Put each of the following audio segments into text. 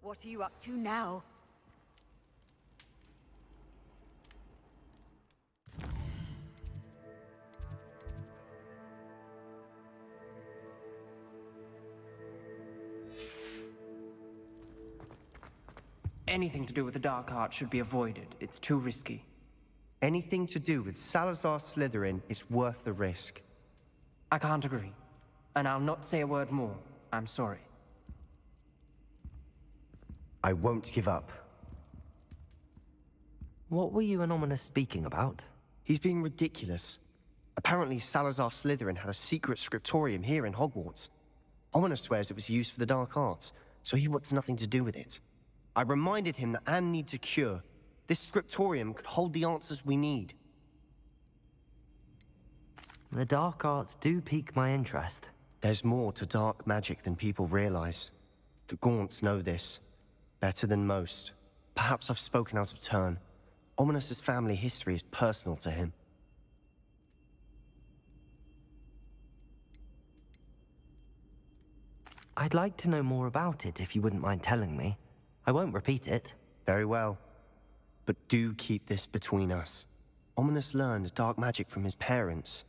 What are you up to now? Anything to do with the dark arts should be avoided. It's too risky. Anything to do with Salazar Slytherin is worth the risk. I can't agree. And I'll not say a word more. I'm sorry. I won't give up. What were you and Ominous speaking about? He's being ridiculous. Apparently Salazar Slytherin had a secret scriptorium here in Hogwarts. Ominous swears it was used for the dark arts, so he wants nothing to do with it. I reminded him that Anne needs a cure. This scriptorium could hold the answers we need. The dark arts do pique my interest. There's more to dark magic than people realize. The Gaunts know this. Better than most. Perhaps I've spoken out of turn. Ominous's family history is personal to him. I'd like to know more about it if you wouldn't mind telling me. I won't repeat it. Very well. But do keep this between us. Ominous learned dark magic from his parents.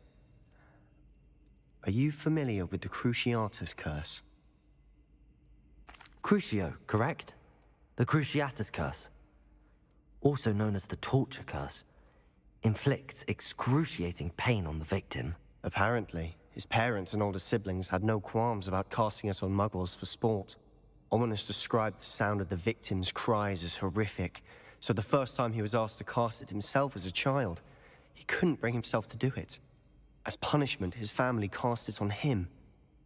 Are you familiar with the Cruciatus Curse? Crucio, correct? The Cruciatus Curse. Also known as the Torture Curse. Inflicts excruciating pain on the victim. Apparently, his parents and older siblings had no qualms about casting it on muggles for sport. Ominous described the sound of the victim's cries as horrific, so the first time he was asked to cast it himself as a child, he couldn't bring himself to do it. As punishment, his family cast it on him.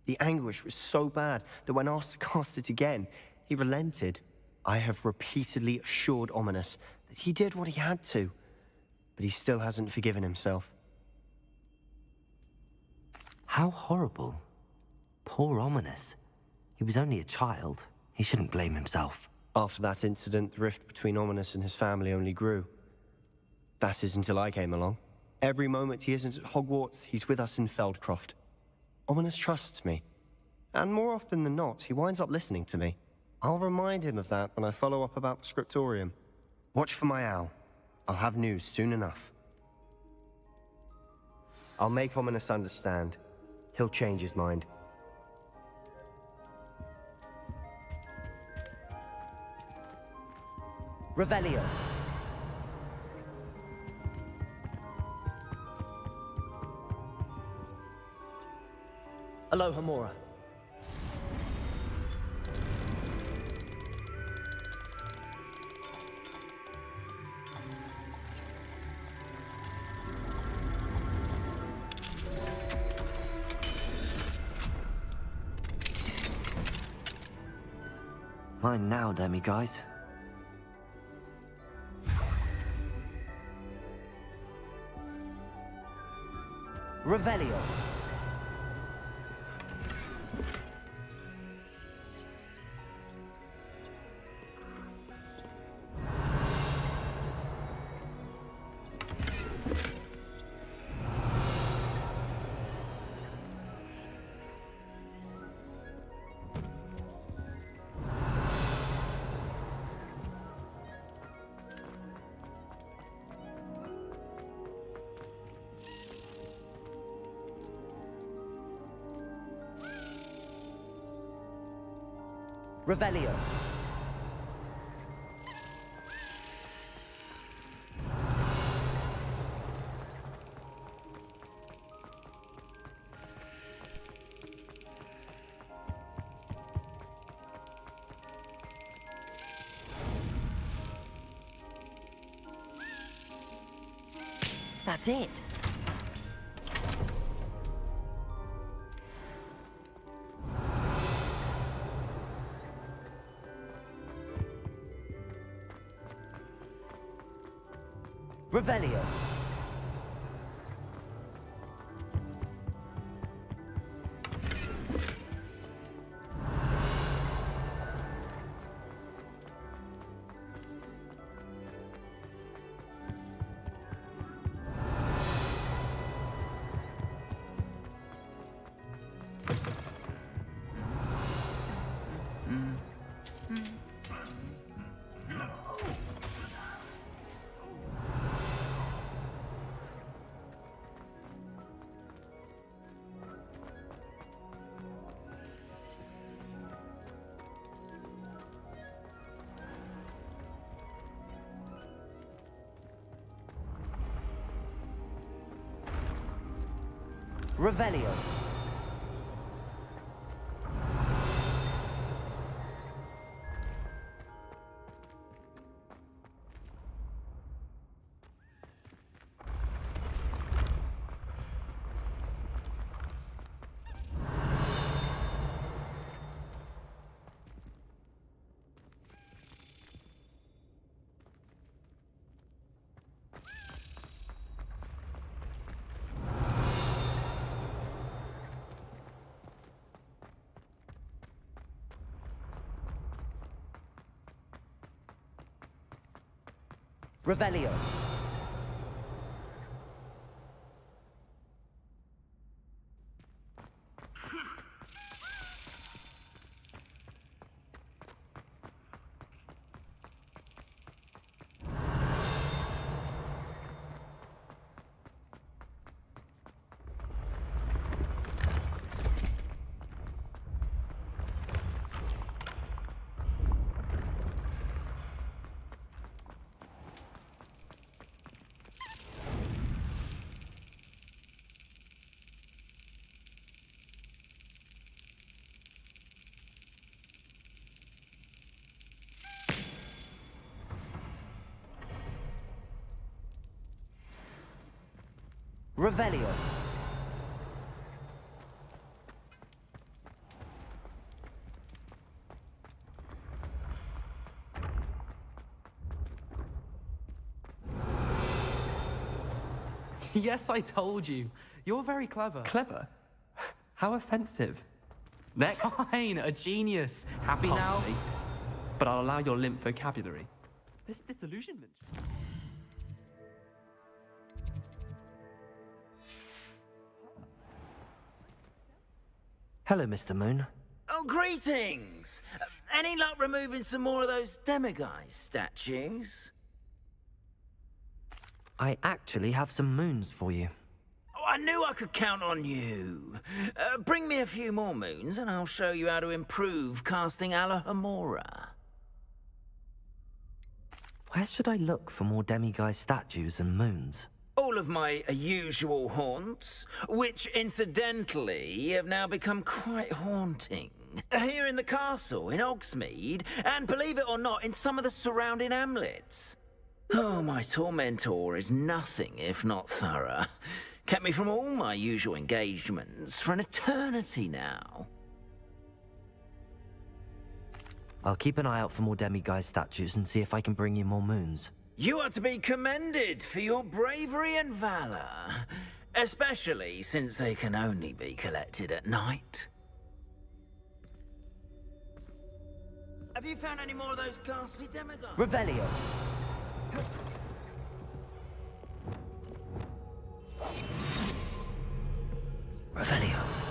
The anguish was so bad that when asked to cast it again, he relented. I have repeatedly assured Ominous that he did what he had to, but he still hasn't forgiven himself. How horrible. Poor Ominous. He was only a child. He shouldn't blame himself. After that incident, the rift between Ominous and his family only grew. That is until I came along. Every moment he isn't at Hogwarts, he's with us in Feldcroft. Ominous trusts me. And more often than not, he winds up listening to me. I'll remind him of that when I follow up about the scriptorium. Watch for my owl. I'll have news soon enough. I'll make Ominous understand. He'll change his mind. Revelio. Aloha Mora. Mine now, demi-guys. Revelio. Revelio. That's it. Revelio. Revelio. Revelio. Revelio. Yes, I told you. You're very clever. Clever? How offensive. Next. Fine, a genius. Happy Possibly. now? But I'll allow your limp vocabulary. This disillusionment. Hello, Mr. Moon. Oh, greetings! Any luck removing some more of those demiguise statues? I actually have some moons for you. Oh, I knew I could count on you. Bring me a few more moons and I'll show you how to improve casting Alohomora. Where should I look for more demiguise statues and moons? All of my usual haunts, which incidentally have now become quite haunting. Here in the castle, in Hogsmeade, and believe it or not, in some of the surrounding hamlets. Oh, my tormentor is nothing if not thorough. Kept me from all my usual engagements for an eternity now. I'll keep an eye out for more demiguise statues and see if I can bring you more moons. You are to be commended for your bravery and valor, especially since they can only be collected at night. Have you found any more of those ghastly demiguises? Revelio. Revelio.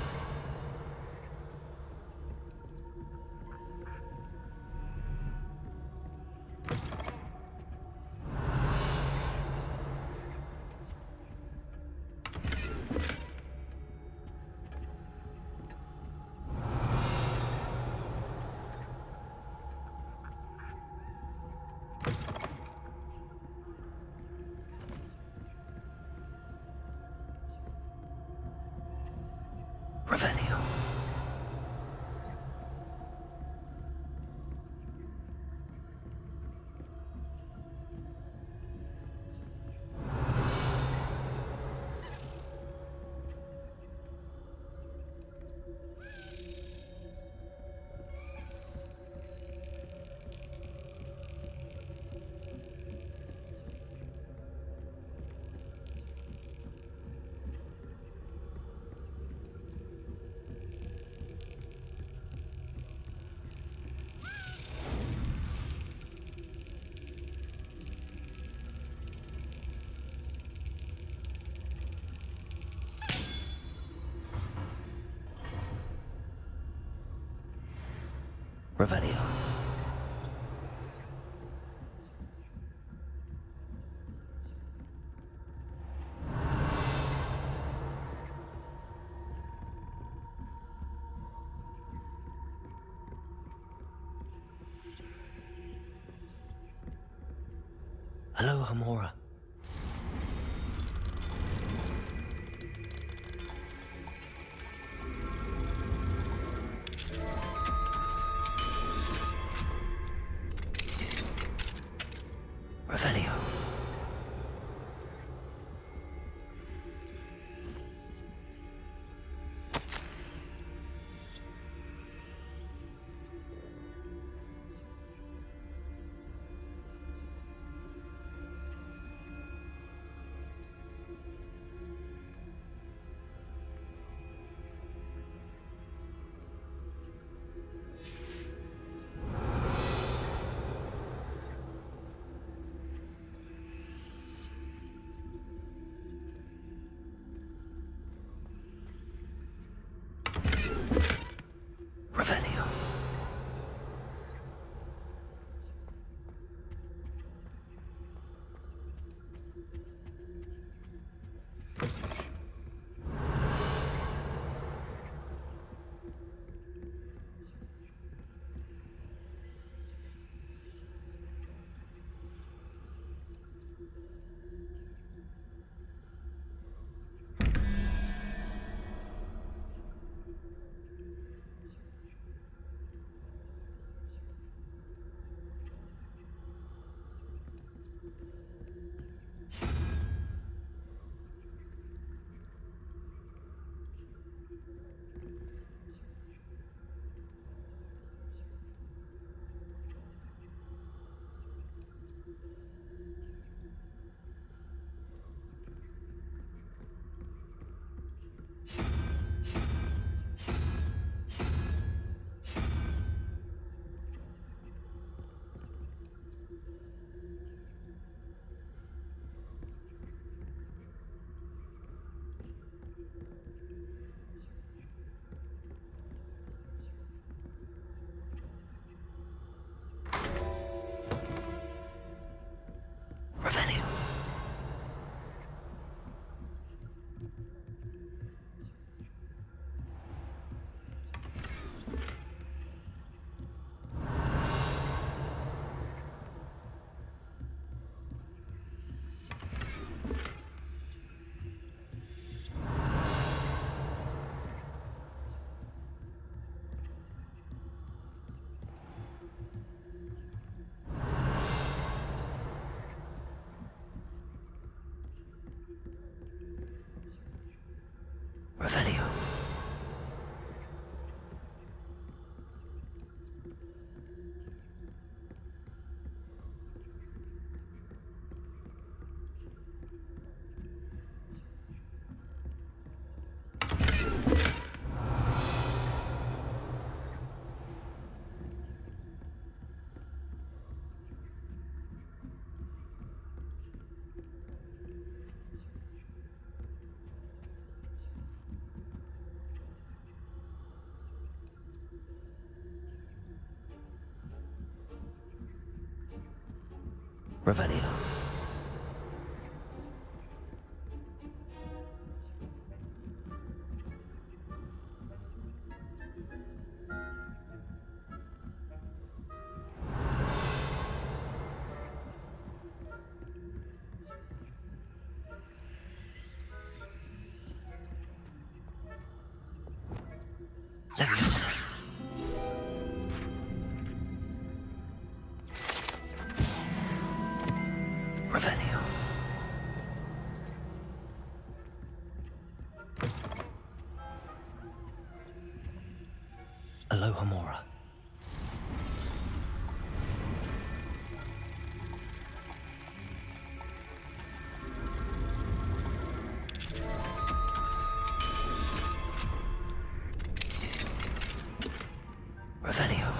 Revelio. Hello, Hamora. Revelio. Revelio. Revelio. Revelio. Revelio. Leviosa. Revelio. Aloha Mora. Revelio.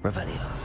Revelio.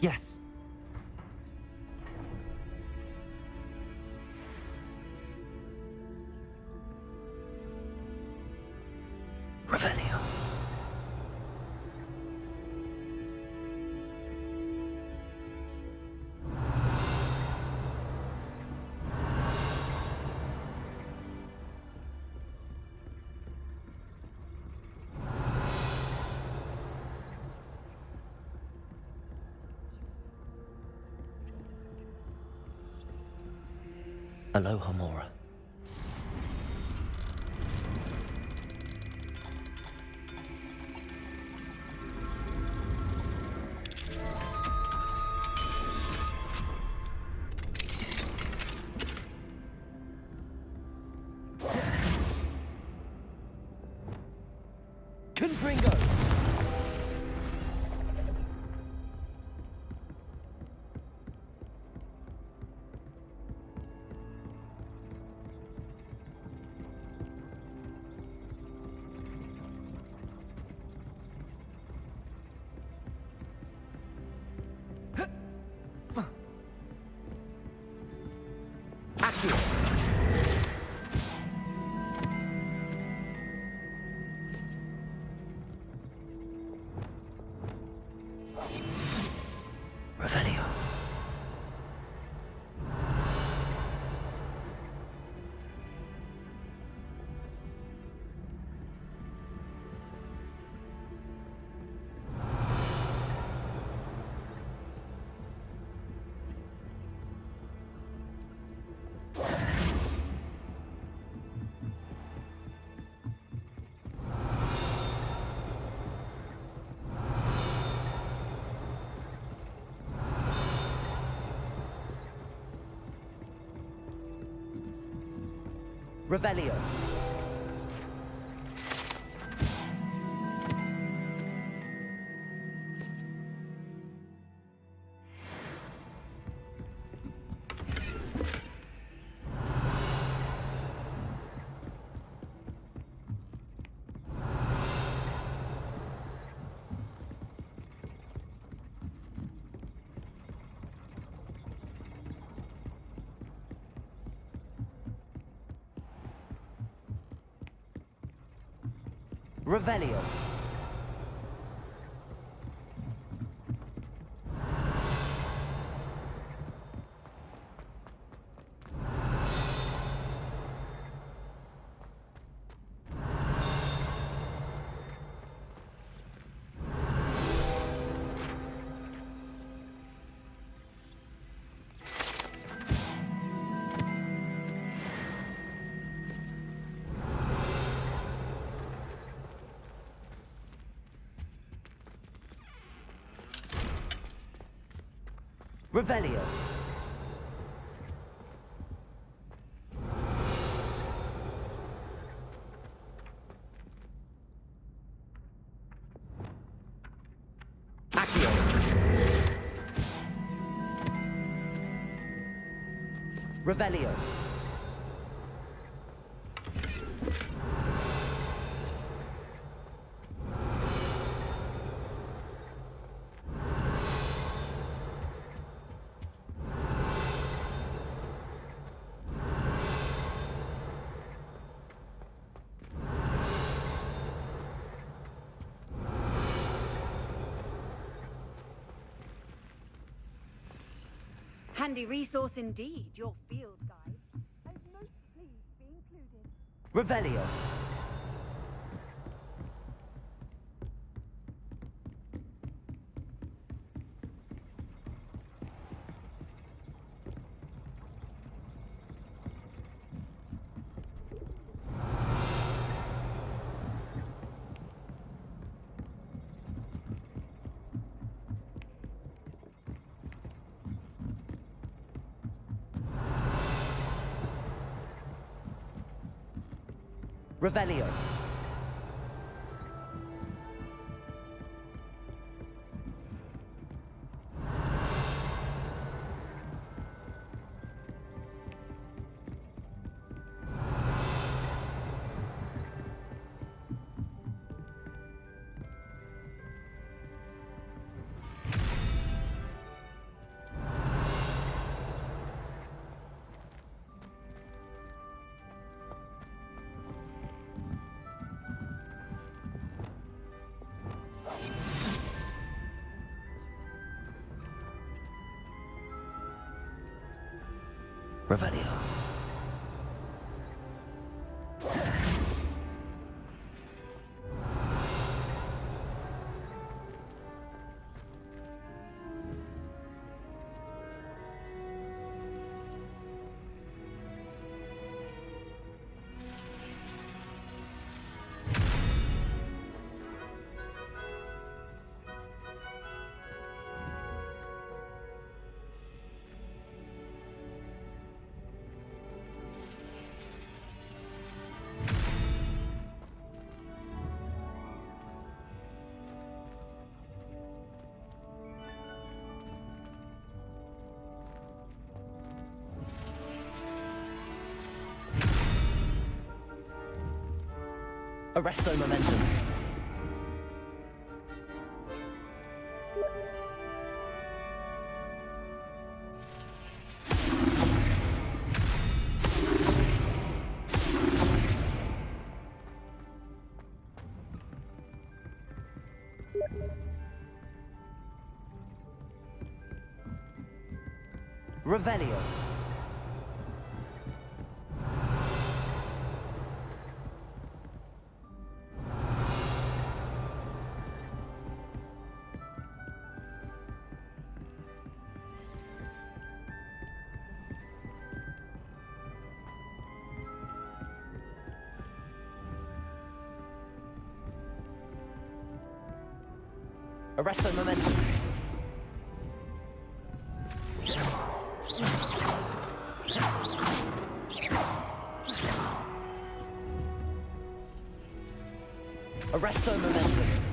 Yes. Revelio. Aloha Mora. Confringo! Revelio. Revelio. Revelio. Revelio. Accio. Revelio. handy resource indeed, your field guide. I'd most pleased be included. Revelio. Revelio. Revelio. Arresto momentum. Revelio. Arresto momentum. Arresto momentum.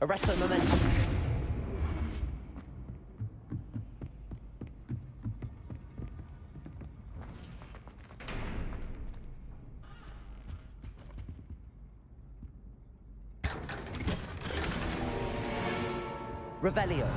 Arresto momentum. Revelio.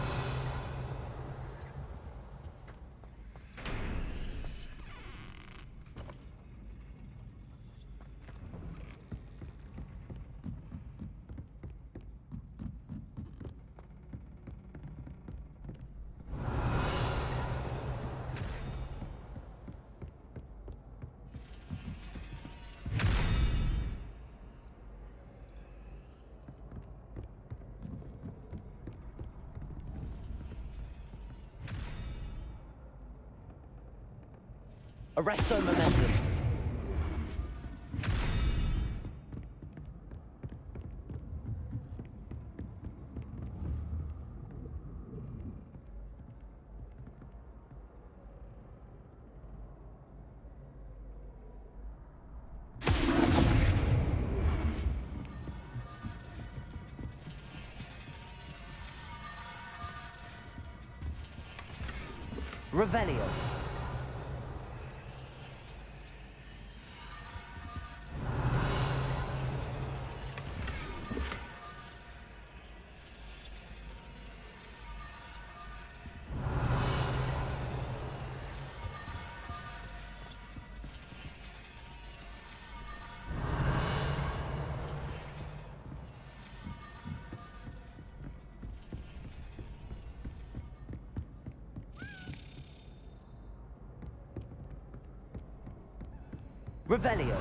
Arresto momentum. Revelio. Revelio.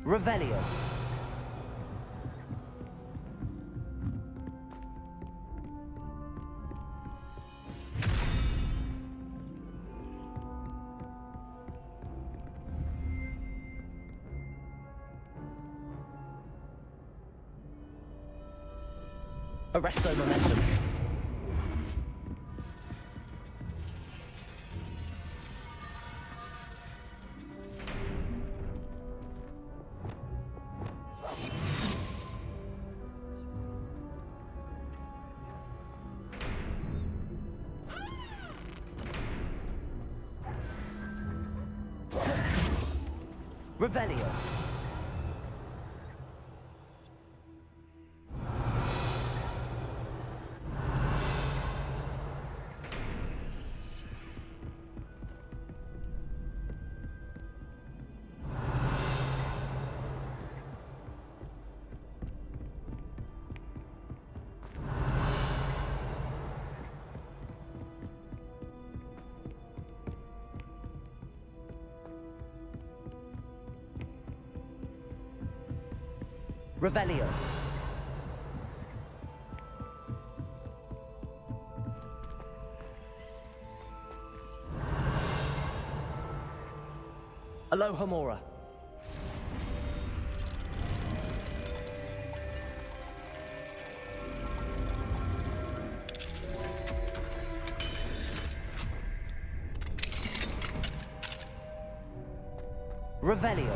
Revelio. Arresto momentum. Revelio. Revelio. Alohomora. Revelio.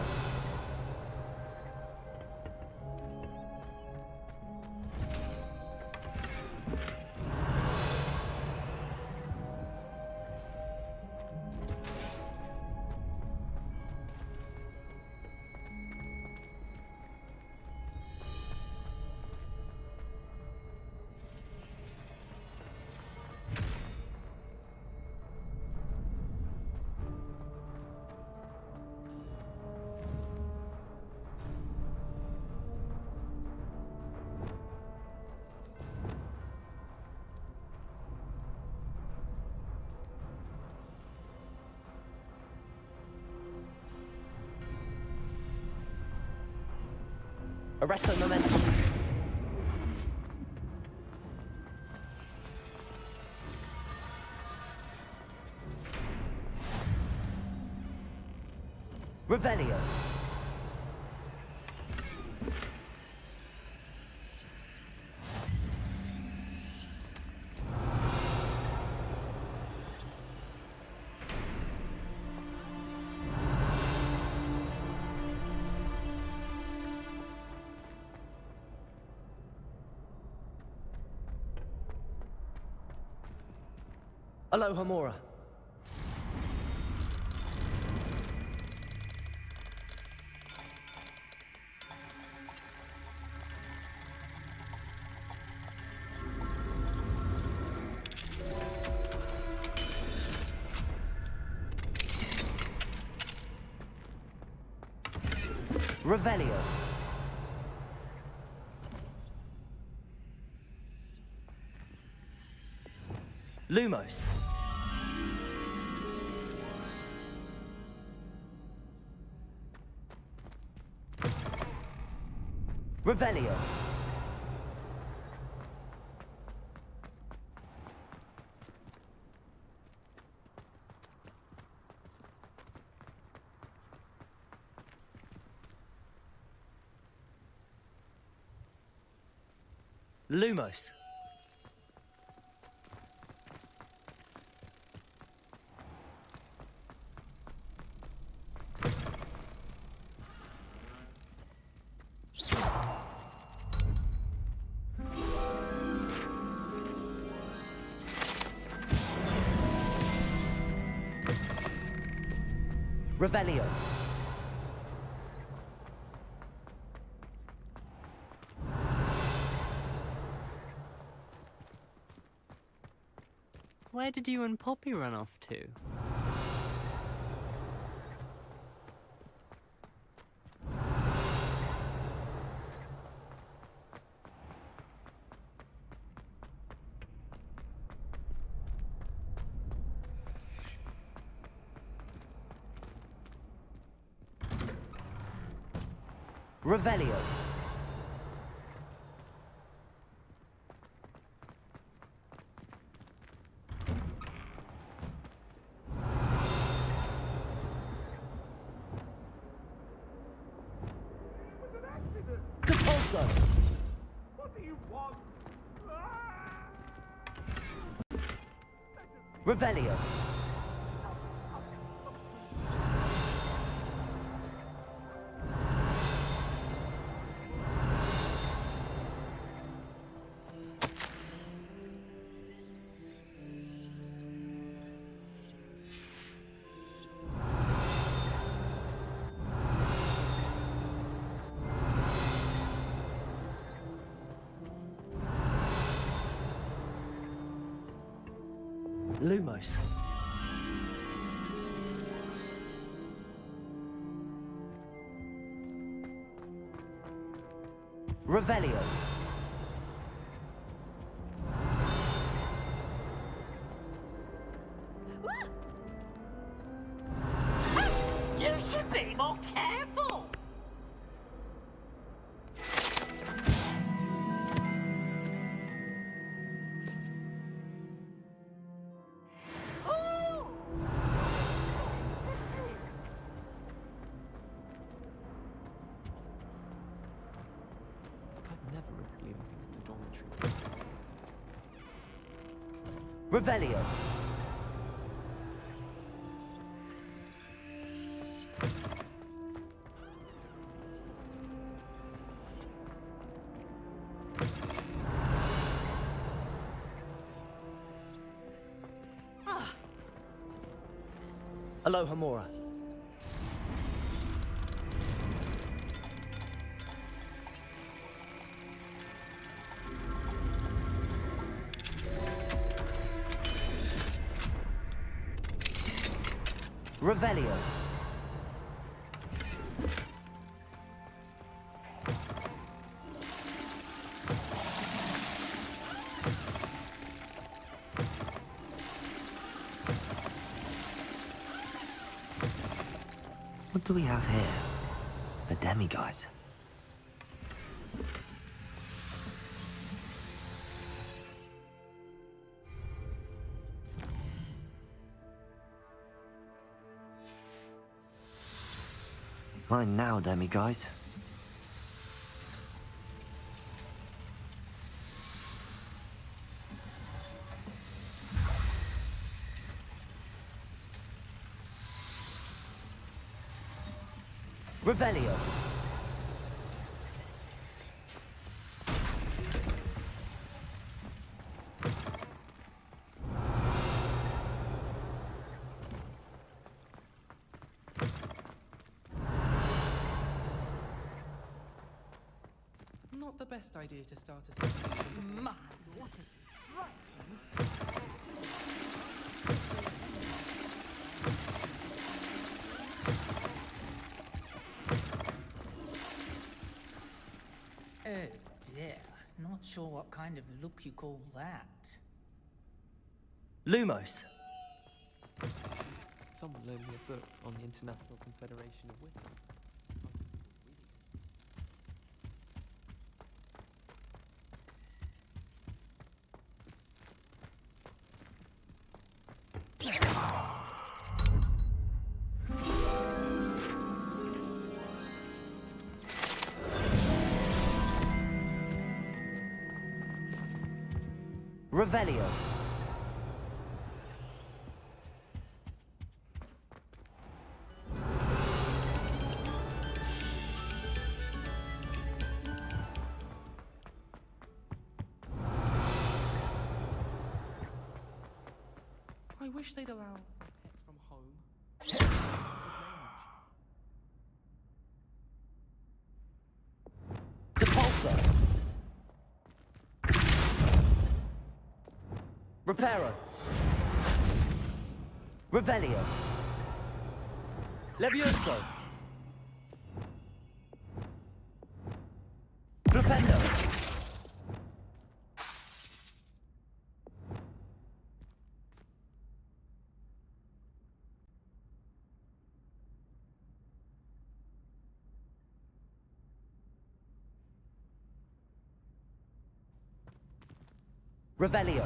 Arresto momentum. Revelio. Alohomora. Revelio. Lumos. Revelio. Lumos. Revelio. Where did you and Poppy run off to? Revelio. Compulso. What do you want? Revelio. Lumos. Revelio. You should be more careful! I'd never risk leaving things in the dormitory. Revelio. Aloha Mora. Revelio. What do we have here? A demiguise. Mine now, demiguise. Revelio. Not the best idea to start a My, what a sure what kind of look you call that. Lumos. Someone loaned me a book on the International Confederation of Wizards. Revelio. I wish they'd allow pets from home. Depulso. Reparo. Revelio. Levioso. Flipendo. Revelio.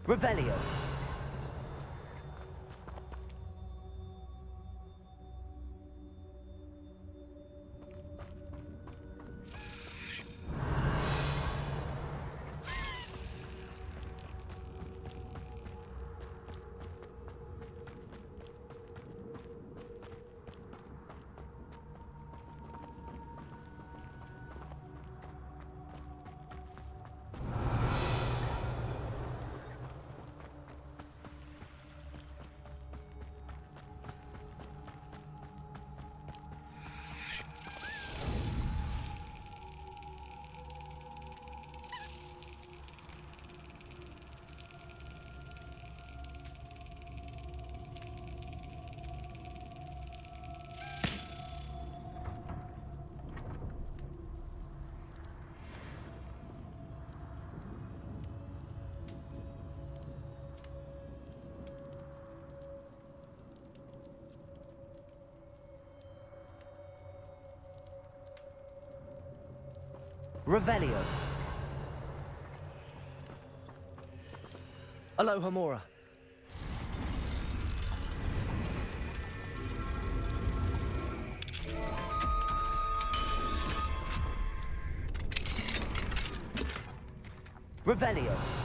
Revelio. Revelio. Alohomora. Revelio.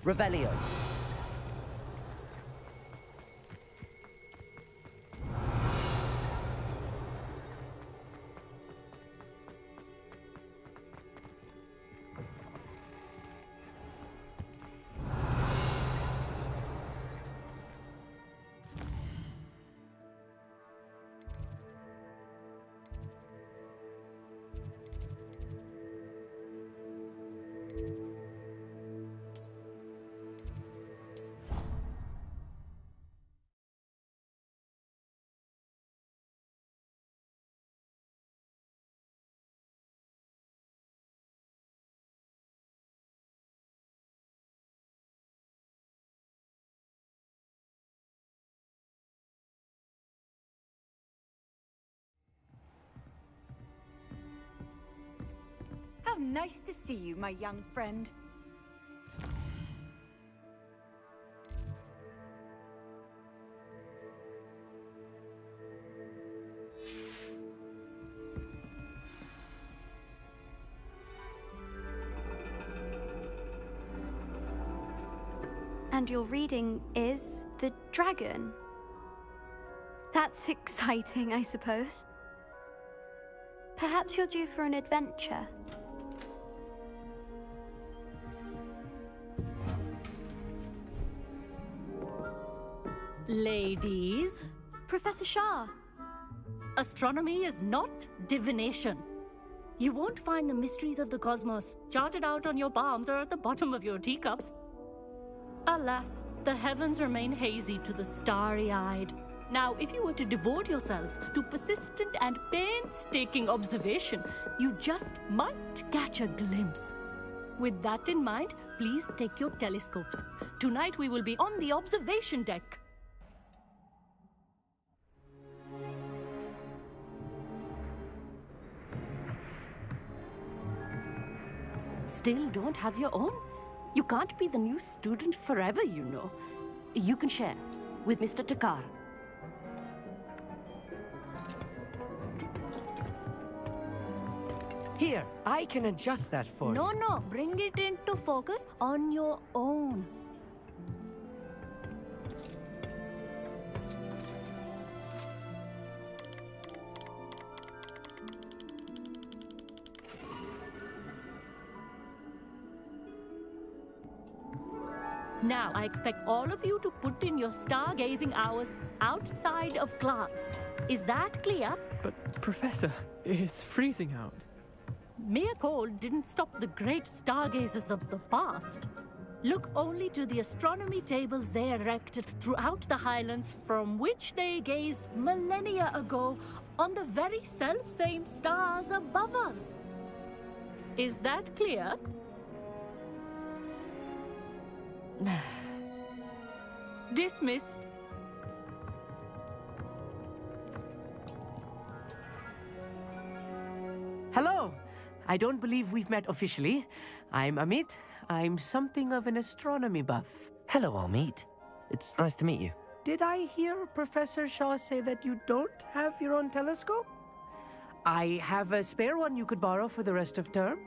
Revelio. Nice to see you, my young friend. And your reading is the dragon. That's exciting, I suppose. Perhaps you're due for an adventure. Ladies, Professor Shah. astronomy is not divination. You won't find the mysteries of the cosmos charted out on your palms or at the bottom of your teacups. Alas, the heavens remain hazy to the starry-eyed. Now, if you were to devote yourselves to persistent and painstaking observation, you just might catch a glimpse. With that in mind, please take your telescopes. Tonight we will be on the observation deck. Still don't have your own? You can't be the new student forever, you know. You can share with Mr. Takar. Here, I can adjust that for you. No, bring it into focus on your own. Now, I expect all of you to put in your stargazing hours outside of class. Is that clear? But, Professor, it's freezing out. Mere cold didn't stop the great stargazers of the past. Look only to the astronomy tables they erected throughout the highlands from which they gazed millennia ago on the very self-same stars above us. Is that clear? Dismissed. Hello. I don't believe we've met officially. I'm Amit. I'm something of an astronomy buff. Hello, Amit. It's nice to meet you. Did I hear Professor Shaw say that you don't have your own telescope? I have a spare one you could borrow for the rest of term.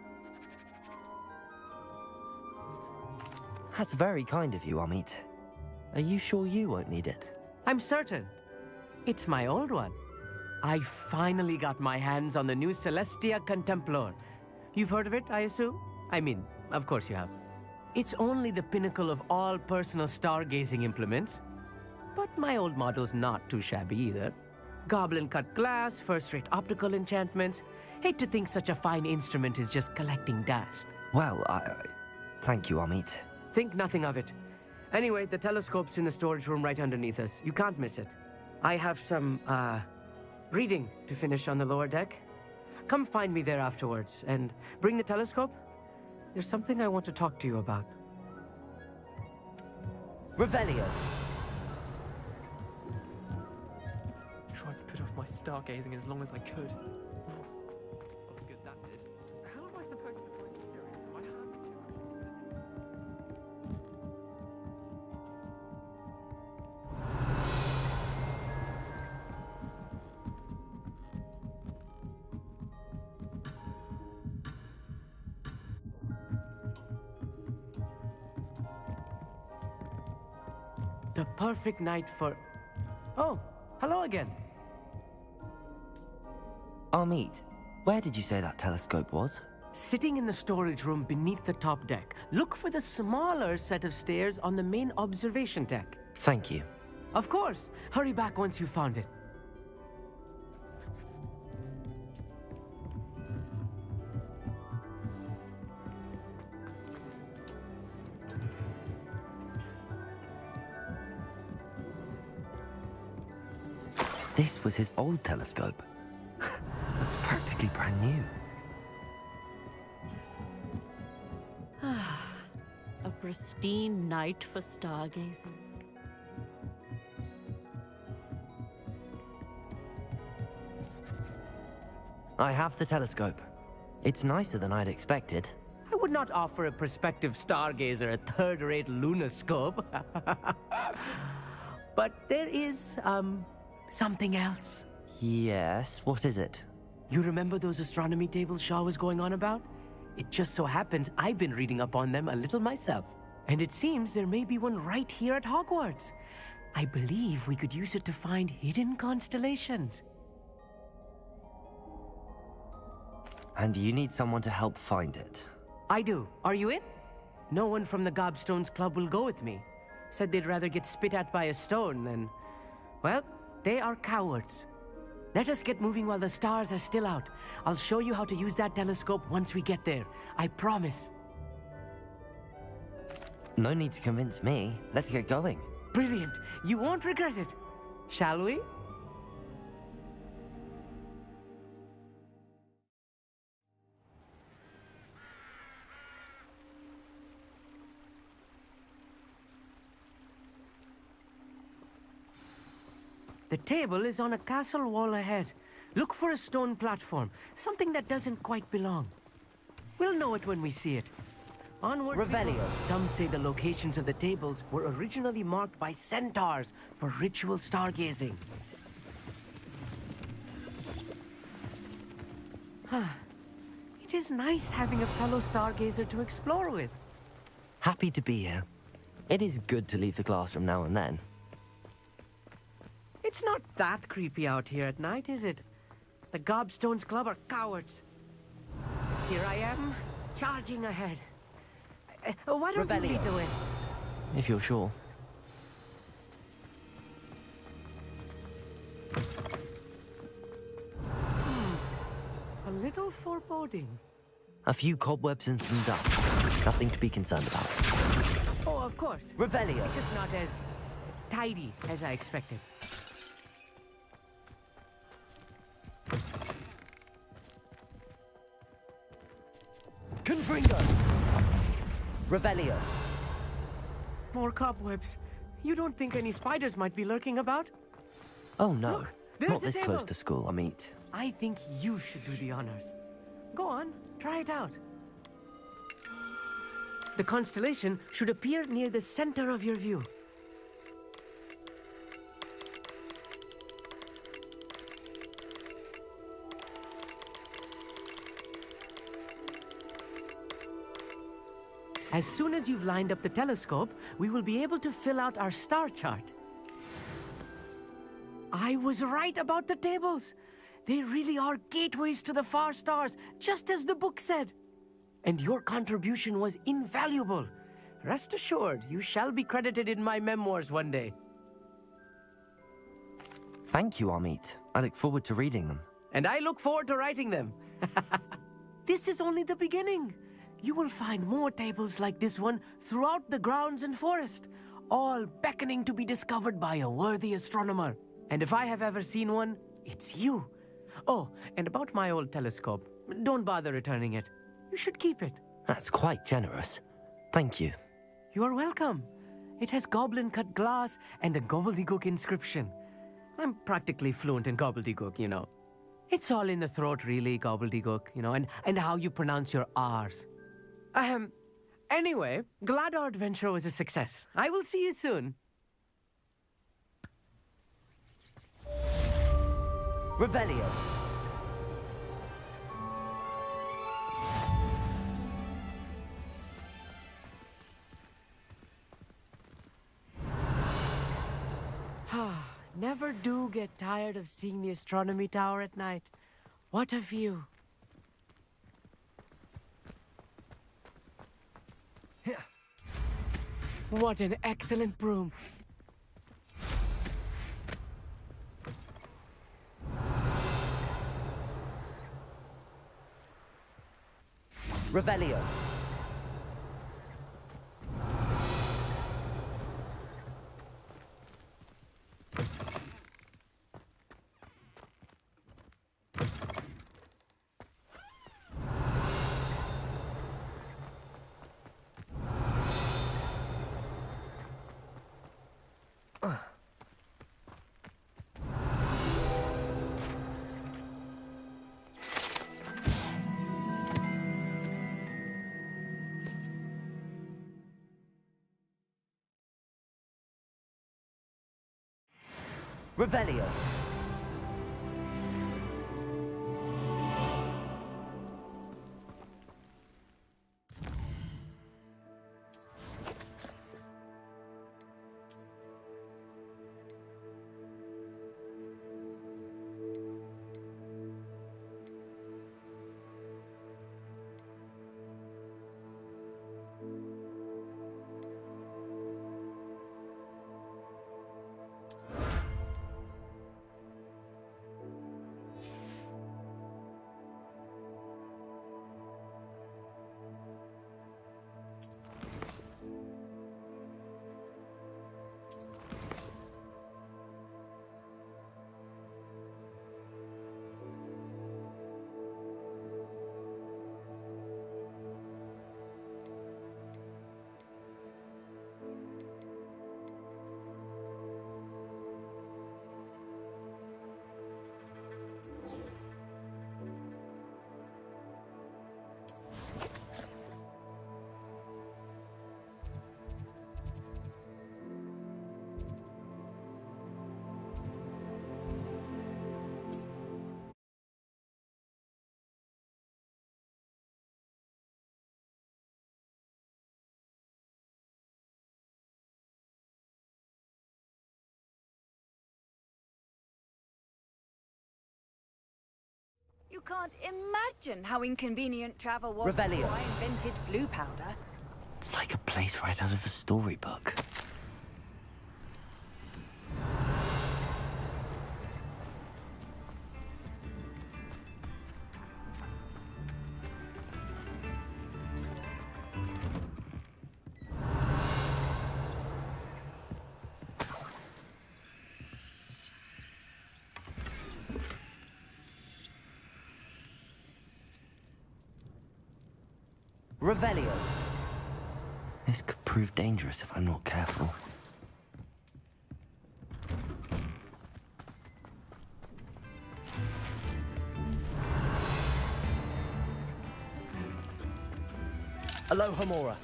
That's very kind of you, Amit. Are you sure you won't need it? I'm certain. It's my old one. I finally got my hands on the new Celestia Contemplar. You've heard of it, I assume? I mean, of course you have. It's only the pinnacle of all personal stargazing implements. But my old model's not too shabby either. Goblin-cut glass, first-rate optical enchantments. Hate to think such a fine instrument is just collecting dust. Well, thank you, Amit. Think nothing of it. Anyway, the telescope's in the storage room right underneath us. You can't miss it. I have some, reading to finish on the lower deck. Come find me there afterwards, and bring the telescope. There's something I want to talk to you about. Revelio. Tried to put off my stargazing as long as I could. What good that did. How am I supposed to find the earrings? My hands are too The perfect night for... Oh, hello again. Amit, where did you say that telescope was? Sitting in the storage room beneath the top deck. Look for the smaller set of stairs on the main observation deck. Thank you. Of course. Hurry back once you've found it. This was his old telescope. Looks practically brand new. A pristine night for stargazing. I have the telescope. It's nicer than I'd expected. I would not offer a prospective stargazer a third-rate lunoscope. But there is, something else. Yes, what is it? You remember those astronomy tables Shaw was going on about? It just so happens I've been reading up on them a little myself. And it seems there may be one right here at Hogwarts. I believe we could use it to find hidden constellations. And you need someone to help find it. I do. Are you in? No one from the Gobstones Club will go with me. Said they'd rather get spit at by a stone than... Well, they are cowards. Let us get moving while the stars are still out. I'll show you how to use that telescope once we get there. I promise. No need to convince me. Let's get going. Brilliant. You won't regret it. Shall we? The table is on a castle wall ahead. Look for a stone platform, something that doesn't quite belong. We'll know it when we see it. Onwards. Revelio. Some say the locations of the tables were originally marked by centaurs for ritual stargazing. It is nice having a fellow stargazer to explore with. Happy to be here. It is good to leave the classroom now and then. It's not that creepy out here at night, is it? The Gobstones Club are cowards. Here I am, charging ahead. Why don't you lead the way? If you're sure. A little foreboding. A few cobwebs and some dust. Nothing to be concerned about. Oh, of course. Revelio. Just not as tidy as I expected. Confringo. Revelio. More cobwebs. You don't think any spiders might be lurking about? Oh no, Look, there's not the this table. close to school, Amit. I think you should do the honors. Go on, try it out. The constellation should appear near the center of your view. As soon as you've lined up the telescope, we will be able to fill out our star chart. I was right about the tables. They really are gateways to the far stars, just as the book said. And your contribution was invaluable. Rest assured, you shall be credited in my memoirs one day. Thank you, Amit. I look forward to reading them. And I look forward to writing them. This is only the beginning. You will find more tables like this one throughout the grounds and forest, all beckoning to be discovered by a worthy astronomer. And if I have ever seen one, it's you. Oh, and about my old telescope, don't bother returning it. You should keep it. That's quite generous. Thank you. You are welcome. It has goblin-cut glass and a gobbledygook inscription. I'm practically fluent in gobbledygook, you know. It's all in the throat, really, gobbledygook, you know, and how you pronounce your R's. Anyway, glad our adventure was a success. I will see you soon. Revelio. Never do get tired of seeing the astronomy tower at night. What a view. What an excellent broom. Revelio. Revelio. You can't imagine how inconvenient travel was Revelio. before I invented flu powder. It's like a place right out of a storybook. Revelio. This could prove dangerous if I'm not careful. Aloha Mora.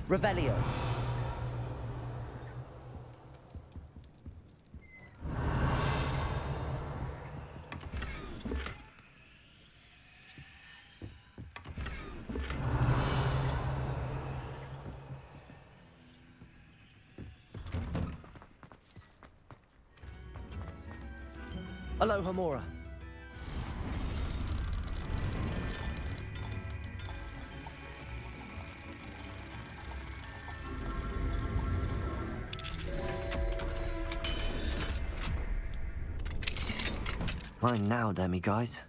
Revelio. Aloha Mora. Mine now, demi-guys.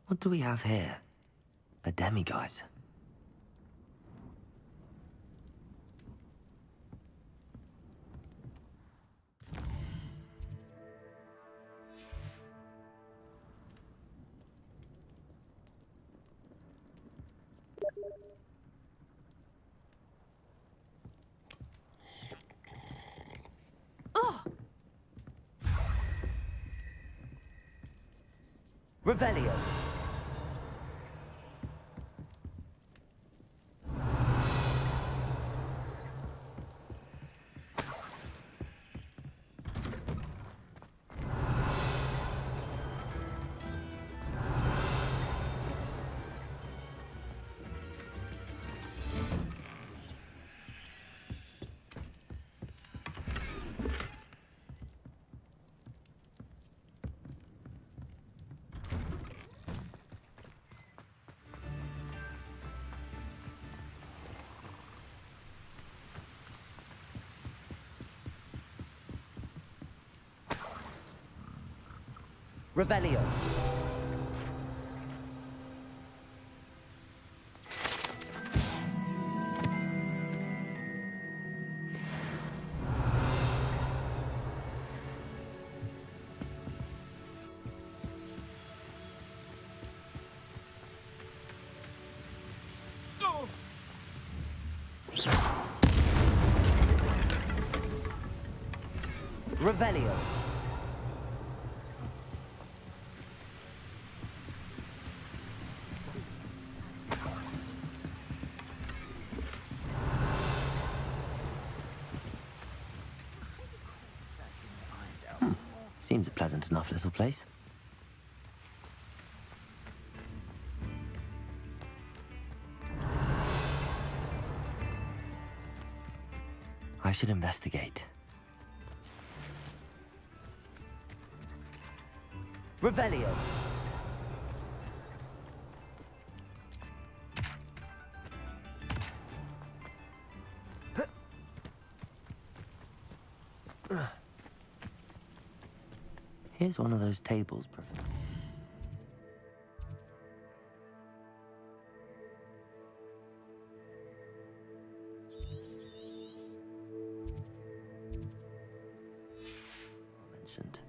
What do we have here? A demi-guise. Revelio. Revelio. Revelio. Seems a pleasant enough little place. I should investigate. Revelio. Here's one of those tables. Mentioned.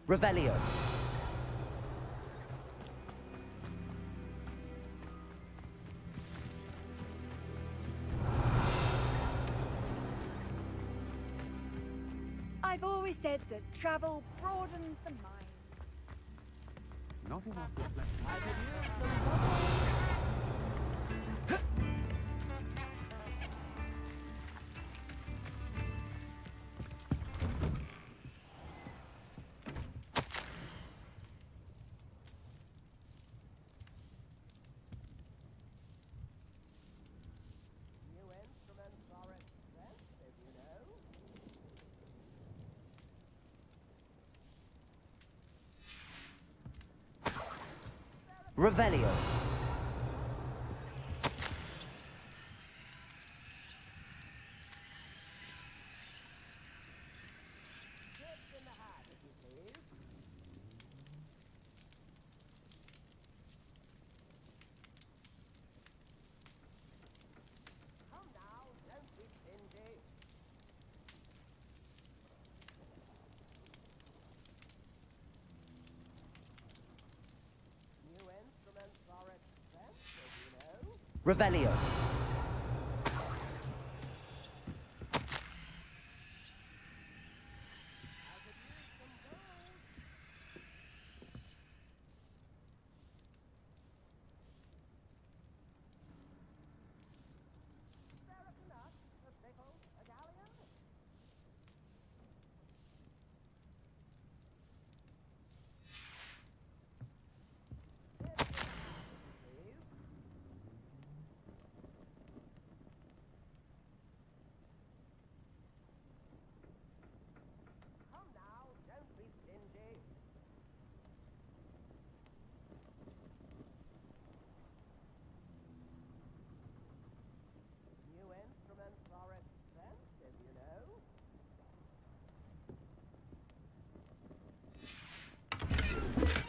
Revelio. I've always said that travel broadens the mind. Not enough Revelio. Revelio.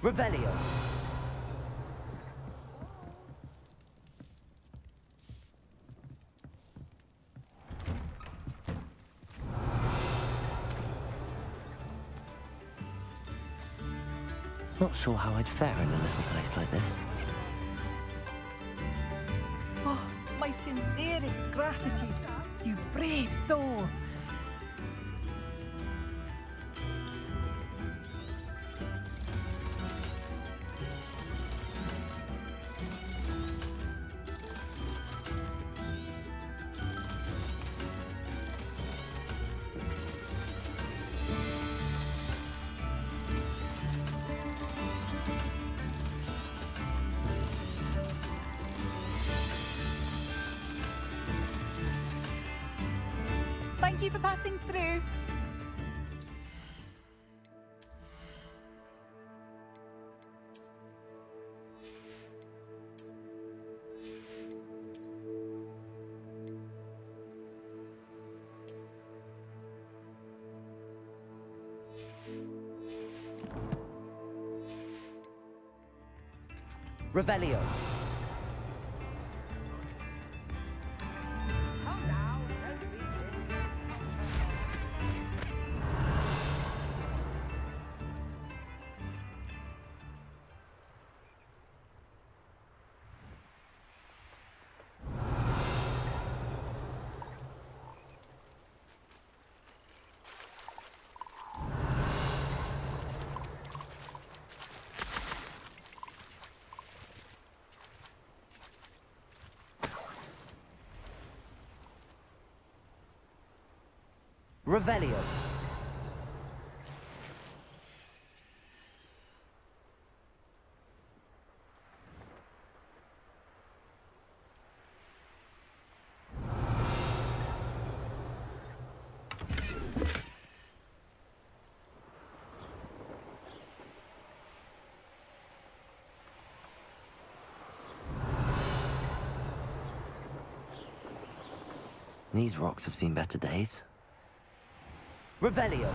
Revelio. Not sure how I'd fare in a little place like this. Oh, my sincerest gratitude, you brave soul. Thank you for passing through. Revelio. Revelio. These rocks have seen better days. Revelio.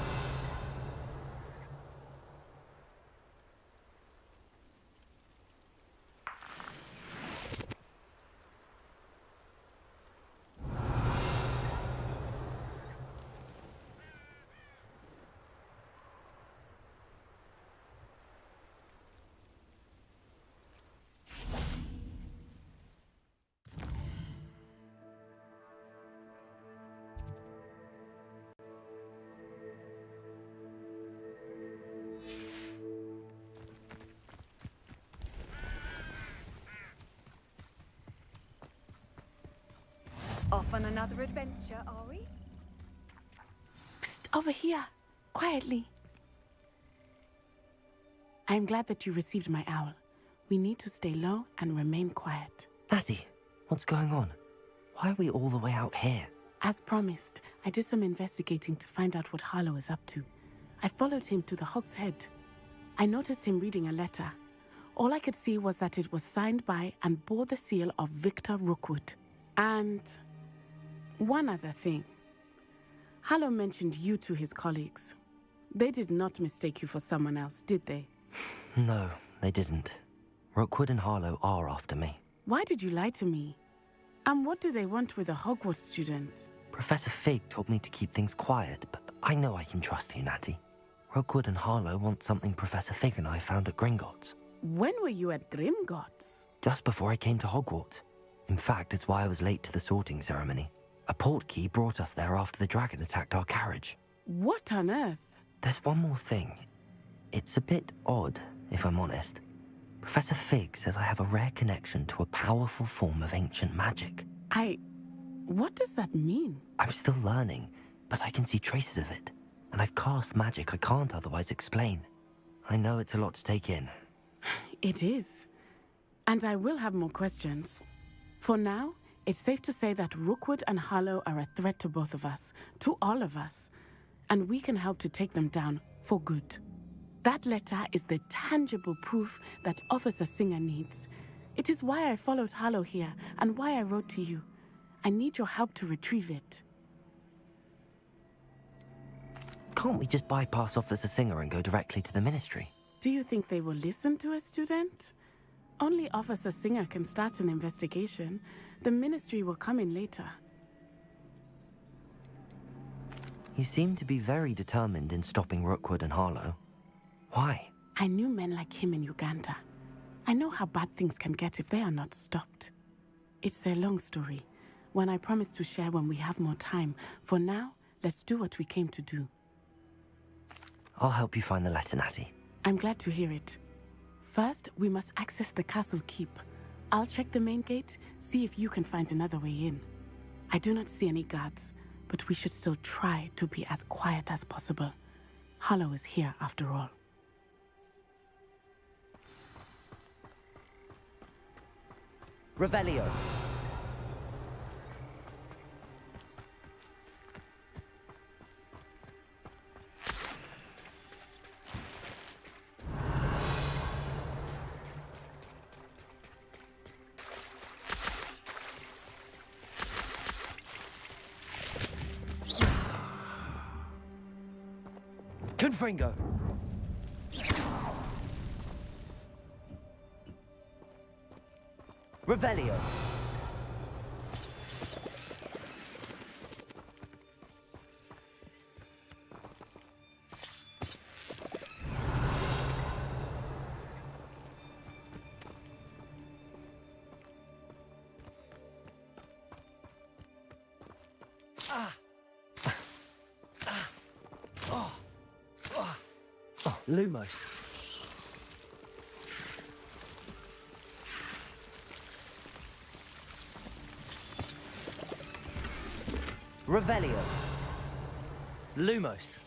Off on another adventure, are we? Psst, over here. Quietly. I'm glad that you received my owl. We need to stay low and remain quiet. Natty, what's going on? Why are we all the way out here? As promised, I did some investigating to find out what Harlow is up to. I followed him to the Hog's Head. I noticed him reading a letter. All I could see was that it was signed by and bore the seal of Victor Rookwood. And one other thing. Harlow mentioned you to his colleagues. They did not mistake you for someone else, did they? No, they didn't. Rookwood and Harlow are after me. Why did you lie to me? And what do they want with a Hogwarts student? Professor Fig told me to keep things quiet, but I know I can trust you, Natty. Rookwood and Harlow want something Professor Fig and I found at Gringotts. When were you at Gringotts? Just before I came to Hogwarts. In fact, it's why I was late to the sorting ceremony. A portkey brought us there after the dragon attacked our carriage. What on earth? There's one more thing. It's a bit odd, if I'm honest. Professor Fig says I have a rare connection to a powerful form of ancient magic. What does that mean? I'm still learning, but I can see traces of it. And I've cast magic I can't otherwise explain. I know it's a lot to take in. It is. And I will have more questions. For now, it's safe to say that Rookwood and Harlow are a threat to both of us, to all of us. And we can help to take them down for good. That letter is the tangible proof that Officer Singer needs. It is why I followed Harlow here and why I wrote to you. I need your help to retrieve it. Can't we just bypass Officer Singer and go directly to the Ministry? Do you think they will listen to a student? Only Officer Singer can start an investigation. The Ministry will come in later. You seem to be very determined in stopping Rookwood and Harlow. Why? I knew men like him in Uganda. I know how bad things can get if they are not stopped. It's a long story, one I promise to share when we have more time. For now, let's do what we came to do. I'll help you find the letter, Natty. I'm glad to hear it. First, we must access the castle keep. I'll check the main gate, see if you can find another way in. I do not see any guards, but we should still try to be as quiet as possible. Harlow is here after all. Revelio. Confringo. Revelio. Lumos. Revelio. Lumos.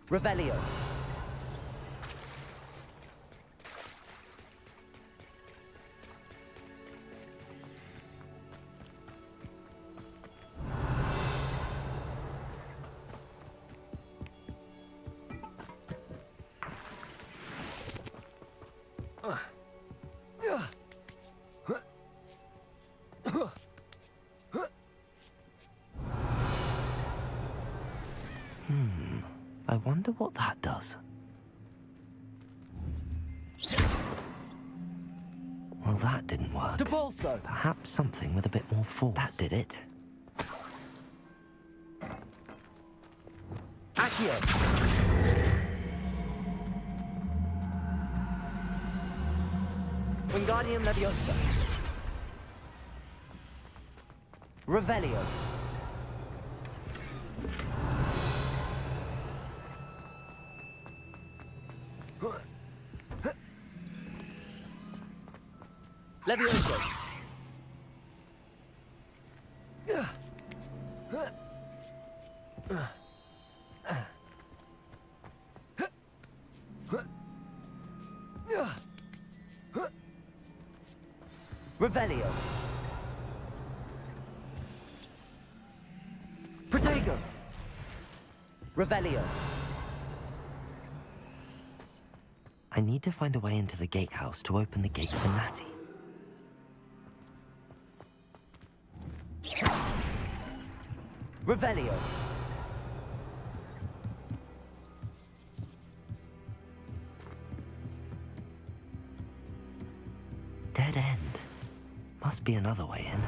Revelio. I wonder what that does. Well, that didn't work. Depulso. Perhaps something with a bit more force. That did it. Accio. Wingardium Leviosa. Revelio. Leviosa. Revelio. Protego. Revelio. I need to find a way into the gatehouse to open the gate for Natty. Revelio. Dead end. Must be another way in.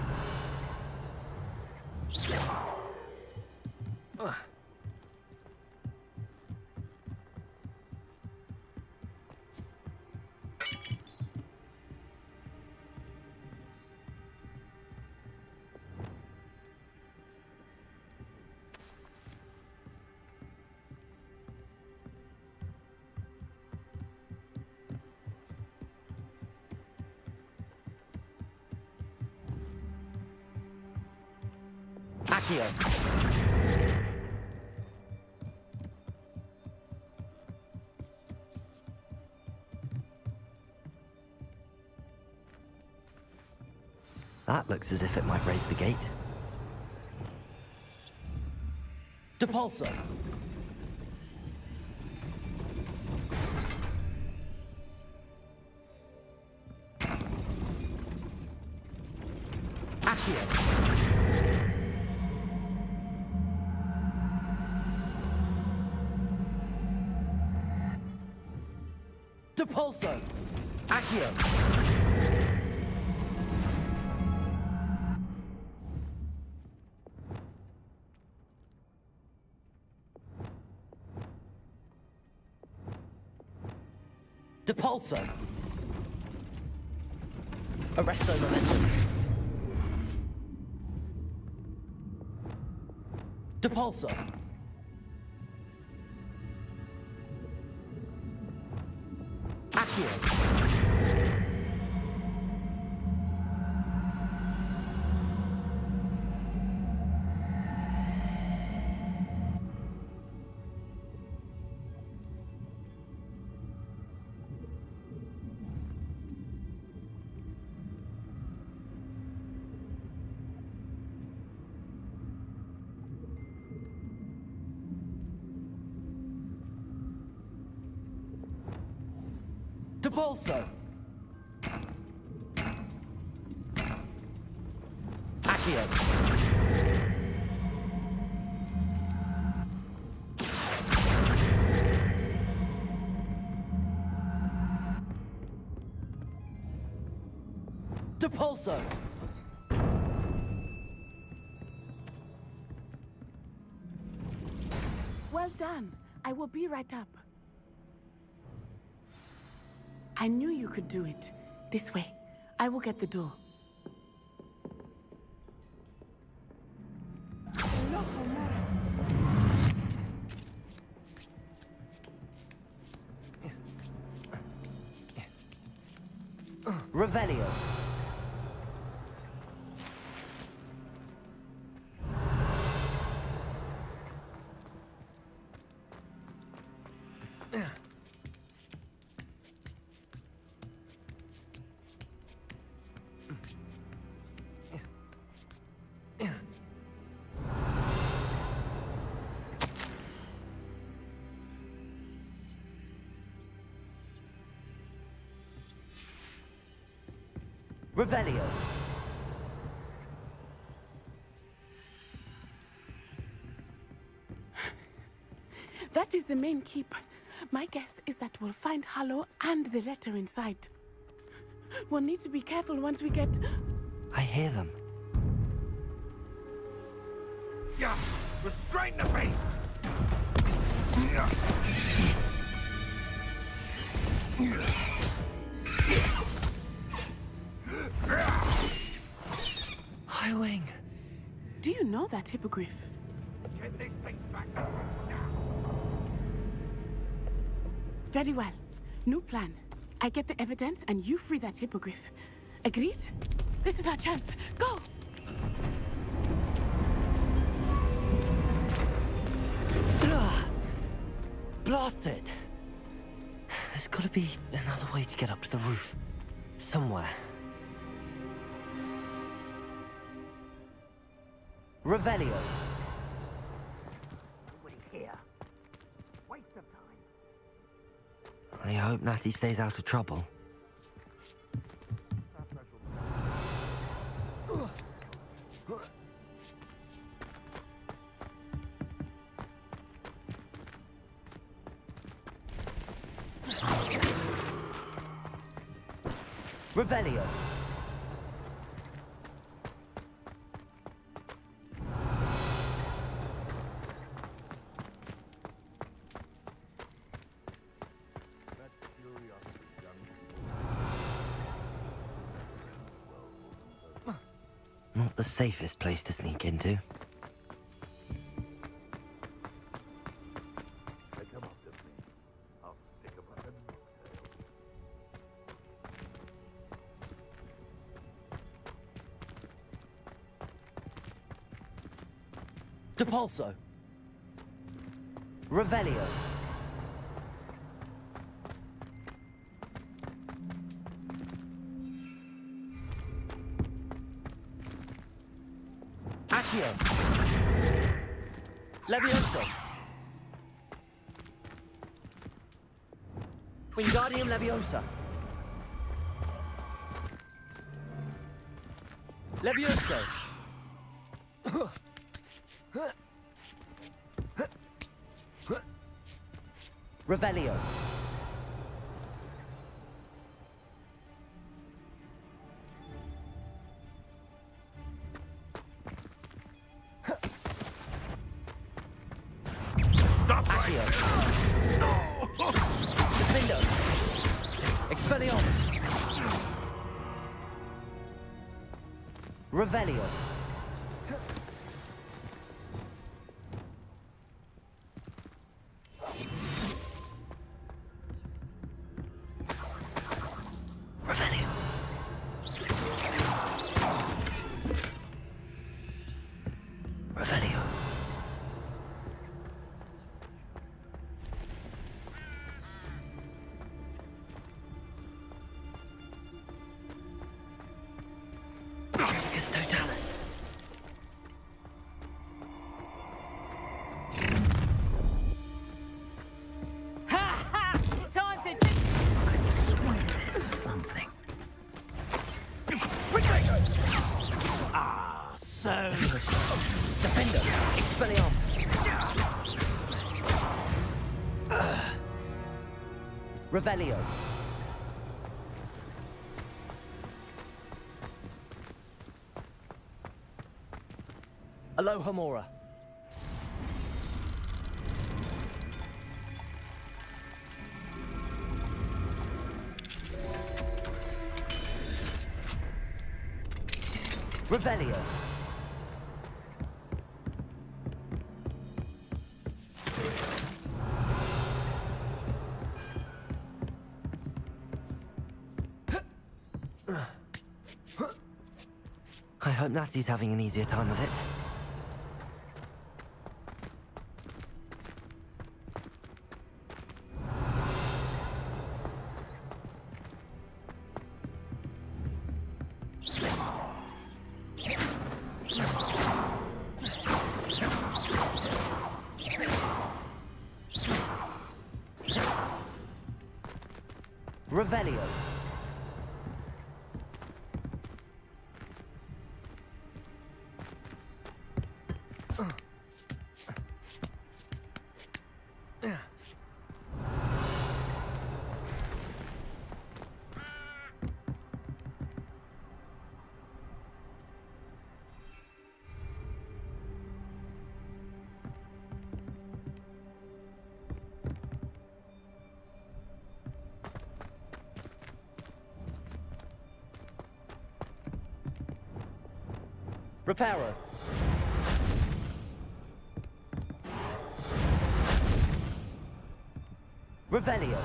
Accio. That looks as if it might raise the gate. Depulso. Accio. Depulso. Accio. Depulso. Arresto momentum. Depulso. Accio. Depulso. Accio. Depulso! Well done. I will be right up. I knew you could do it. This way. I will get the door. Revelio. Revelio. That is the main keep. My guess is that we'll find Hollow and the letter inside. We'll need to be careful once we get... I hear them. Yeah! Restrain the beast! Highwing. Do you know that hippogriff? Get this thing back now! Very well. New plan. I get the evidence and you free that hippogriff. Agreed? This is our chance. Go! Blasted. There's gotta be another way to get up to the roof. Somewhere. Revelio. Nobody here. Waste of time. I hope Natty stays out of trouble. Revelio. Not the safest place to sneak into. Depulso! Revelio. Accio. Levioso. Wingardium Leviosa. Levioso. Revelio. Stop Accio. Defendo. Expelliarmus. Revelio. Revelio. Revelio. Tricus totalis. Ha ha! Time to I swear there's something. Ah, so... Defendo. Expelliarmus. Revelio. Aloha Mora. Revelio. I hope Natty's having an easier time of it. Revelio. Reparo. Revelio.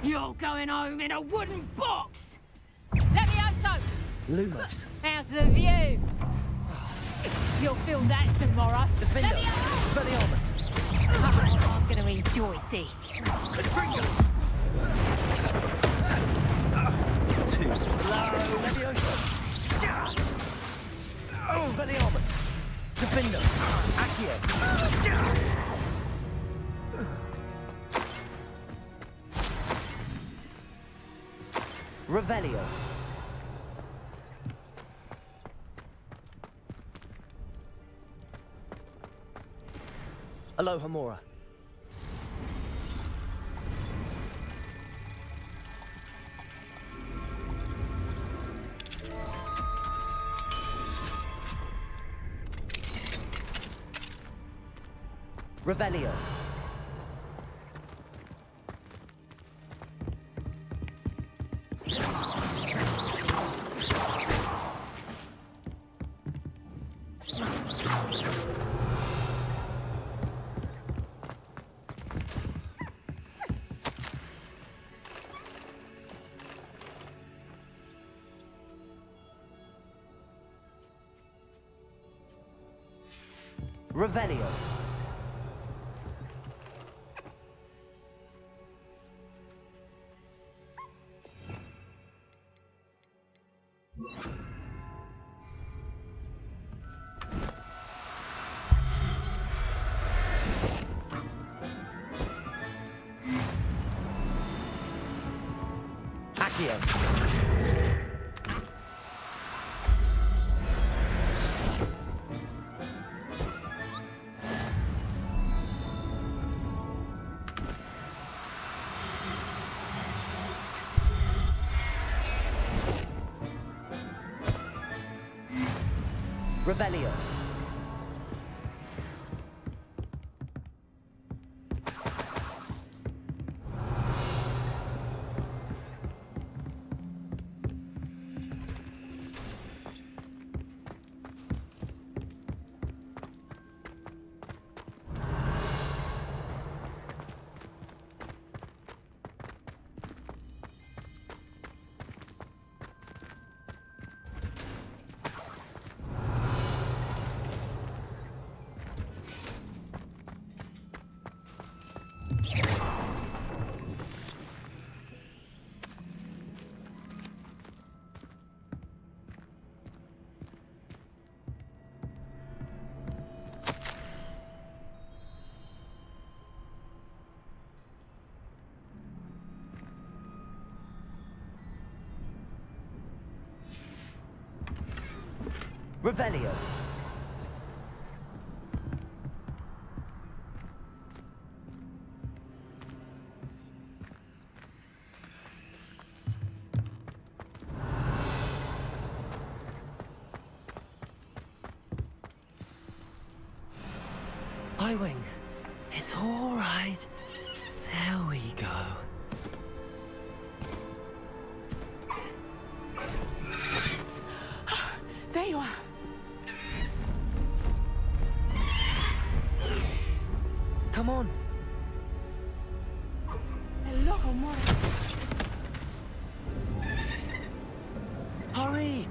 You're going home in a wooden box! Levioso! Lumos. How's the view? You'll feel that tomorrow. Defender. Levioso! Expelliarmus. Oh, I'm gonna enjoy this. Too slow. Levioso. Expelliarmus. Defender. Accio. Revelio. Aloha Mora. Revelio. Revelio. Accio. Revelio. Revelio. Highwing. It's all right. There we go. There you are. Come on. Hello, Mora. Hurry!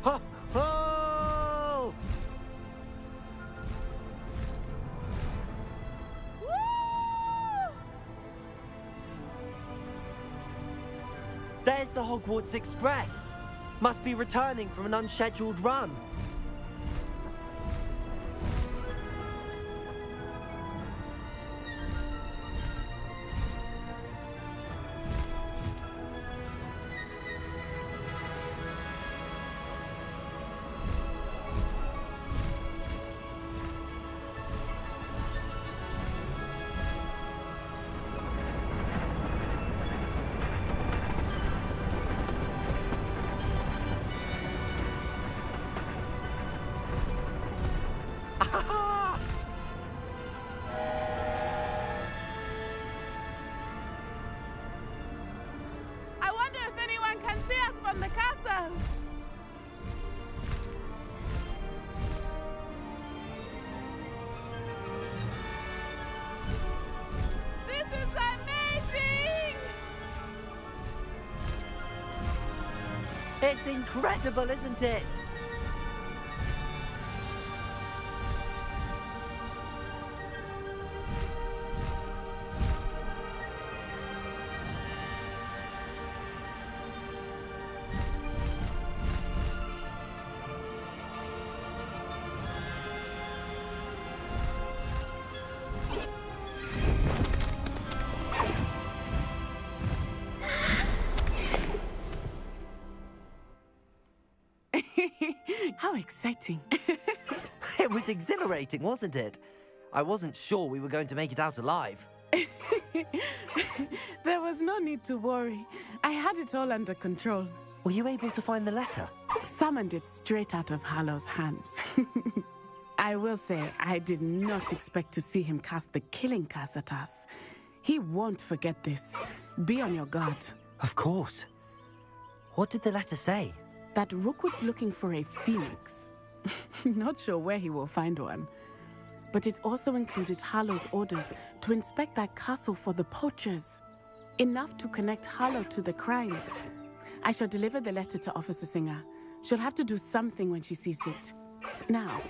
Ho! Ho! There's the Hogwarts Express. Must be returning from an unscheduled run. I wonder if anyone can see us from the castle. This is amazing! It's incredible, isn't it? How exciting. It was exhilarating, wasn't it? I wasn't sure we were going to make it out alive. There was no need to worry. I had it all under control. Were you able to find the letter? Summoned it straight out of Hallow's hands. I will say, I did not expect to see him cast the killing curse at us. He won't forget this. Be on your guard. Of course. What did the letter say? That Rookwood's looking for a phoenix. Not sure where he will find one. But it also included Hallow's orders to inspect that castle for the poachers. Enough to connect Hallow to the crimes. I shall deliver the letter to Officer Singer. She'll have to do something when she sees it. Now,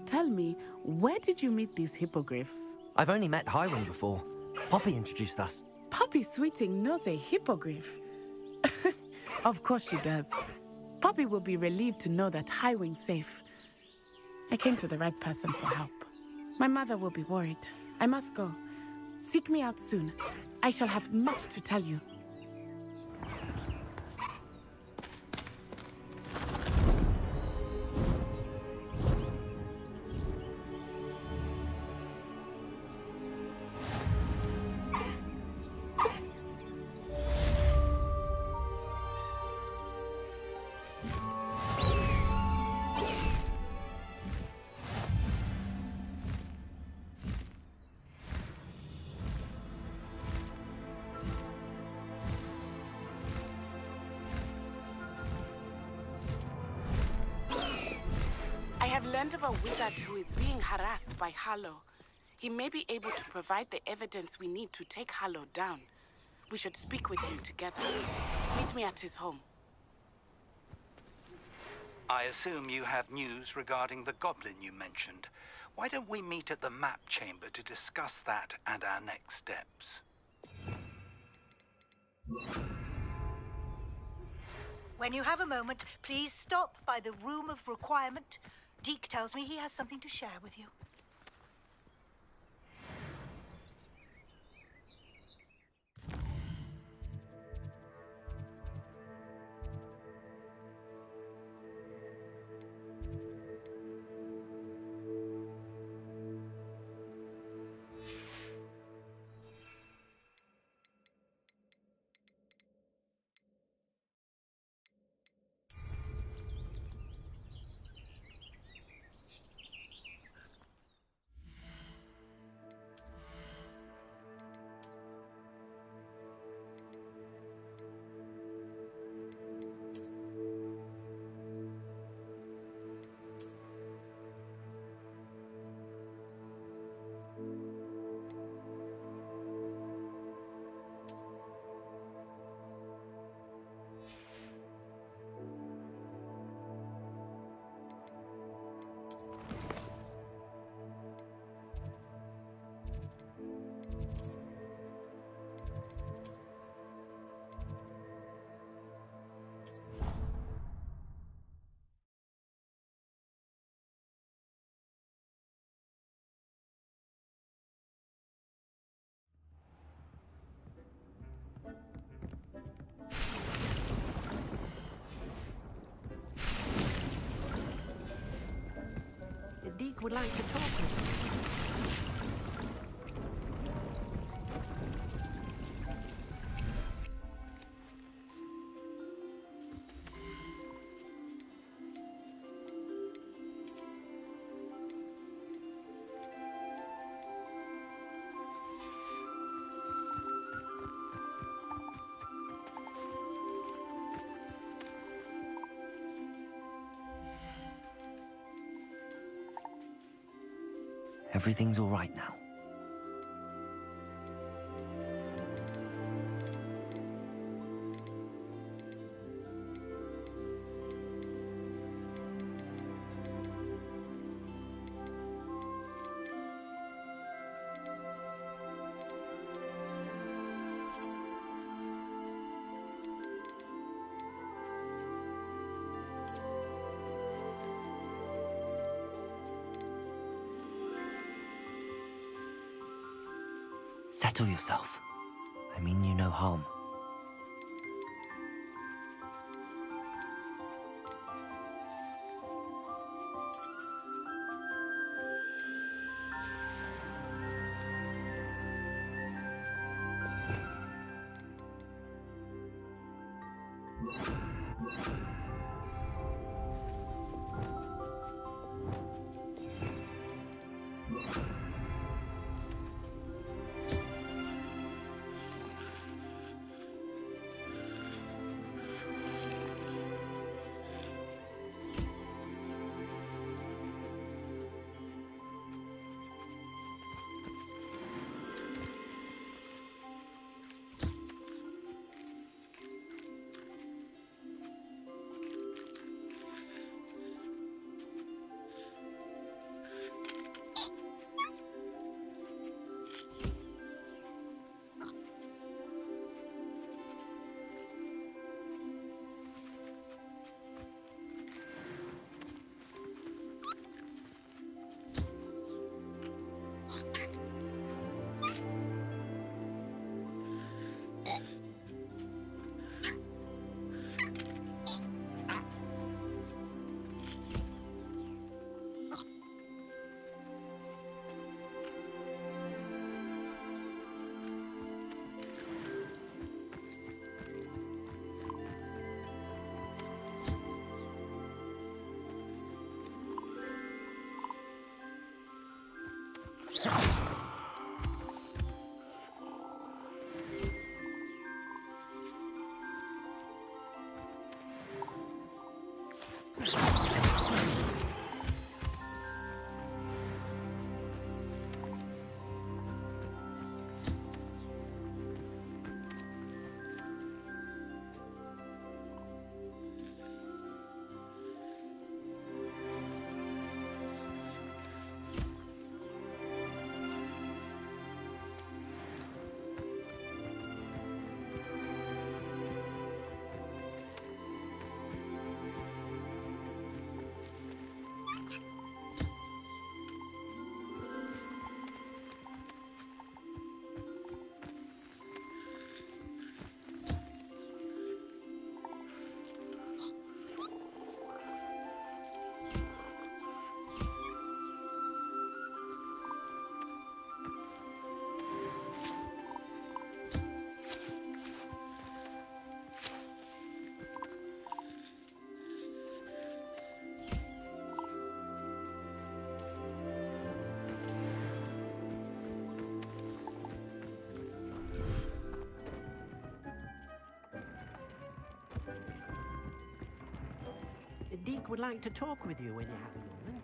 tell me, where did you meet these hippogriffs? I've only met Highwing before. Poppy introduced us. Poppy Sweeting knows a hippogriff. Of course she does. Poppy will be relieved to know that Highwing's safe. I came to the right person for help. My mother will be worried. I must go. Seek me out soon. I shall have much to tell you. I have learned of a wizard who is being harassed by Hallow. He may be able to provide the evidence we need to take Hallow down. We should speak with him together. Meet me at his home. I assume you have news regarding the goblin you mentioned. Why don't we meet at the map chamber to discuss that and our next steps? When you have a moment, please stop by the room of requirement. Deke tells me he has something to share with you. Deke would like to talk with you. Everything's all right now. Settle yourself. I mean you no harm. Deke would like to talk with you when you have a moment.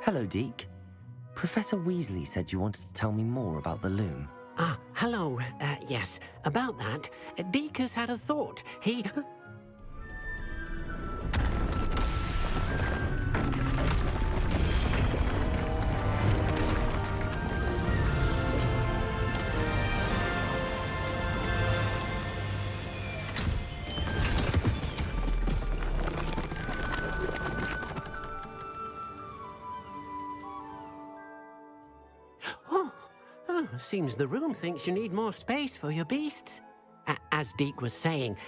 Hello, Deke. Professor Weasley said you wanted to tell me more about the loom. Ah, hello. Yes, about that, Deke has had a thought. He... Seems the room thinks you need more space for your beasts. As Deke was saying,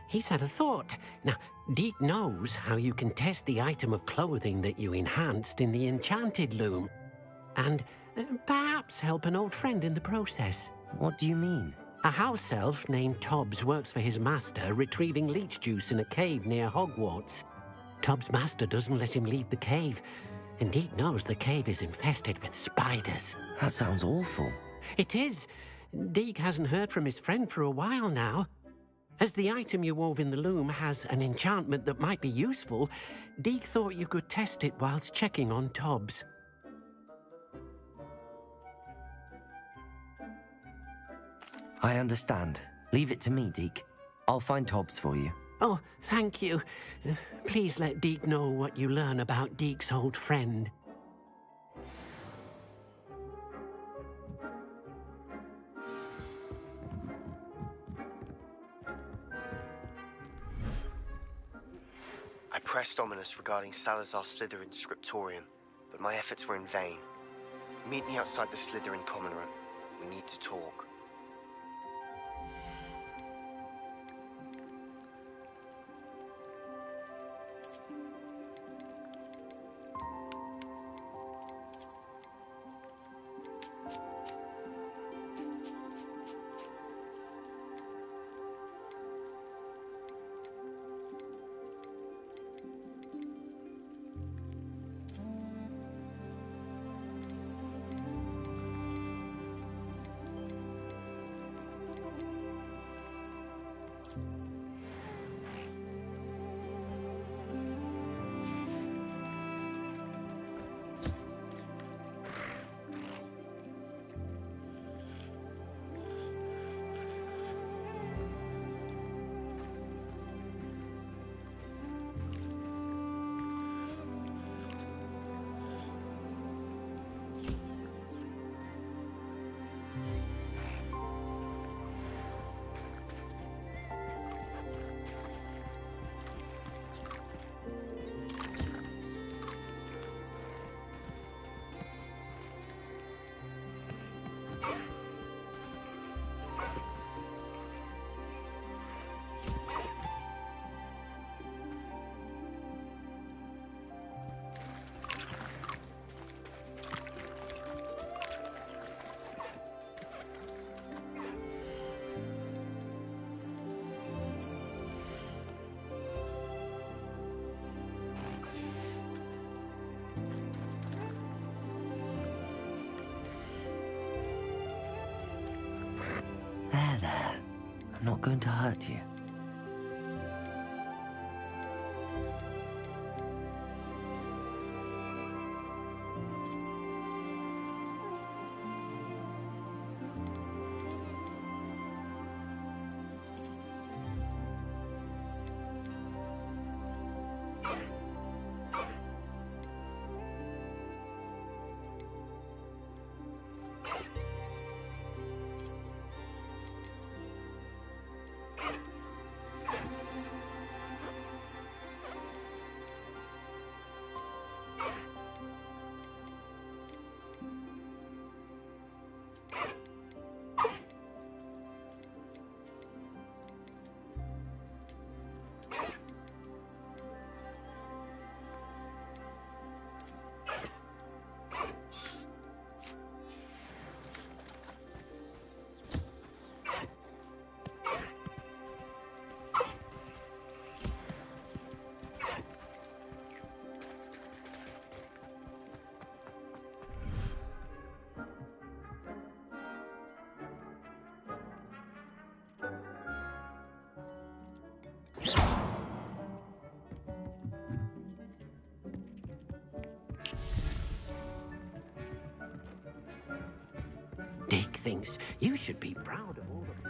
he's had a thought. Now, Deke knows how you can test the item of clothing that you enhanced in the enchanted loom. And perhaps help an old friend in the process. What do you mean? A house elf named Tobbs works for his master, retrieving leech juice in a cave near Hogwarts. Tobbs' master doesn't let him leave the cave, and Deke knows the cave is infested with spiders. That sounds awful. It is. Deke hasn't heard from his friend for a while now. As the item you wove in the loom has an enchantment that might be useful, Deke thought you could test it whilst checking on Tobbs. I understand. Leave it to me, Deke. I'll find Tobbs for you. Oh, thank you. Please let Deke know what you learn about Deke's old friend. I pressed Ominous regarding Salazar Slytherin's scriptorium, but my efforts were in vain. Meet me outside the Slytherin common room. We need to talk. There. I'm not going to hurt you. thinks you should be proud of all the...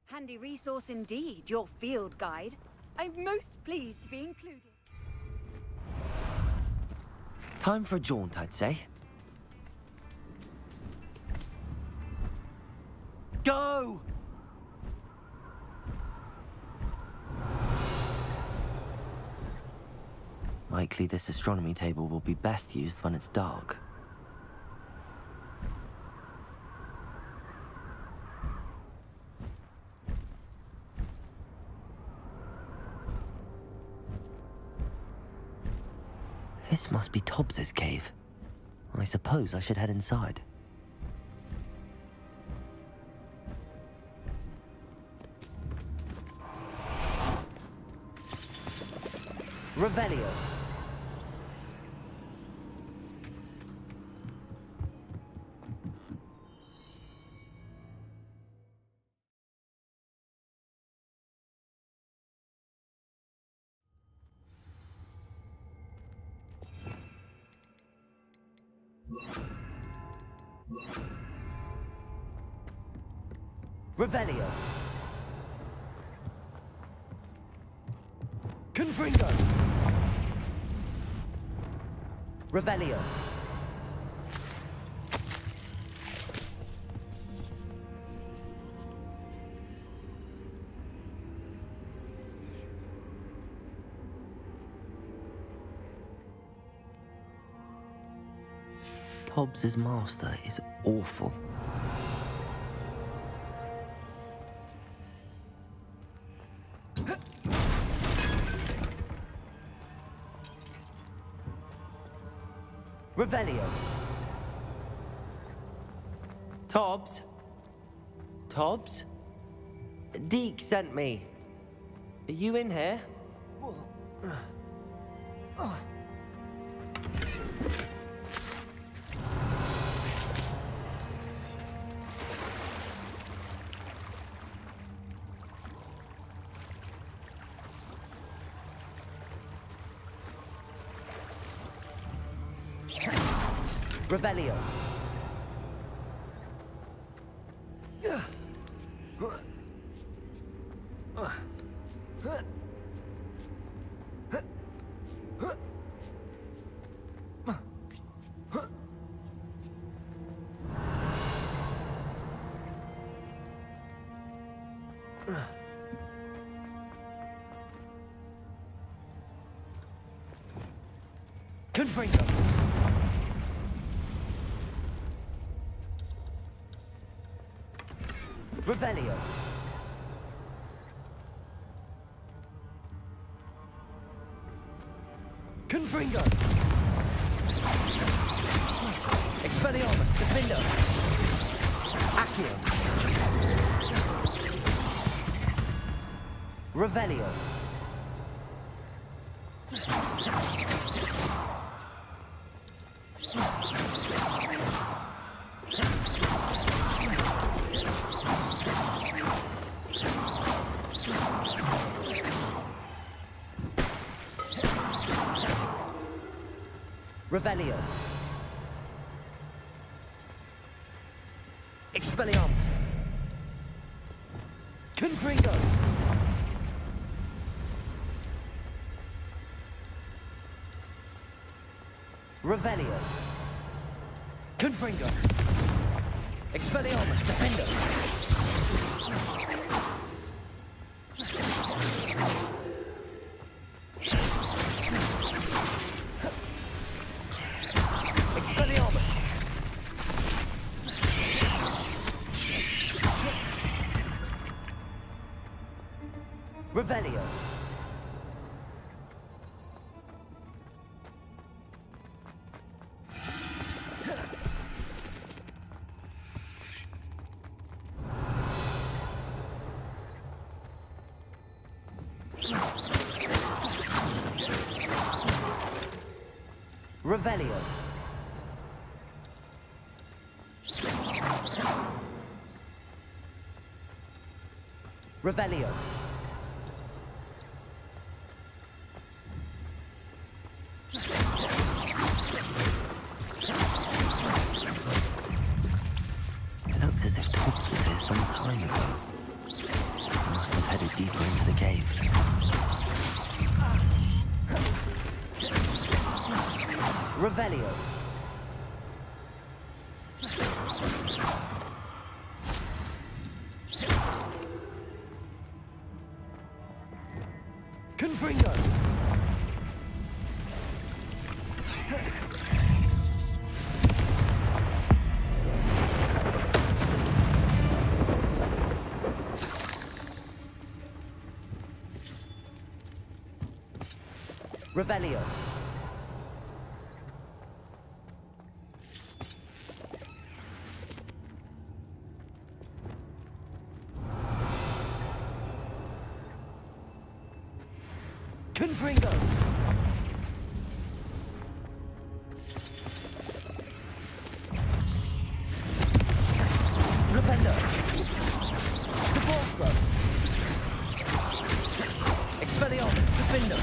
Handy resource indeed, your field guide. I'm most pleased to be included. Time for a jaunt, I'd say. Go! Likely this astronomy table will be best used when it's dark. This must be Tobbs's cave. I suppose I should head inside. Revelio. Revelio. Confringo. Revelio. Tobbs's master is awful. Revelio. Tobbs? Tobbs? Deke sent me. Are you in here? Revelio. Confringo. Revelio. Confringo! Expelliarmus, Defender! Accio! Revelio! Revelio. Expelliarmus. Confringo. Revelio. Confringo. Expelliarmus. Defender. Expelliarmus! Revelio! Revelio! Revelio. It looks as if Tops was here some time ago. He must have headed deeper into the cave. Revelio. Confringo. Revelio. Confringo. Rependo. Depulso. Expelliarmus. Defender.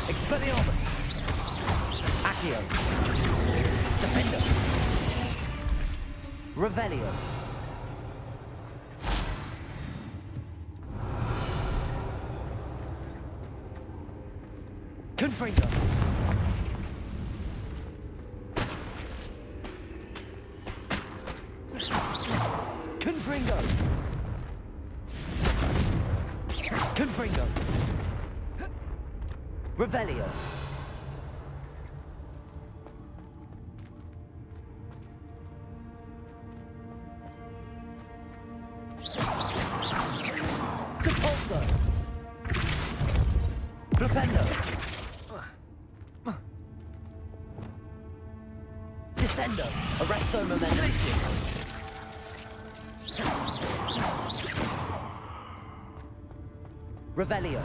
Expelliarmus. Accio. Defender. Revelio. Confringo. Confringo. Confringo. Revelio. Compulso. Flipendo. Descendo. Arresto Momentum. Revelio.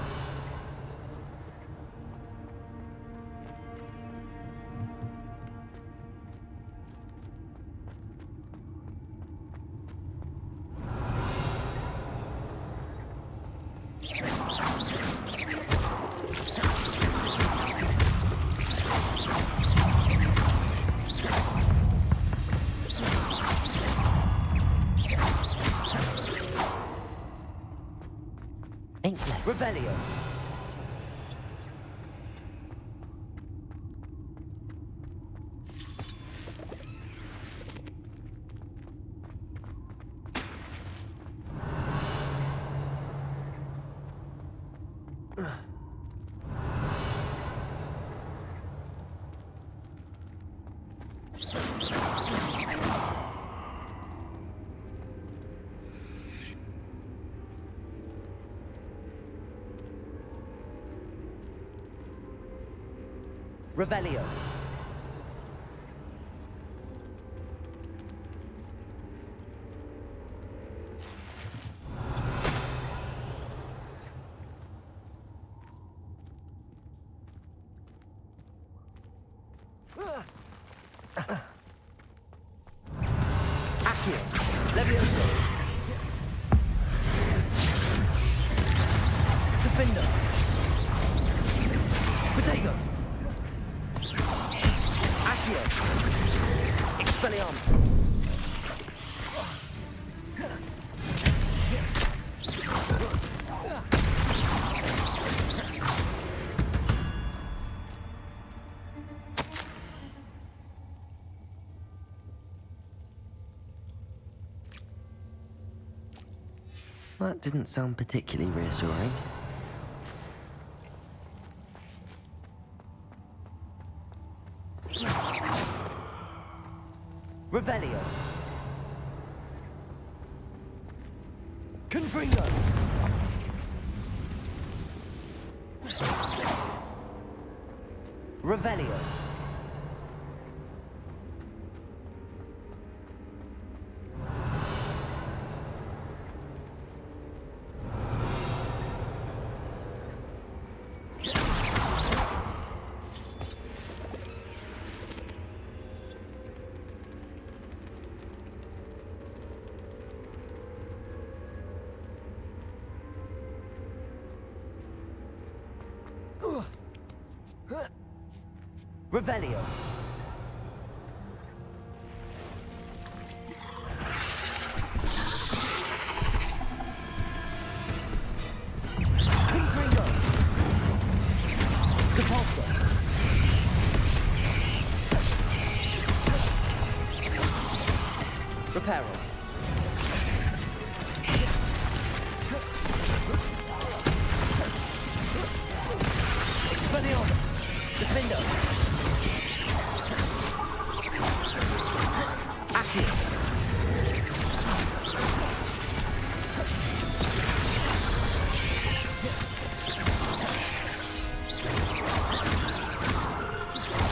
Revelio. Revelio. Accio. Levioso. Defender. Potato. Accio. Expelliarmus. That didn't sound particularly reassuring. Revelio. Confringo. Revelio. Revelio. Confringo. Depulso. Reparo. Expelliarmus. Defender. Accio.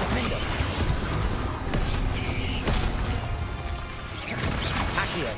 Defender. Accio.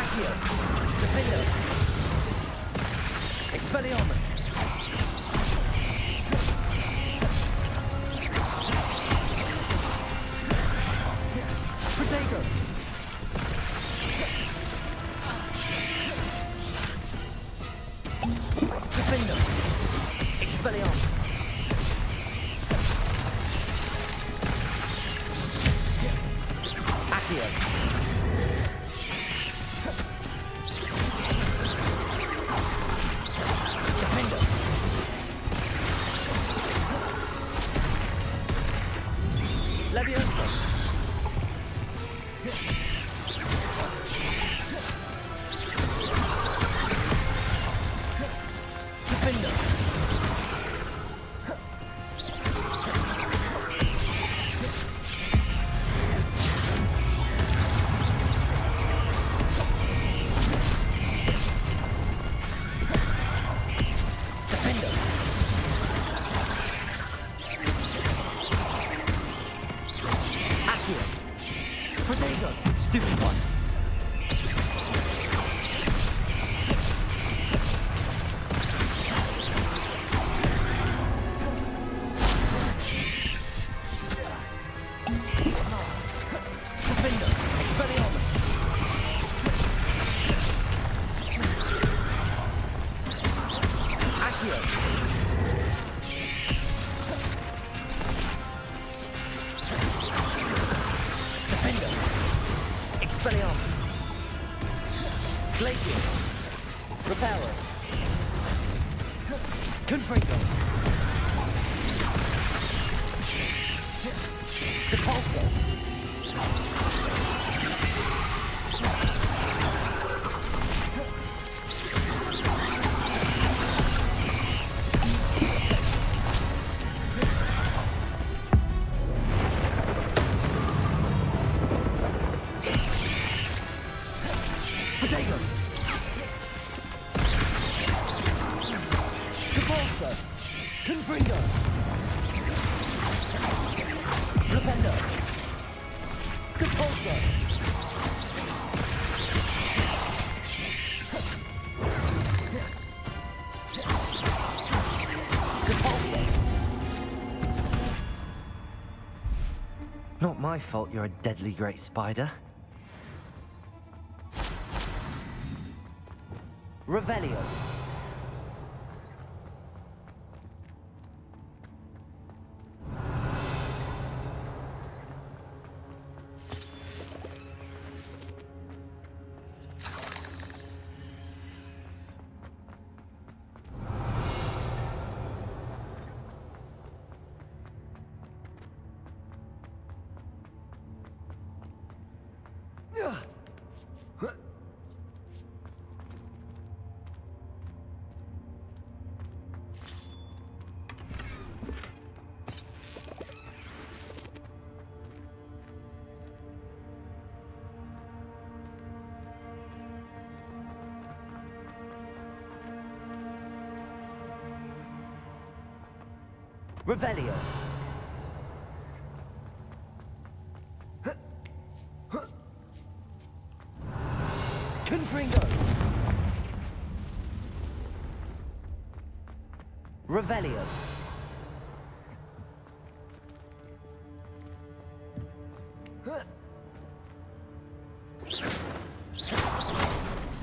Accio. Defender. Expelliarmus. Protego. Defender. Expelliarmus. Accio. Defender. Levioso. Defender. Defender. Accio. Protego. Stupid one. Defender. Expelliarmus. Accio. Defender. Expelliarmus. Glacius. Reparo. Confringo. Repulsor. Potato. Repulsor. Confringo. Flipendo. Repulsor. Repulsor. Not my fault you're a deadly great spider. Revelio. Revelio. Confringo. Revelio.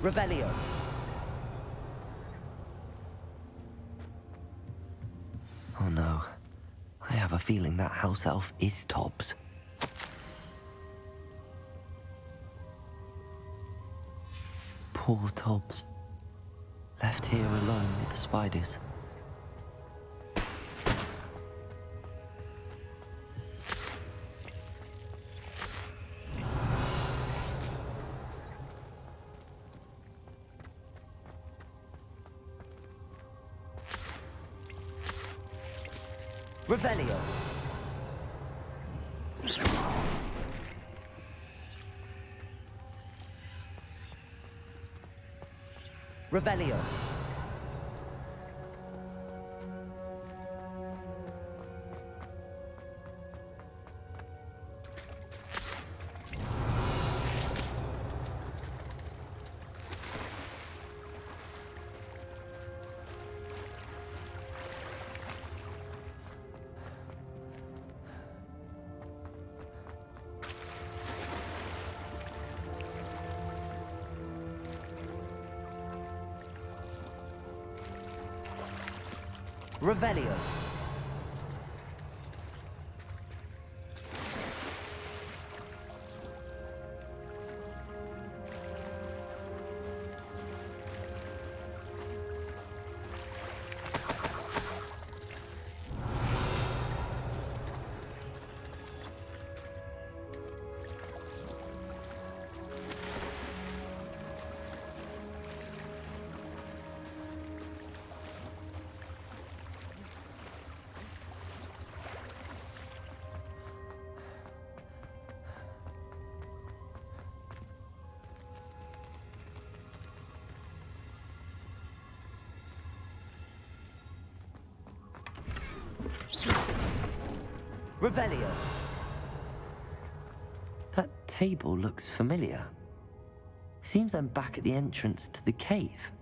Revelio. Oh no. I have a feeling that house elf is Tobbs. Poor Tobbs. Left here alone with the spiders. Revelio. Revelio. Revelio. Revelio. That table looks familiar. Seems I'm back at the entrance to the cave.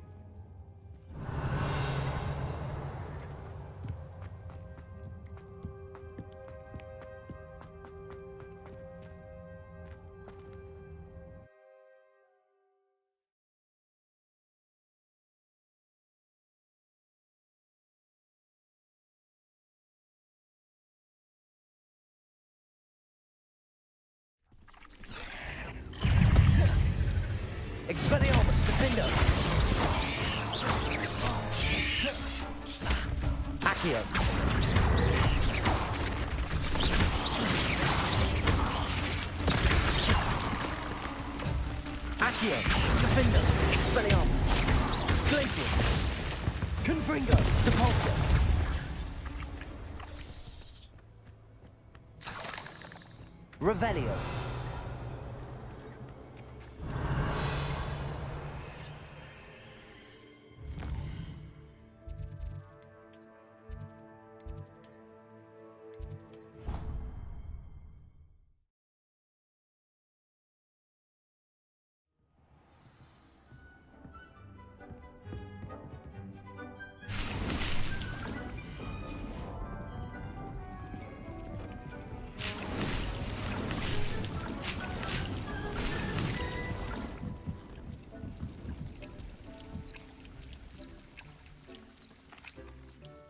Expelliarmus, Defender. Accio. Accio, Defender, Expelliarmus, Glacius, Confringo, Depulsor. Revelio.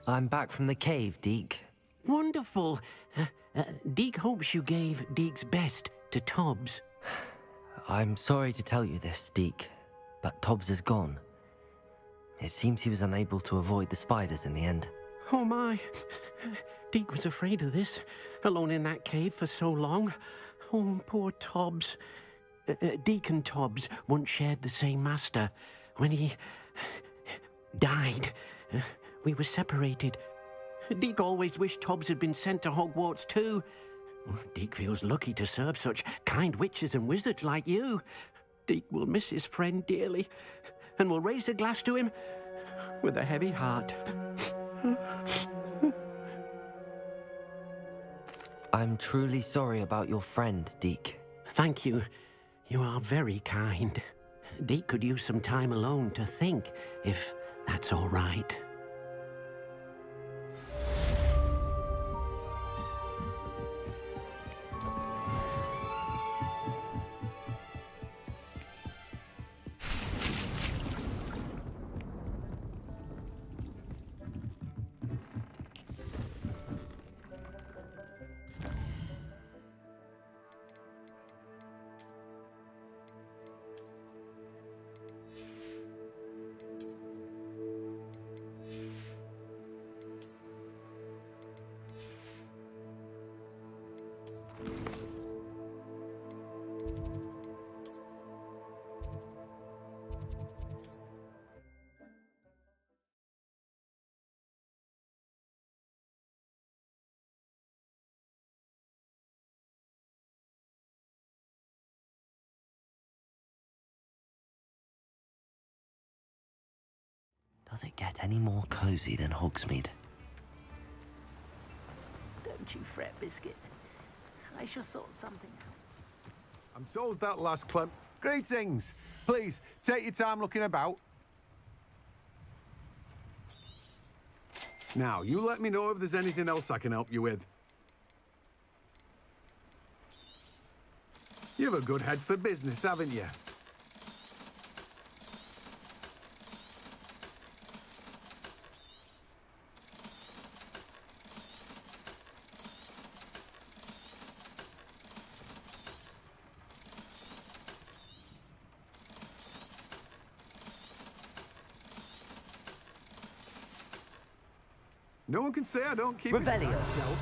I'm back from the cave, Deke. Wonderful. Deke hopes you gave Deke's best to Tobbs. I'm sorry to tell you this, Deke, but Tobbs is gone. It seems he was unable to avoid the spiders in the end. Oh my. Deke was afraid of this, alone in that cave for so long. Oh, poor Tobbs. Deke and Tobbs once shared the same master. When he died, we were separated. Deke always wished Tobbs had been sent to Hogwarts too. Deke feels lucky to serve such kind witches and wizards like you. Deke will miss his friend dearly, and will raise a glass to him with a heavy heart. I'm truly sorry about your friend, Deke. Thank you. You are very kind. Deke could use some time alone to think, if that's all right. Does it get any more cozy than Hogsmeade? Don't you fret, Biscuit. I shall sort something out. I'm told that last Clem. Greetings! Please, take your time looking about. Now, you let me know if there's anything else I can help you with. You've a good head for business, haven't you? No one can say I don't keep Revelio. it to myself.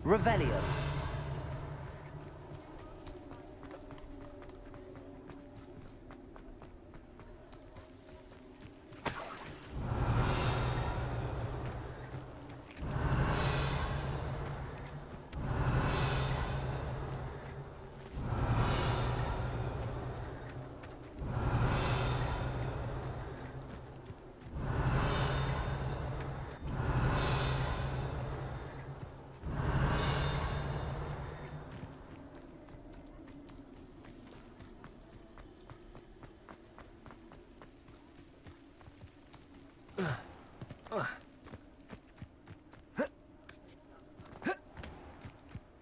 Revelio.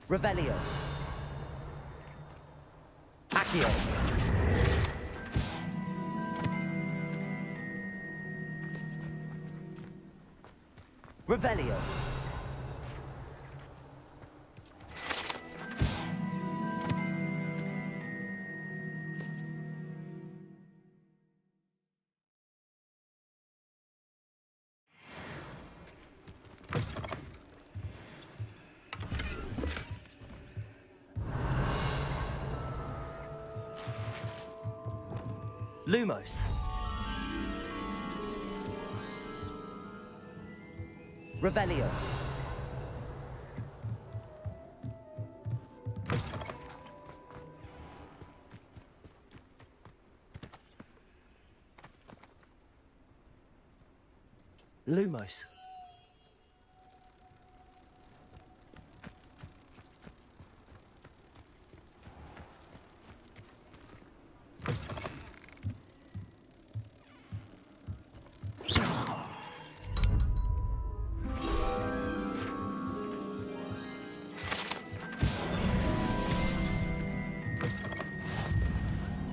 Revelio. Accio. Revelio. Lumos. Revelio. Lumos.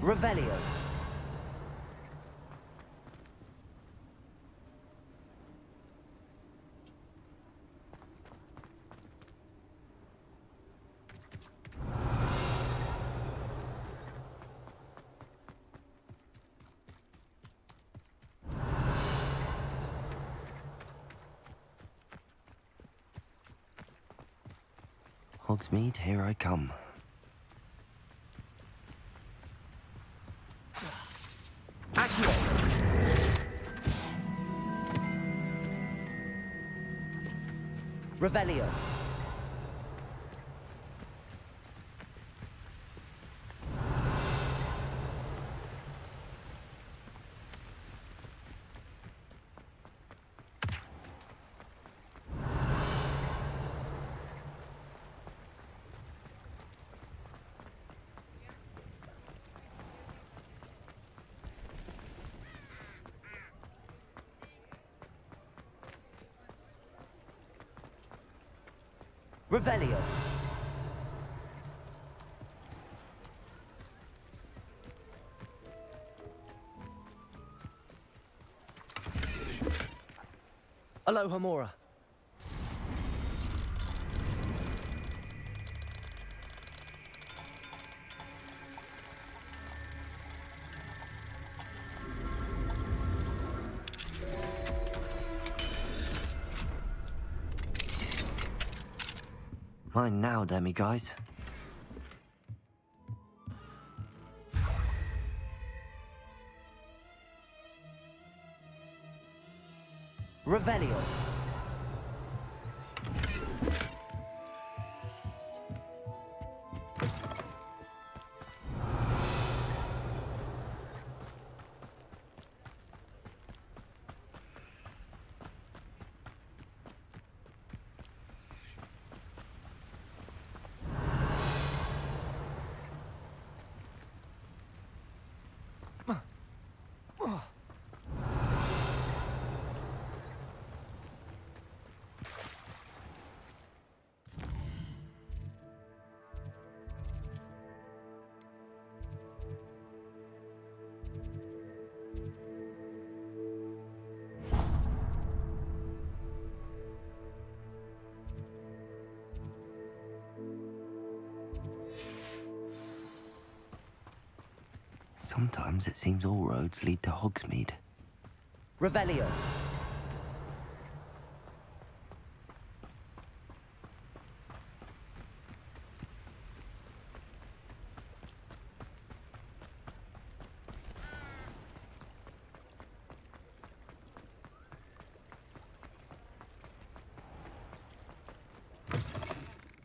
Revelio. Hogsmeade, here I come. Accio. Revelio. Revelio. Aloha Mora. Mine now, demi-guys. Revelio. Sometimes it seems all roads lead to Hogsmeade. Revelio.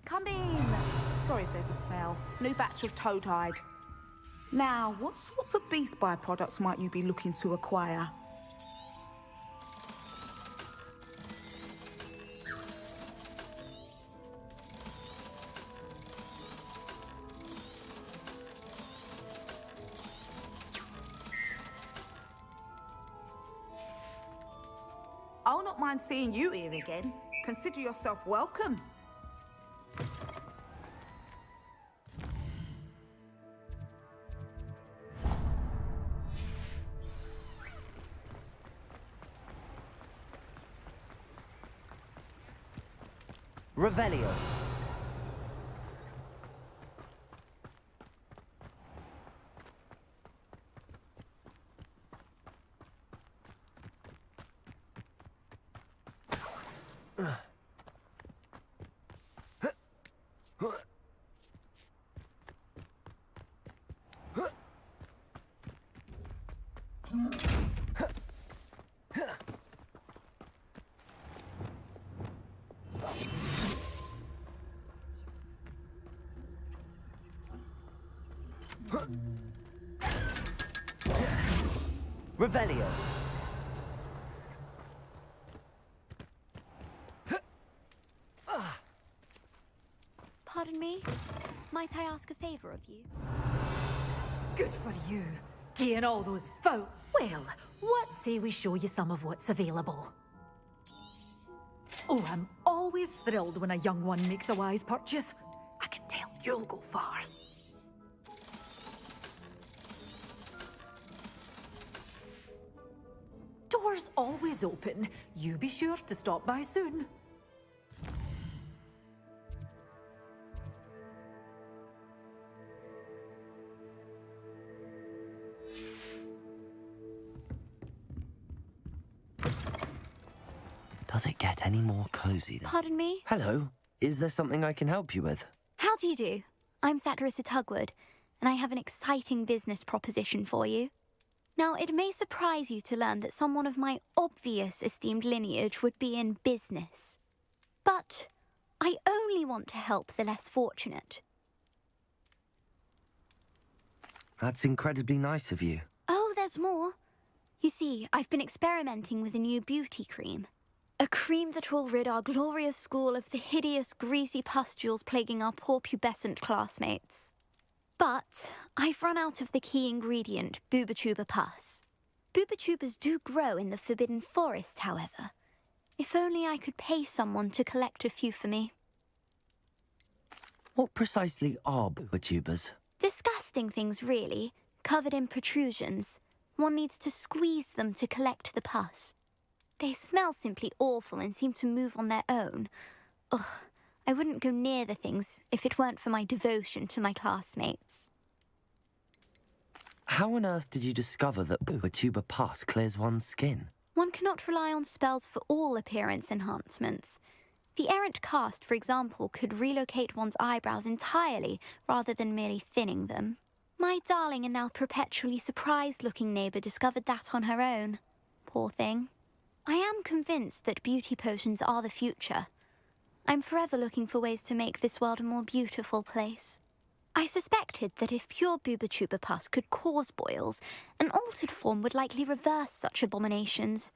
Come in. Sorry if there's a smell. New batch of toad-hide. Now, what sorts of beast byproducts might you be looking to acquire? I'll not mind seeing you here again. Consider yourself welcome. Revelio. Revelio. Pardon me? Might I ask a favor of you? Good for you. Getting all those folk. Well, what say we show you some of what's available? Oh, I'm always thrilled when a young one makes a wise purchase. I can tell you'll go far. Doors always open. You be sure to stop by soon. Does it get any more cozy than... Pardon me? Hello. Is there something I can help you with? How do you do? I'm Satirissa Tugwood, and I have an exciting business proposition for you. Now, it may surprise you to learn that someone of my obvious esteemed lineage would be in business. But I only want to help the less fortunate. That's incredibly nice of you. Oh, there's more. You see, I've been experimenting with a new beauty cream. A cream that will rid our glorious school of the hideous, greasy pustules plaguing our poor pubescent classmates. But I've run out of the key ingredient, Booba-Tuba pus. Booba-Tubas do grow in the Forbidden Forest, however. If only I could pay someone to collect a few for me. What precisely are Booba-Tubas? Disgusting things, really, covered in protrusions. One needs to squeeze them to collect the pus. They smell simply awful and seem to move on their own. Ugh, I wouldn't go near the things if it weren't for my devotion to my classmates. How on earth did you discover that Booba-Tuba pus clears one's skin? One cannot rely on spells for all appearance enhancements. The errant cast, for example, could relocate one's eyebrows entirely rather than merely thinning them. My darling and now perpetually surprised-looking neighbour discovered that on her own. Poor thing. I am convinced that beauty potions are the future. I'm forever looking for ways to make this world a more beautiful place. I suspected that if pure Booba-Tuba pus could cause boils, an altered form would likely reverse such abominations.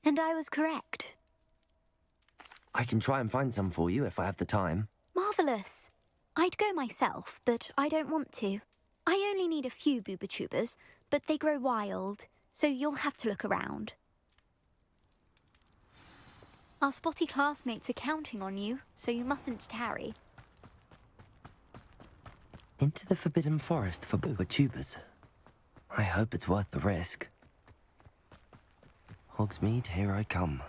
And I was correct. I can try and find some for you if I have the time. Marvellous. I'd go myself, but I don't want to. I only need a few Booba-Tubas, but they grow wild, so you'll have to look around. Our spotty classmates are counting on you, so you mustn't tarry. Into the Forbidden Forest for Booba-Tubas. I hope it's worth the risk. Hogsmeade, here I come.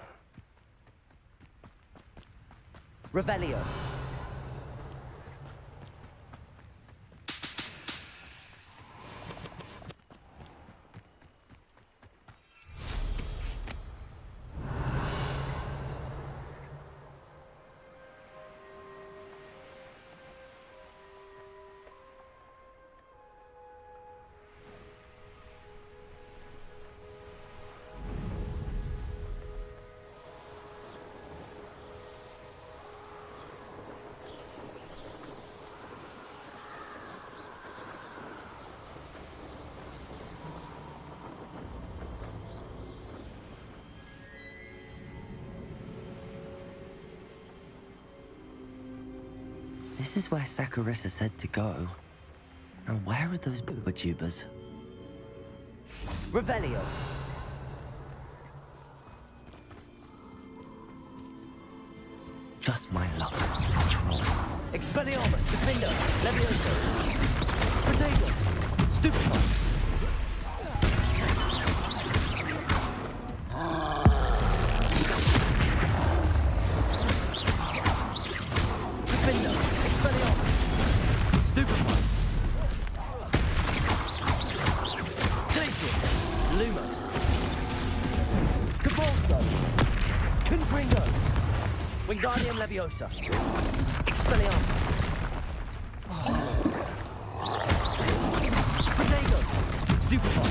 Revelio. This is where Satirissa said to go. Now where are those Booba-Tubas? Revelio. Just my luck. Troll. Expelliarmus, Defender, Levioso. Protego. Stupefy. Wingardium Leviosa. Expelliarmus. Protego. Stupefy.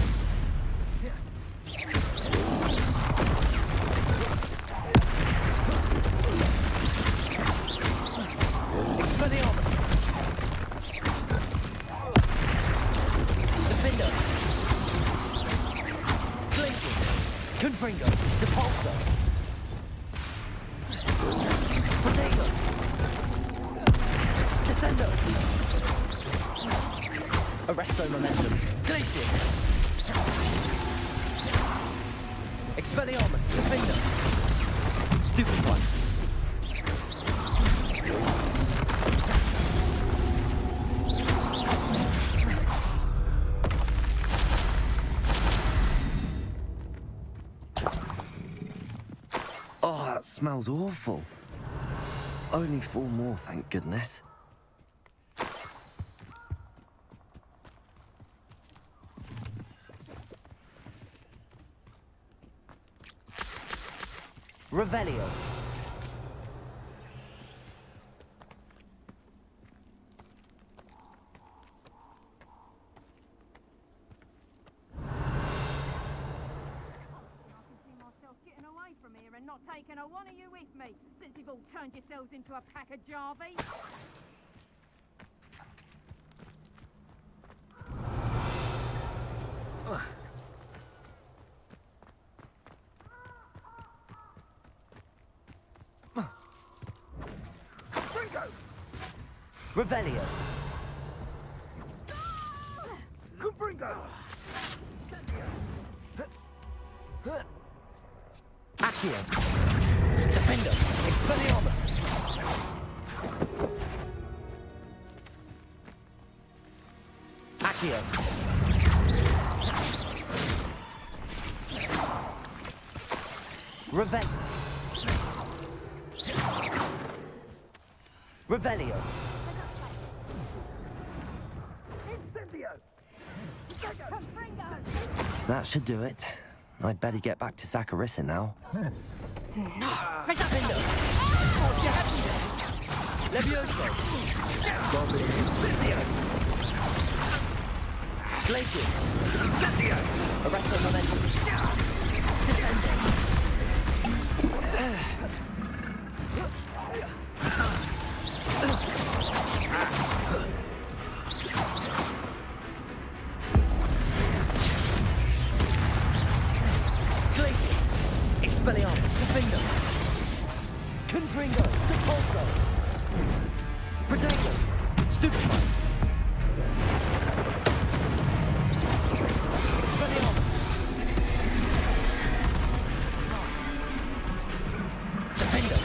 Expelliarmus. Defender. Glacier. Confringo. Depulso. Protego. Descendo. Arresto Momentum. Glacius. Expelliarmus. Defender. Stupefy. Oh, that smells awful. Only 4 more, thank goodness. Revelio. Getting away from here and not taking a one of you with me, since you've all turned yourselves into a pack of Jarvies. Revelio. Accio. Defender. Expelliarmus. Accio. Revelio. That should do it. I'd better get back to Zacharissa now. No! Defender. Levioso. Incendio. Glacius. Incendio. Arresto Momentum. Descendo. Glacius. Expelliarmus. Defender. Confringo. Depulso. Protego. Stupefy. Expelliarmus. Defender.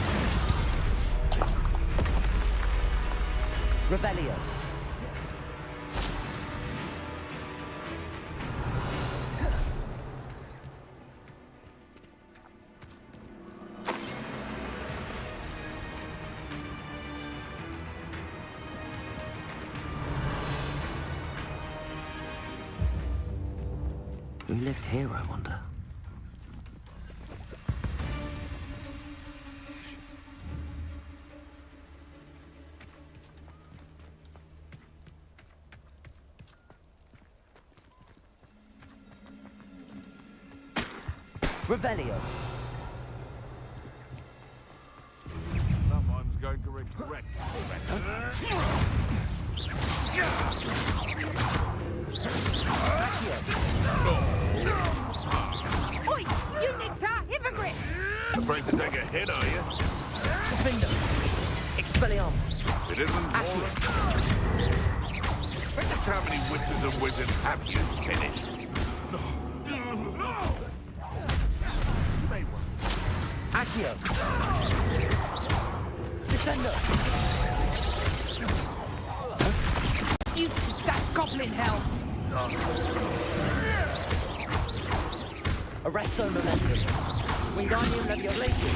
Revelio. Who lived here, I wonder? Revelio. Someone's going to regret Oi! You Nictar! Hypocrite! Afraid to take a hit, are you? Defender. Expelliarmus. It isn't all. Just how many witches and wizards have you finished? Accio. Descendo. You that goblin hell! Arresto Momentum. Wingardium Leviosa.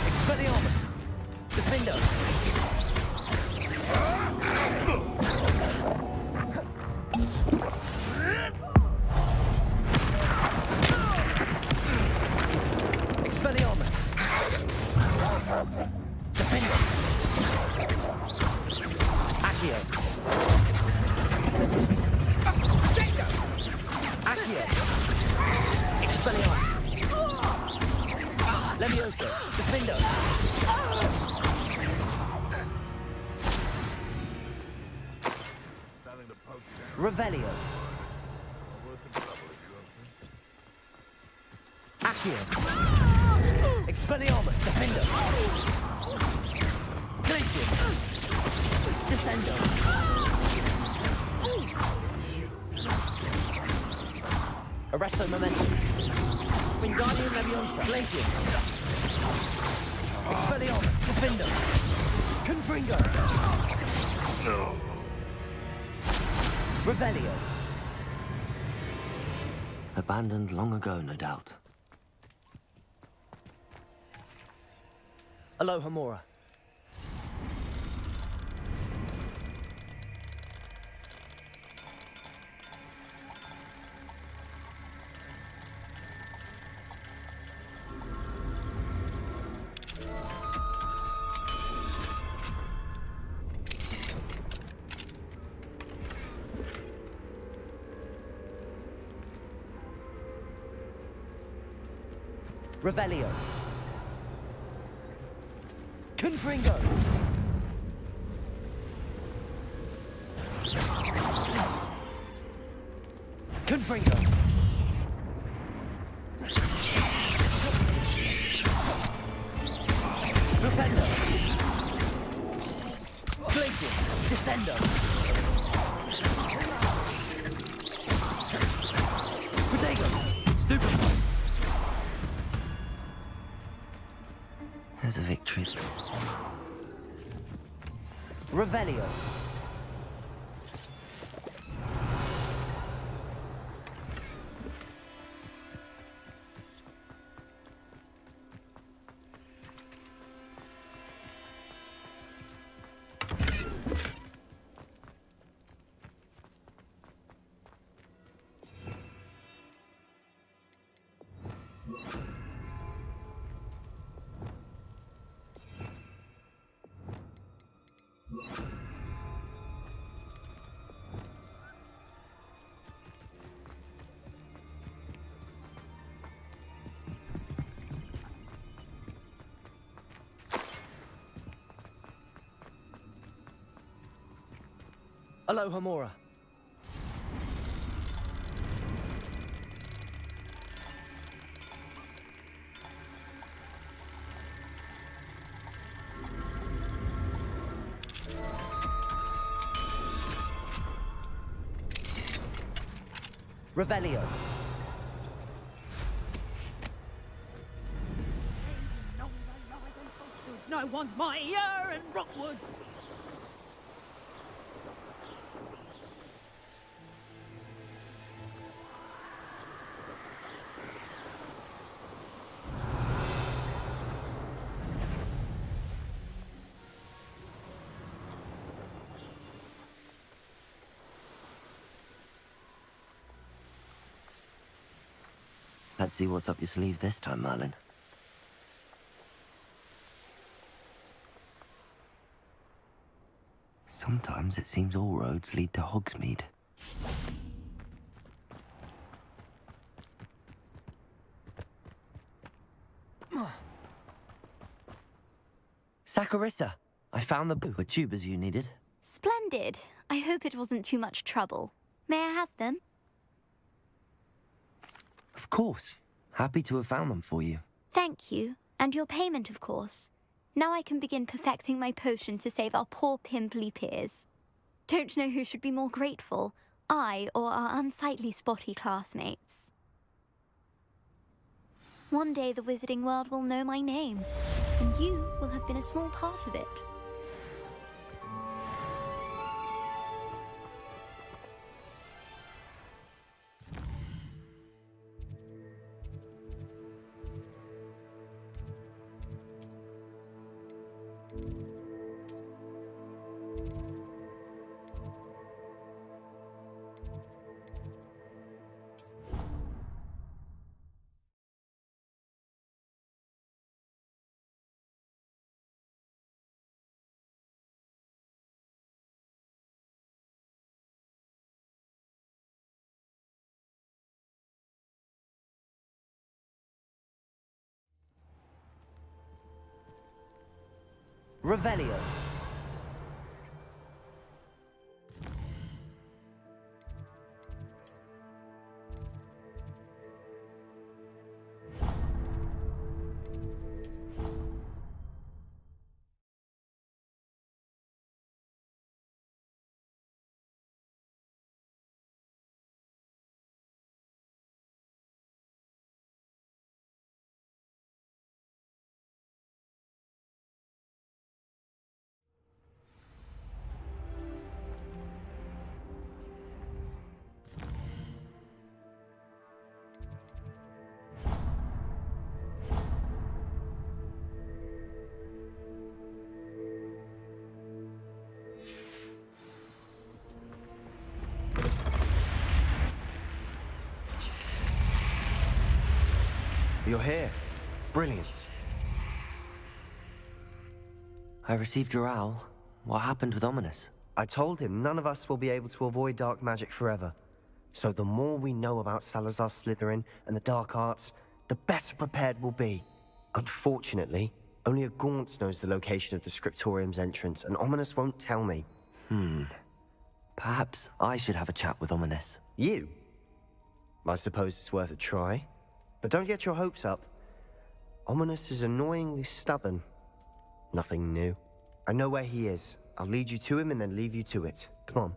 Expelliarmus. Defender. Accio. Accio. Expelliarmus. Levioso. Defendo. Revelio. Accio. Expelliarmus. Defendo. Glacius. Descendo. Arresto Momentum. Wingardium Leviosa. Glacius. Expelliarmus. Defendo. Confringo. Revelio. Abandoned long ago, no doubt. Aloha Mora. Revelio. Confringo. Confringo. Rependo. Glacius. Descendo. Protego. Stupefy. There's a victory. Revelio. Aloha Mora. Revelio. No one's mightier in Rockwoods. Let's see what's up your sleeve this time, Merlin. Sometimes it seems all roads lead to Hogsmeade. Saccharissa, I found the Were tubers you needed? Splendid. I hope it wasn't too much trouble. May I have them? Of course. Happy to have found them for you. Thank you. And your payment, of course. Now I can begin perfecting my potion to save our poor pimply peers. Don't know who should be more grateful, I or our unsightly spotty classmates. One day the wizarding world will know my name, and you will have been a small part of it. Revelio. You're here. Brilliant. I received your owl. What happened with Ominous? I told him none of us will be able to avoid dark magic forever. So the more we know about Salazar Slytherin and the dark arts, the better prepared we'll be. Unfortunately, only a Gaunt knows the location of the Scriptorium's entrance, and Ominous won't tell me. Perhaps I should have a chat with Ominous. You? I suppose it's worth a try. But don't get your hopes up. Ominous is annoyingly stubborn. Nothing new. I know where he is. I'll lead you to him and then leave you to it. Come on.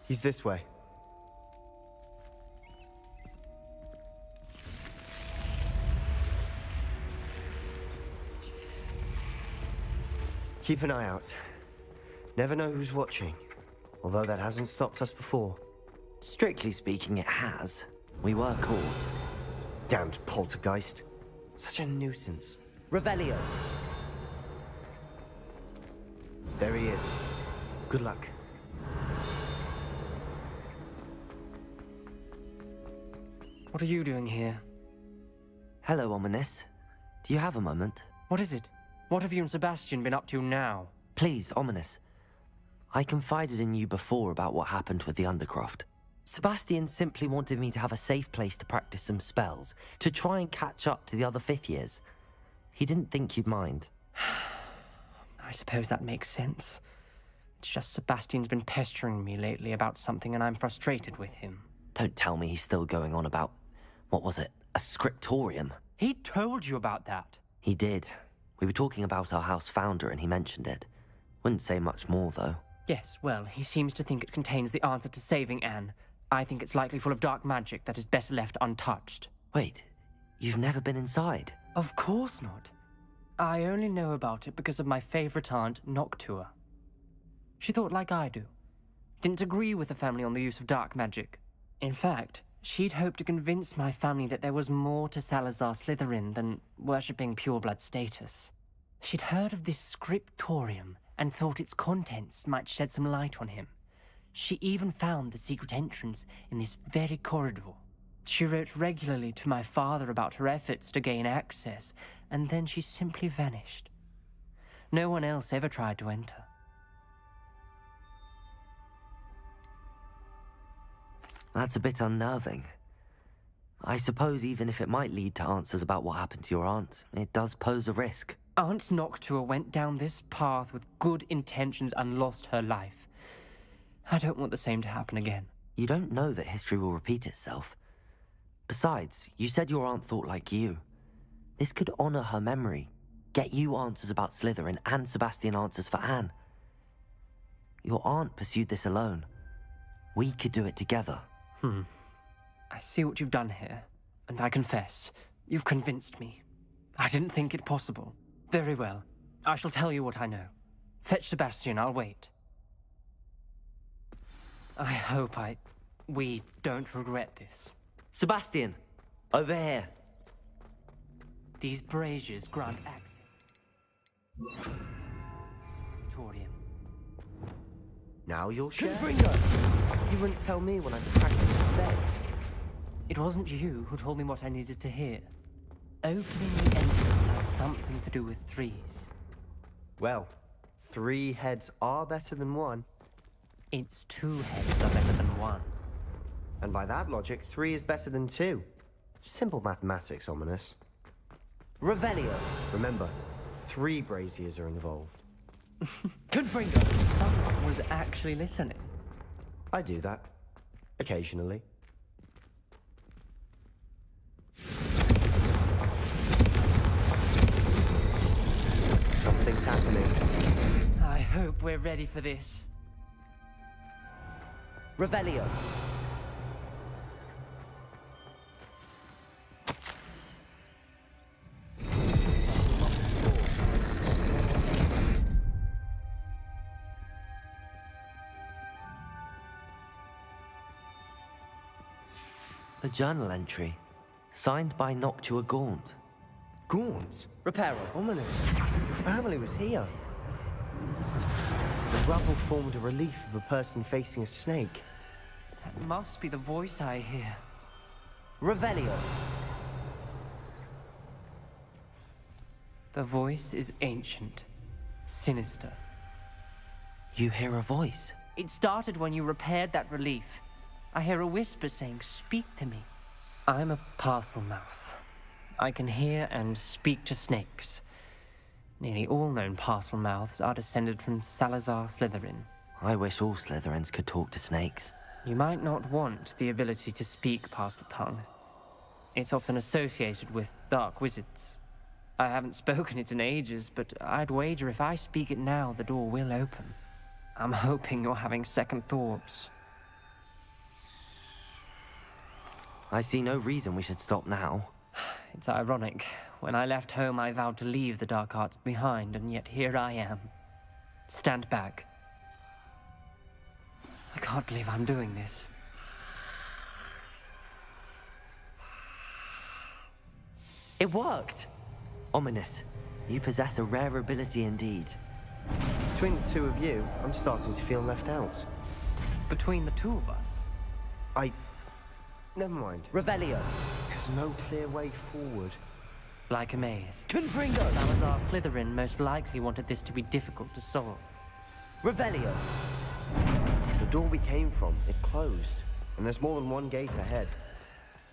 He's this way. Keep an eye out. Never know who's watching. Although that hasn't stopped us before. Strictly speaking, it has. We were caught. Damned poltergeist. Such a nuisance. Revelio. There he is. Good luck. What are you doing here? Hello, Ominous. Do you have a moment? What is it? What have you and Sebastian been up to now? Please, Ominous. I confided in you before about what happened with the Undercroft. Sebastian simply wanted me to have a safe place to practice some spells, to try and catch up to the other fifth years. He didn't think you'd mind. I suppose that makes sense. It's just Sebastian's been pestering me lately about something and I'm frustrated with him. Don't tell me he's still going on about, what was it, a scriptorium? He told you about that. He did. We were talking about our house founder and he mentioned it. Wouldn't say much more, though. Yes, well, he seems to think it contains the answer to saving Anne. I think it's likely full of dark magic that is better left untouched. Wait, you've never been inside? Of course not. I only know about it because of my favorite aunt, Noctua. She thought like I do. Didn't agree with the family on the use of dark magic. In fact, she'd hoped to convince my family that there was more to Salazar Slytherin than worshipping pureblood status. She'd heard of this scriptorium and thought its contents might shed some light on him. She even found the secret entrance in this very corridor. She wrote regularly to my father about her efforts to gain access, and then she simply vanished. No one else ever tried to enter. That's a bit unnerving. I suppose even if it might lead to answers about what happened to your aunt, it does pose a risk. Aunt Noctua went down this path with good intentions and lost her life. I don't want the same to happen again. You don't know that history will repeat itself. Besides, you said your aunt thought like you. This could honor her memory, get you answers about Slytherin and Sebastian answers for Anne. Your aunt pursued this alone. We could do it together. I see what you've done here, and I confess, you've convinced me. I didn't think it possible. Very well. I shall tell you what I know. Fetch Sebastian, I'll wait. I hope we don't regret this. Sebastian, over here. These braziers grant access. Torium. Now you'll share? Confringo! You wouldn't tell me when I practically begged. It wasn't you who told me what I needed to hear. Opening the entrance has something to do with threes. Well, 3 heads are better than 1. It's 2 heads are better than 1. And by that logic, 3 is better than 2. Simple mathematics, Ominous. Revelio. Remember, 3 braziers are involved. Confringo! Someone was actually listening. I do that. Occasionally. Something's happening. I hope we're ready for this. Revelio. A journal entry, signed by Noctua Gaunt. Gaunt? Reparo. Ominous. Your family was here. The rubble formed a relief of a person facing a snake. That must be the voice I hear. Revelio. The voice is ancient, sinister. You hear a voice? It started when you repaired that relief. I hear a whisper saying, "Speak to me." I'm a parcel mouth. I can hear and speak to snakes. Nearly all known parcel mouths are descended from Salazar Slytherin. I wish all Slytherins could talk to snakes. You might not want the ability to speak parcel tongue. It's often associated with dark wizards. I haven't spoken it in ages, but I'd wager if I speak it now, the door will open. I'm hoping you're having second thoughts. I see no reason we should stop now. It's ironic. When I left home, I vowed to leave the dark arts behind, and yet here I am. Stand back. I can't believe I'm doing this. It worked! Ominous. You possess a rare ability indeed. Between the two of you, I'm starting to feel left out. Between the two of us? Never mind. Revelio. There's no clear way forward. Like a maze. Confringo. Salazar Slytherin most likely wanted this to be difficult to solve. Revelio. The door we came from, it closed. And there's more than one gate ahead.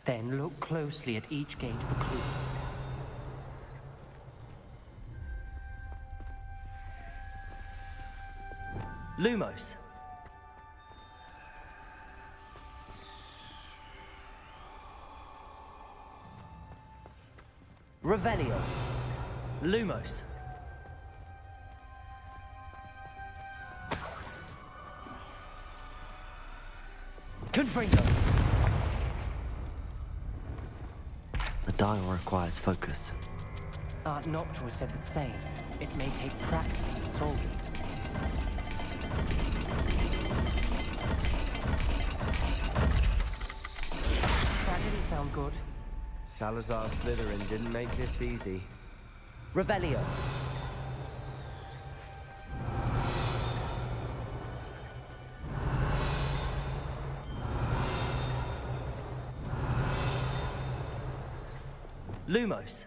Then look closely at each gate for clues. Lumos. Revelio. Lumos. Confringo. The dial requires focus. Art Noctua said the same. It may take practice to solve it. That didn't sound good. Salazar Slytherin didn't make this easy. Revelio. Lumos.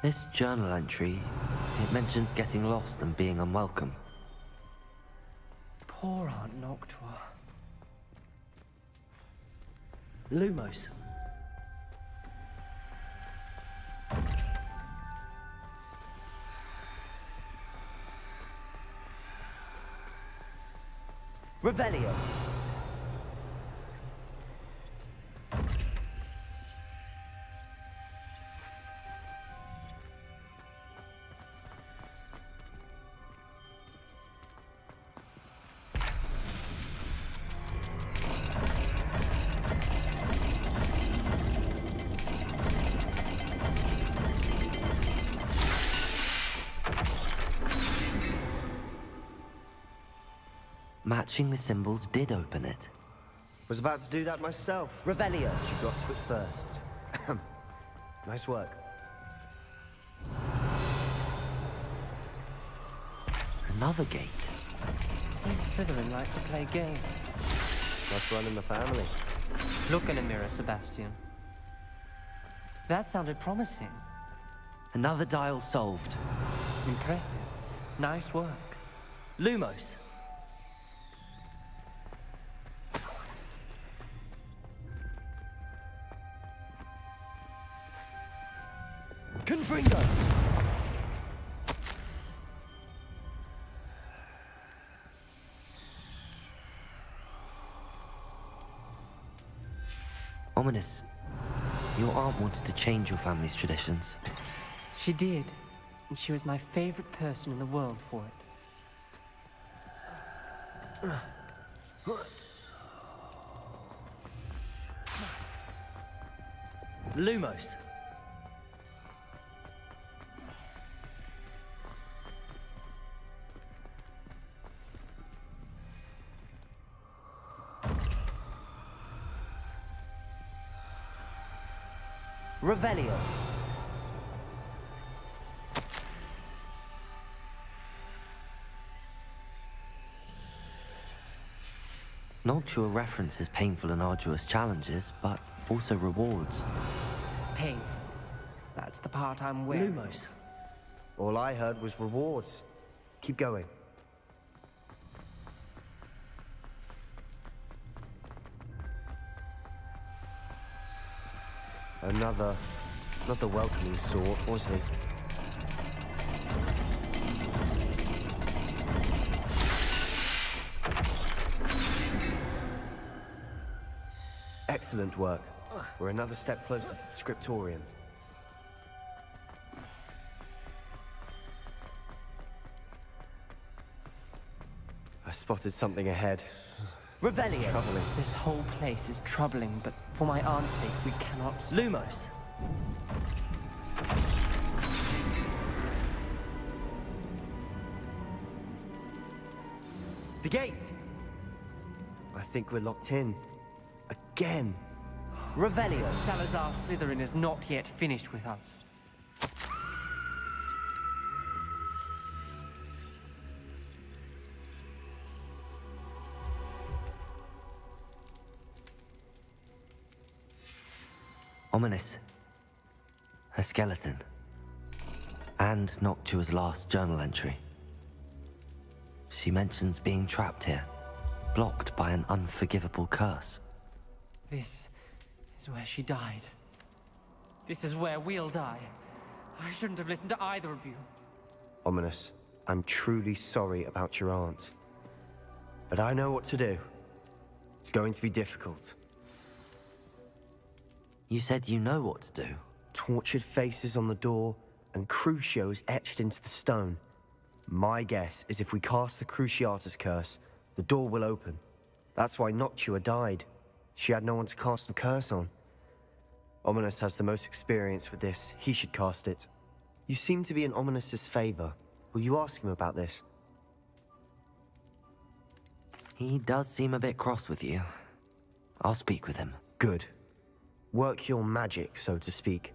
This journal entry, it mentions getting lost and being unwelcome. Poor Aunt Noctua. Lumos. Revelio. Matching the symbols did open it. Was about to do that myself. Revelio. But you got to it first. Nice work. Another gate. Seems Slytherin like to play games. Must run in the family. Look in a mirror, Sebastian. That sounded promising. Another dial solved. Impressive. Nice work. Lumos. Confringo. Ominous. Your aunt wanted to change your family's traditions. She did. And she was my favorite person in the world for it. Lumos. Revelio. Noctua references painful and arduous challenges, but also rewards. Painful. That's the part I'm wearing. Lumos. All I heard was rewards. Keep going. Another welcoming sort, wasn't it? Excellent work. We're another step closer to the scriptorium. I spotted something ahead. Revelio. It's troubling. This whole place is troubling, but for my aunt's sake, we cannot... Lumos. The gate! I think we're locked in. Again. Revelio. Salazar Slytherin is not yet finished with us. Ominous. Her skeleton. And Noctua's last journal entry. She mentions being trapped here, blocked by an unforgivable curse. This is where she died. This is where we'll die. I shouldn't have listened to either of you. Ominous, I'm truly sorry about your aunt. But I know what to do. It's going to be difficult. You said you know what to do. Tortured faces on the door, and Crucios etched into the stone. My guess is if we cast the Cruciatus curse, the door will open. That's why Noctua died. She had no one to cast the curse on. Ominous has the most experience with this. He should cast it. You seem to be in Ominous's favor. Will you ask him about this? He does seem a bit cross with you. I'll speak with him. Good. Work your magic, so to speak.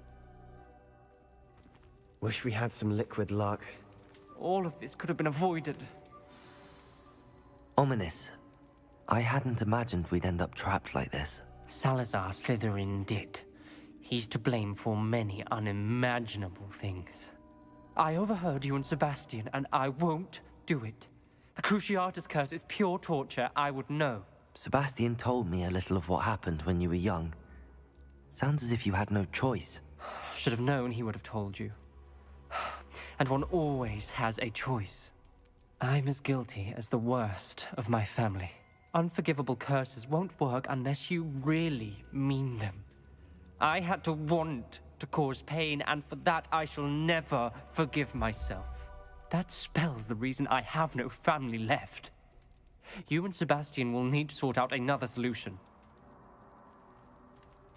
Wish we had some liquid luck. All of this could have been avoided. Ominous. I hadn't imagined we'd end up trapped like this. Salazar Slytherin did. He's to blame for many unimaginable things. I overheard you and Sebastian, and I won't do it. The Cruciatus curse is pure torture. I would know. Sebastian told me a little of what happened when you were young. Sounds as if you had no choice. Should have known he would have told you. And one always has a choice. I'm as guilty as the worst of my family. Unforgivable curses won't work unless you really mean them. I had to want to cause pain, and for that I shall never forgive myself. That spells the reason I have no family left. You and Sebastian will need to sort out another solution.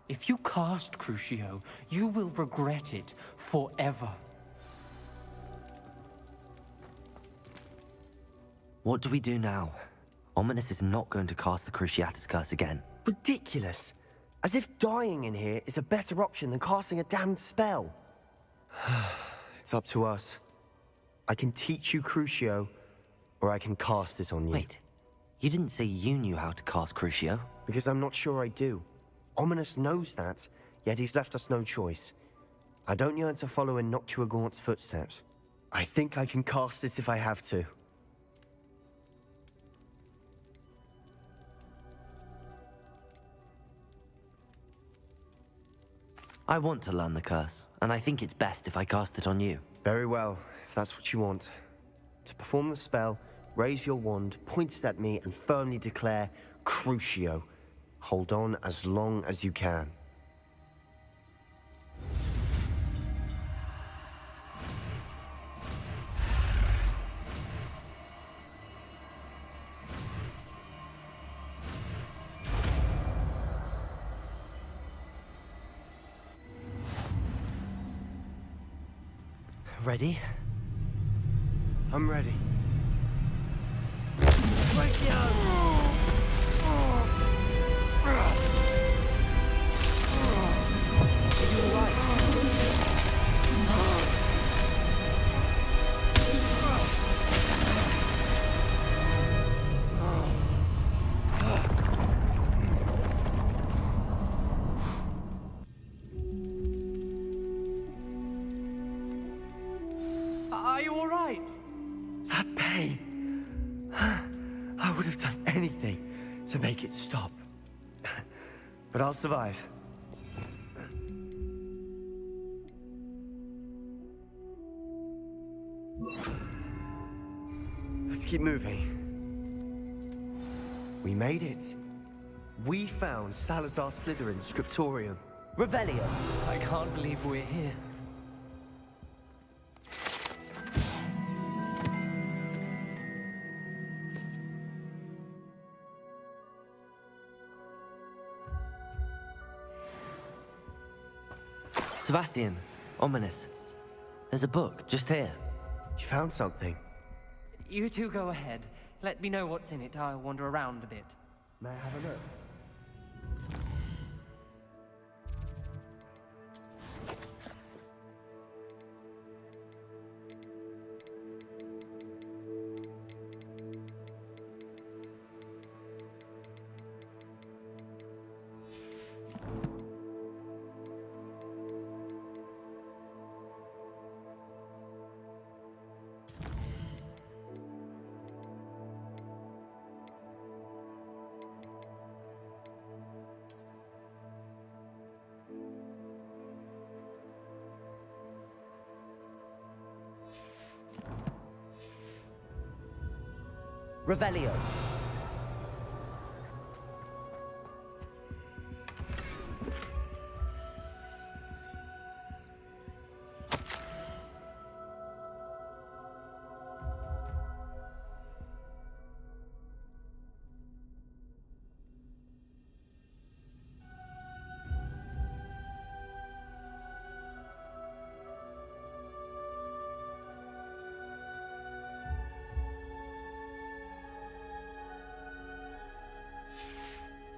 If you cast Crucio, you will regret it forever. What do we do now? Ominous is not going to cast the Cruciatus curse again. Ridiculous! As if dying in here is a better option than casting a damned spell. It's up to us. I can teach you Crucio, or I can cast it on you. Wait, you didn't say you knew how to cast Crucio? Because I'm not sure I do. Ominous knows that, yet he's left us no choice. I don't yearn to follow in Noctua Gaunt's footsteps. I think I can cast it if I have to. I want to learn the curse, and I think it's best if I cast it on you. Very well, if that's what you want. To perform the spell, raise your wand, point it at me, and firmly declare, Crucio. Hold on as long as you can. Ready? I'm ready. Are you all right? That pain. I would have done anything to make it stop. But I'll survive. Let's keep moving. We made it. We found Salazar Slytherin's scriptorium. Revelio. I can't believe we're here. Sebastian, ominous. There's a book just here. You found something. You two go ahead. Let me know what's in it. I'll wander around a bit. May I have a look? Revelio.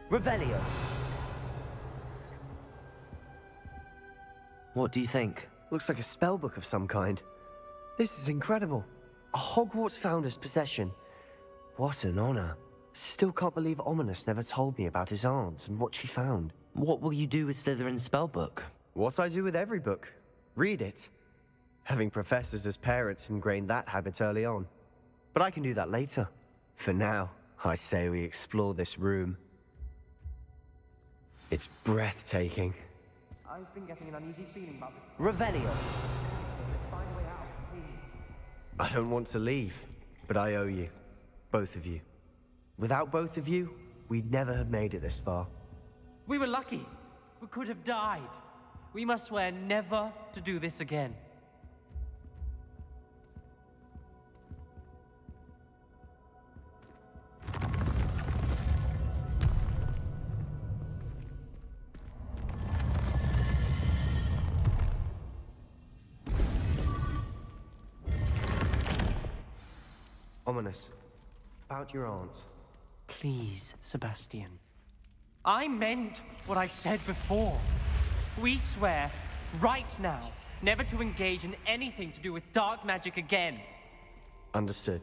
Revelio. What do you think? Looks like a spellbook of some kind. This is incredible. A Hogwarts founder's possession. What an honor. Still can't believe Ominous never told me about his aunt and what she found. What will you do with Slytherin's spellbook? What I do with every book. Read it. Having professors as parents ingrained that habit early on. But I can do that later. For now, I say we explore this room. It's breathtaking. I've been getting an uneasy feeling about this. Revelio. Let's find a way out, please. I don't want to leave, but I owe you. Both of you. Without both of you, we'd never have made it this far. We were lucky. We could have died. We must swear never to do this again. Ominous. About your aunt. Please, Sebastian. I meant what I said before. We swear, right now, never to engage in anything to do with dark magic again. Understood.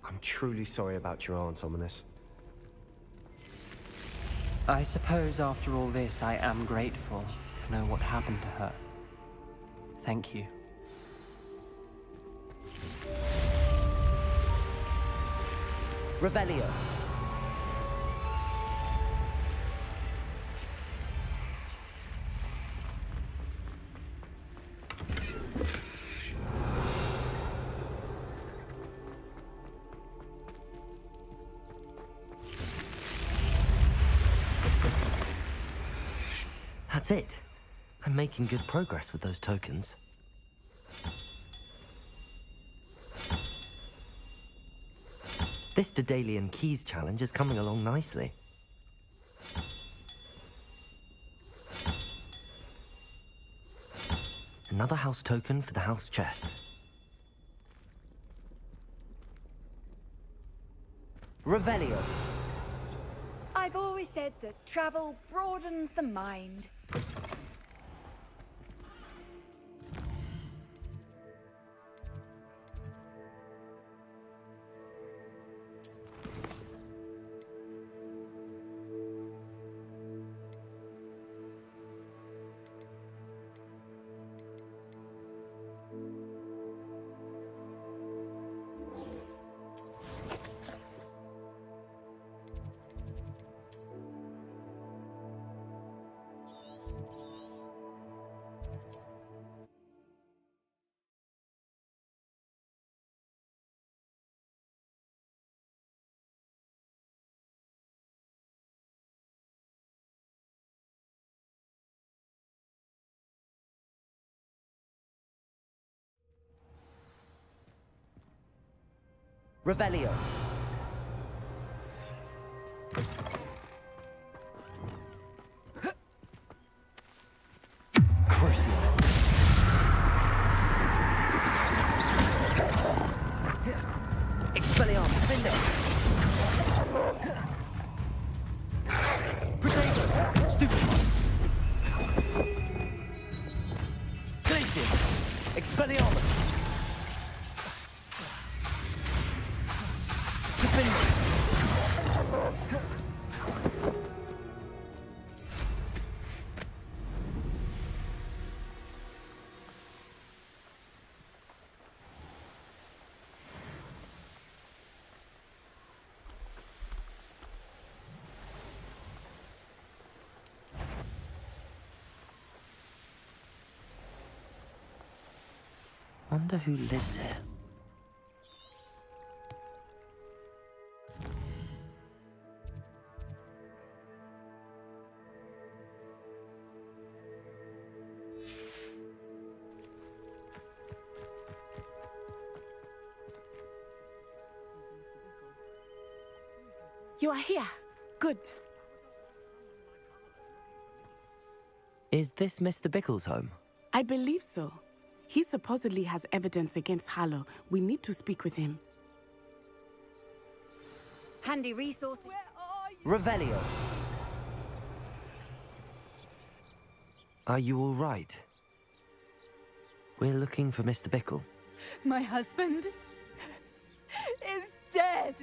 I'm truly sorry about your aunt, Ominous. I suppose after all this, I am grateful to know what happened to her. Thank you. Revelio. That's it. I'm making good progress with those tokens. This Daedalian Keys challenge is coming along nicely. Another house token for the house chest. Revelio. I've always said that travel broadens the mind. Revelio. Crucial. Expelliarmus. Findo. Potato. Stupid. Glacius. Expelliarmus. Wonder who lives here. You are here. Good. Is this Mr. Bickle's home? I believe so. He supposedly has evidence against Harlow. We need to speak with him. Handy resources. Revelio. Are you all right? We're looking for Mr. Bickle. My husband is dead.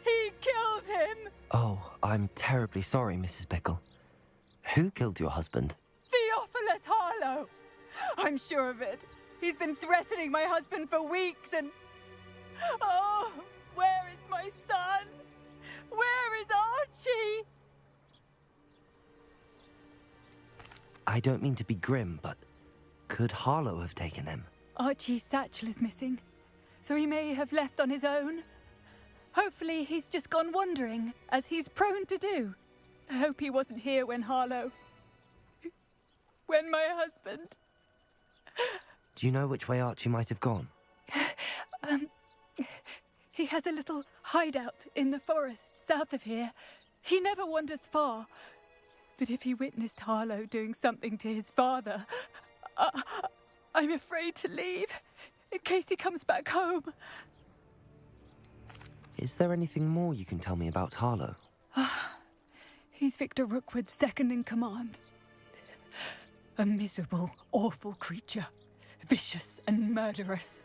He killed him. Oh, I'm terribly sorry, Mrs. Bickle. Who killed your husband? Theophilus Harlow. I'm sure of it. He's been threatening my husband for weeks and... Oh, where is my son? Where is Archie? I don't mean to be grim, but could Harlow have taken him? Archie's satchel is missing, so he may have left on his own. Hopefully he's just gone wandering, as he's prone to do. I hope he wasn't here when Harlow... when my husband... Do you know which way Archie might have gone? He has a little hideout in the forest south of here. He never wanders far. But if he witnessed Harlow doing something to his father, I'm afraid to leave, in case he comes back home. Is there anything more you can tell me about Harlow? He's Victor Rookwood's second in command. A miserable, awful creature. Vicious and murderous.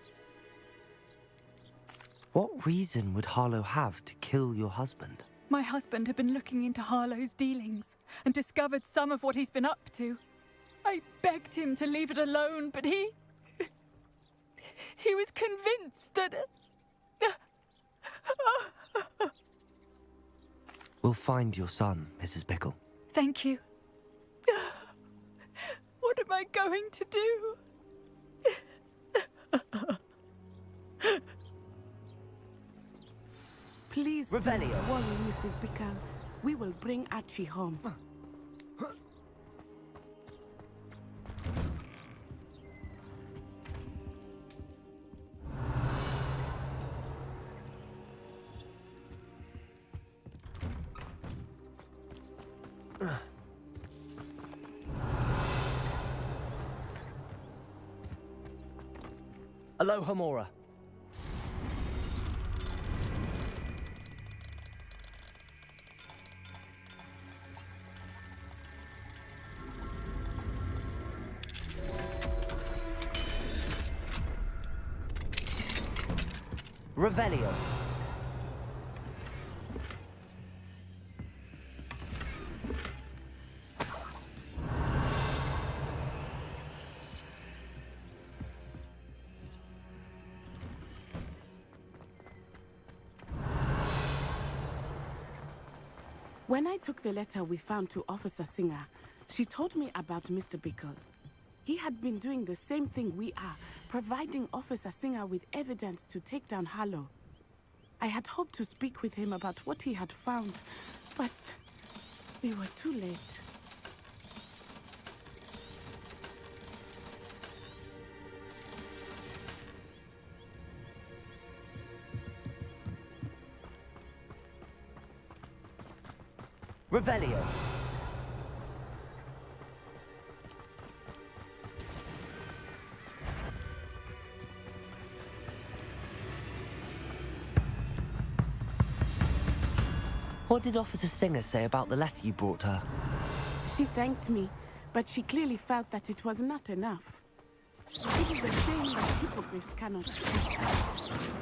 What reason would Harlow have to kill your husband? My husband had been looking into Harlow's dealings and discovered some of what he's been up to. I begged him to leave it alone, but he was convinced that... We'll find your son, Mrs. Bickle. Thank you. What am I going to do? Please Revelio. don't worry, Mrs. Bickle. We will bring Archie home. Aloha Mora. Revelio. When I took the letter we found to Officer Singer, she told me about Mr. Bickle. He had been doing the same thing we are, providing Officer Singer with evidence to take down Harlow. I had hoped to speak with him about what he had found, but we were too late. Revelio. What did Officer Singer say about the letter you brought her? She thanked me, but she clearly felt that it was not enough. It is a shame that hippogriffs cannot speak.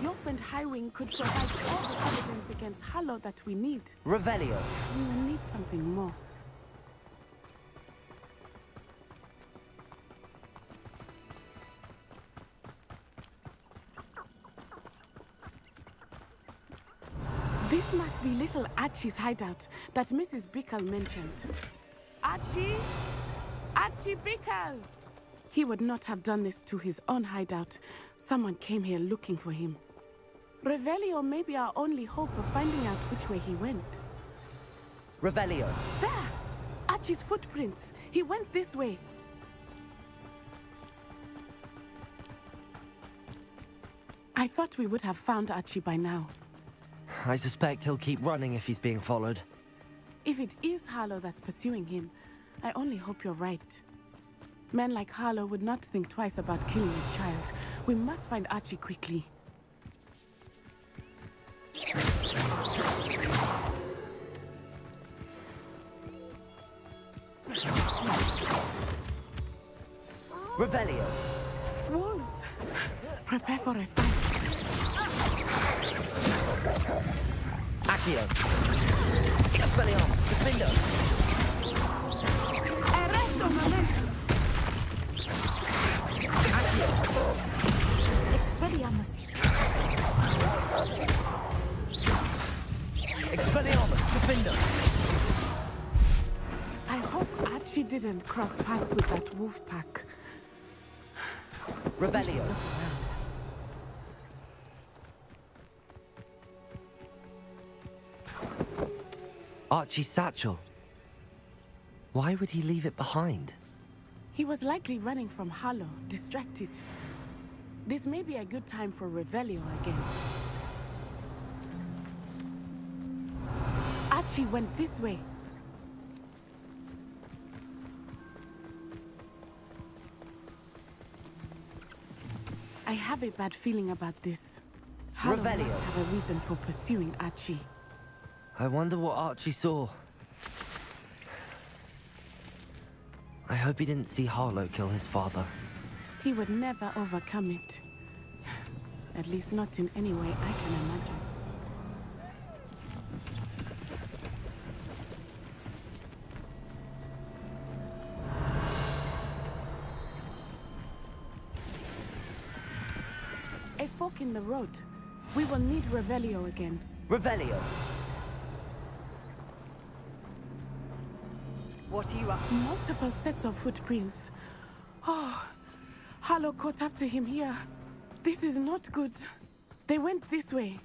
Your friend Highwing could provide all the evidence against Harlow that we need. Revelio. We will need something more. This must be little Archie's hideout that Mrs. Bickle mentioned. Archie? Archie Bickle! He would not have done this to his own hideout. Someone came here looking for him. Revelio may be our only hope of finding out which way he went. Revelio. There! Archie's footprints. He went this way. I thought we would have found Archie by now. I suspect he'll keep running if he's being followed. If it is Harlow that's pursuing him, I only hope you're right. Men like Harlow would not think twice about killing a child. We must find Archie quickly. Revelio. Wolves! Prepare for a fight. Accio. Expelliarmus. Defendo. Arresto momento. Accio. Expelliarmus. Expelliarmus. Defendo. I hope Archie didn't cross paths with that wolf pack. Revelio. Archie's satchel. Why would he leave it behind? He was likely running from Harlow, distracted. This may be a good time for Revelio again. Archie went this way. I have a bad feeling about this. Harlow must Revelio. have a reason for pursuing Archie. I wonder what Archie saw. I hope he didn't see Harlow kill his father. He would never overcome it. At least not in any way I can imagine. A fork in the road. We will need Revelio again. Revelio. What are you up to? Multiple sets of footprints. Oh, Harlow caught up to him here. This is not good. They went this way.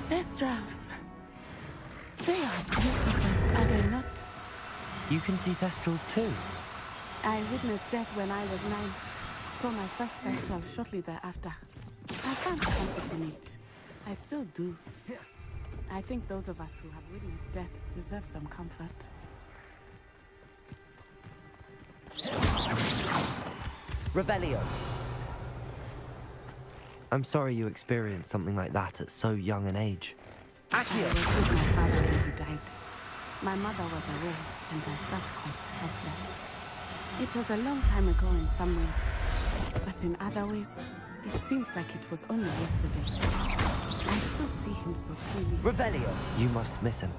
Thestrals. They are beautiful, are they not? You can see Thestrals too. I witnessed death when I was 9. Saw my first Thestral shortly thereafter. I found comfort in it. I still do. I think those of us who have witnessed death deserve some comfort. Revelio. I'm sorry you experienced something like that at so young an age. I was with my father when he died. My mother was away, and I felt quite helpless. It was a long time ago in some ways, but in other ways, it seems like it was only yesterday. I still see him so clearly. Revelio. You must miss him.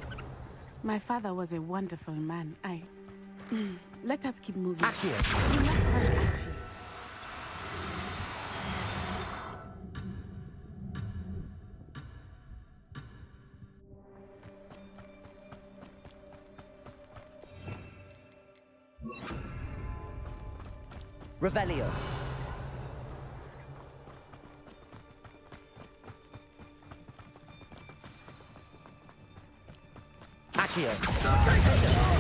My father was a wonderful man. Let us keep moving. Accio. We must find Archie. Revelio. Accio.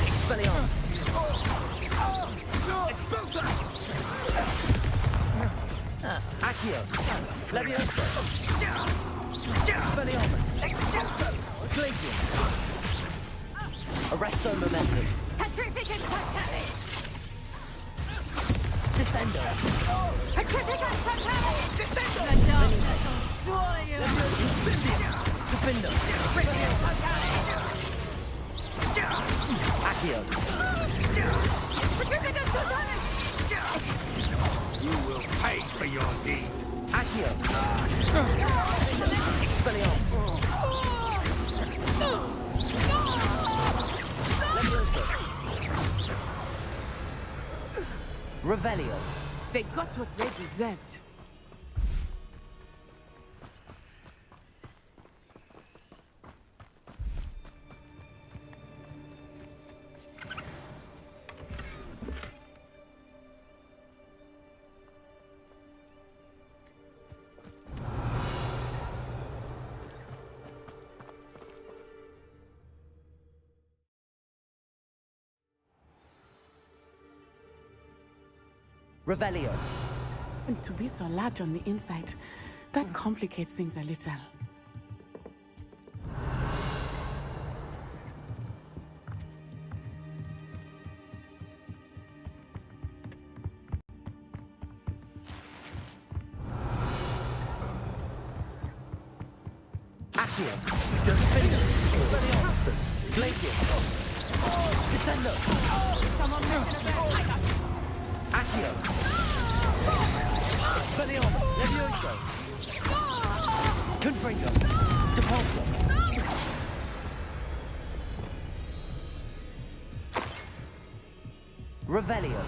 Expelliarmus. Expulsa. Accio. Leviosa. Expelliarmus. Expulsa. Glacius. Arresto momentum. Petrificus Totalis! Descendo. Petrificus Totalis! Descendo. The darkness will swallow you! Incendio. Defendo. Accio. Petrificus Totalis! You will pay for your deed. Accio. Expelliarmus. Leviosa. Revelio. They got what they deserved. Revelio. And to be so large on the inside, that complicates things a little. Accio. Defendo. Expelliarmus. Glacius. Descendo. Someone making a better tiger! Accio. Expelliarmus. Levioso. Confringo. Depulso. Revelio.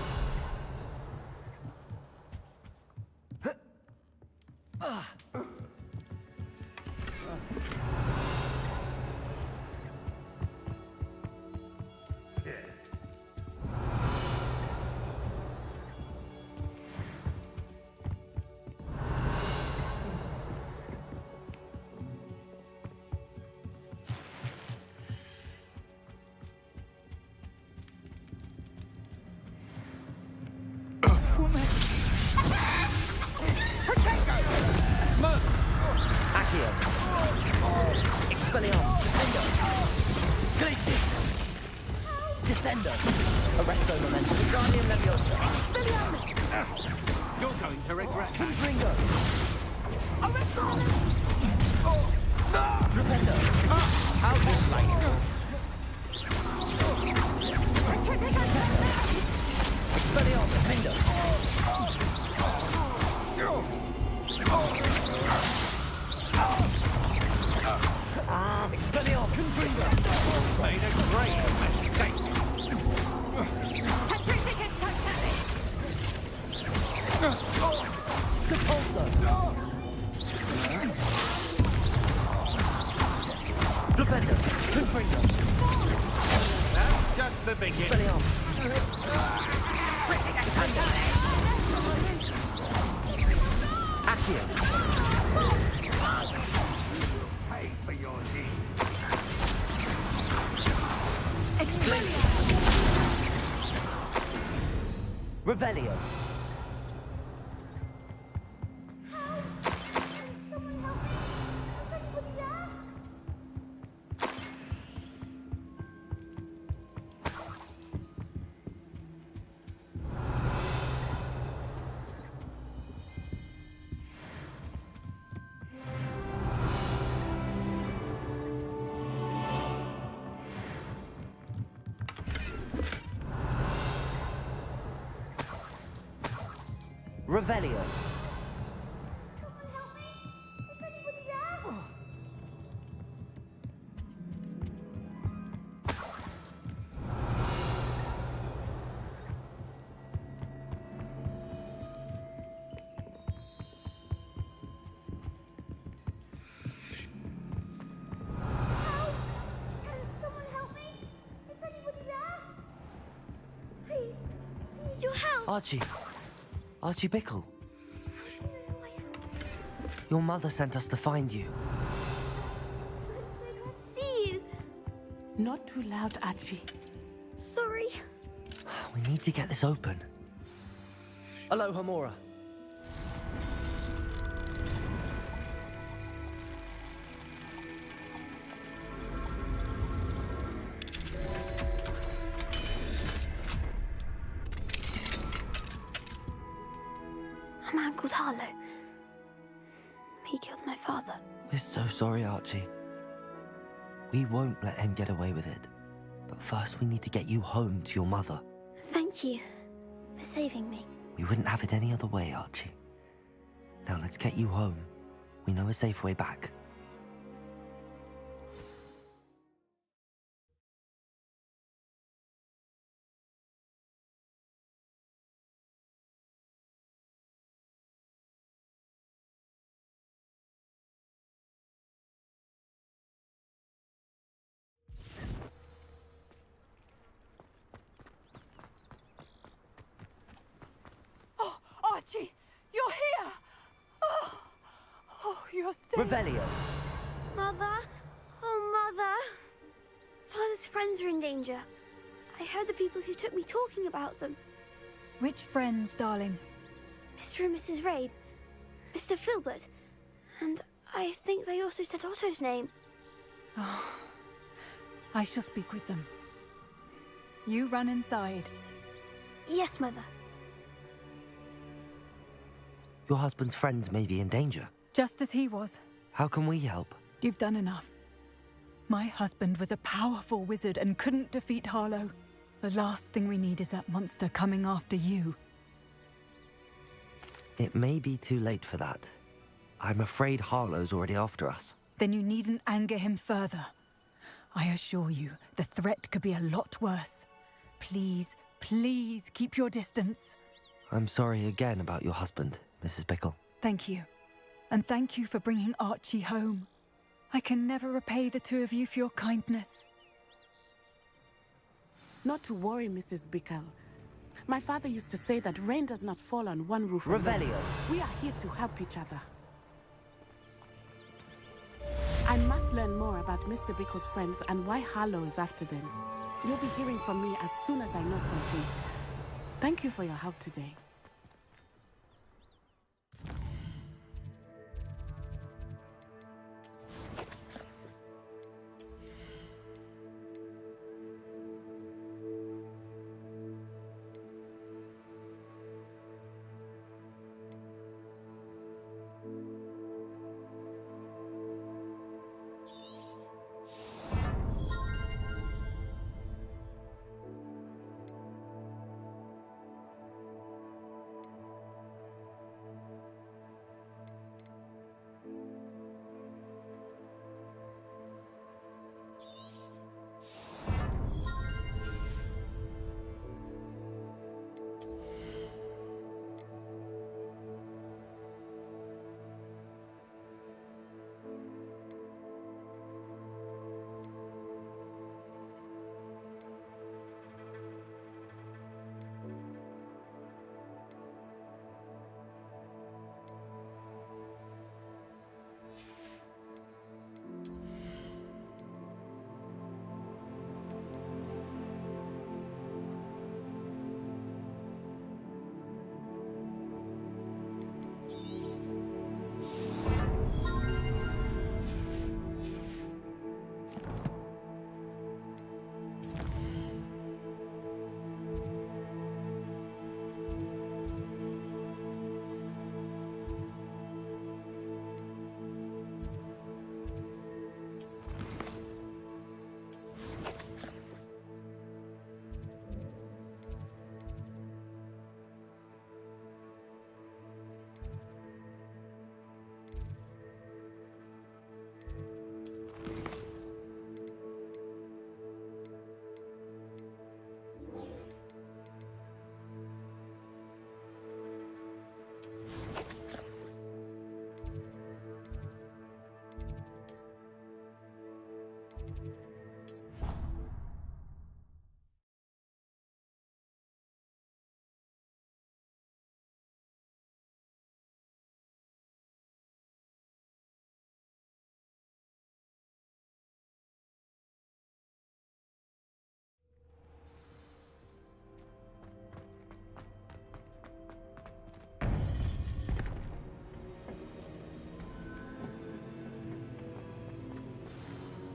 Accio. Expelliarmus. Defendo. Descendo. Arresto Momento. Guardian Leviosa. You're going to regret that. Confringo. Flipendo. How good like Expelliarmus. Fendo. Expelliarmus. Confringo. Made a great mistake. Repulsor. Flipendo. Confringo. That's just the beginning. Expelliarmus. Accio. Pay for your deeds. Revelio. Revelio. Archie. Archie Bickle. Your mother sent us to find you. See you. Not too loud, Archie. Sorry. We need to get this open. Aloha Mora. A man called Harlow. He killed my father. We're so sorry, Archie. We won't let him get away with it. But first we need to get you home to your mother. Thank you for saving me. We wouldn't have it any other way, Archie. Now let's get you home. We know a safe way back. Oh, Archie, you're here! Oh, you're safe. Revelio. Mother? Oh, Mother. Father's friends are in danger. I heard the people who took me talking about them. Which friends, darling? Mr. and Mrs. Rabe, Mr. Filbert, and I think they also said Otto's name. Oh, I shall speak with them. You run inside. Yes, Mother. Your husband's friends may be in danger. Just as he was. How can we help? You've done enough. My husband was a powerful wizard and couldn't defeat Harlow. The last thing we need is that monster coming after you. It may be too late for that. I'm afraid Harlow's already after us. Then you needn't anger him further. I assure you, the threat could be a lot worse. Please, please keep your distance. I'm sorry again about your husband, Mrs. Bickle. Thank you. And thank you for bringing Archie home. I can never repay the two of you for your kindness. Not to worry, Mrs. Bickle. My father used to say that rain does not fall on one roof alone. Revelio. We are here to help each other. I must learn more about Mr. Bickle's friends and why Harlow is after them. You'll be hearing from me as soon as I know something. Thank you for your help today.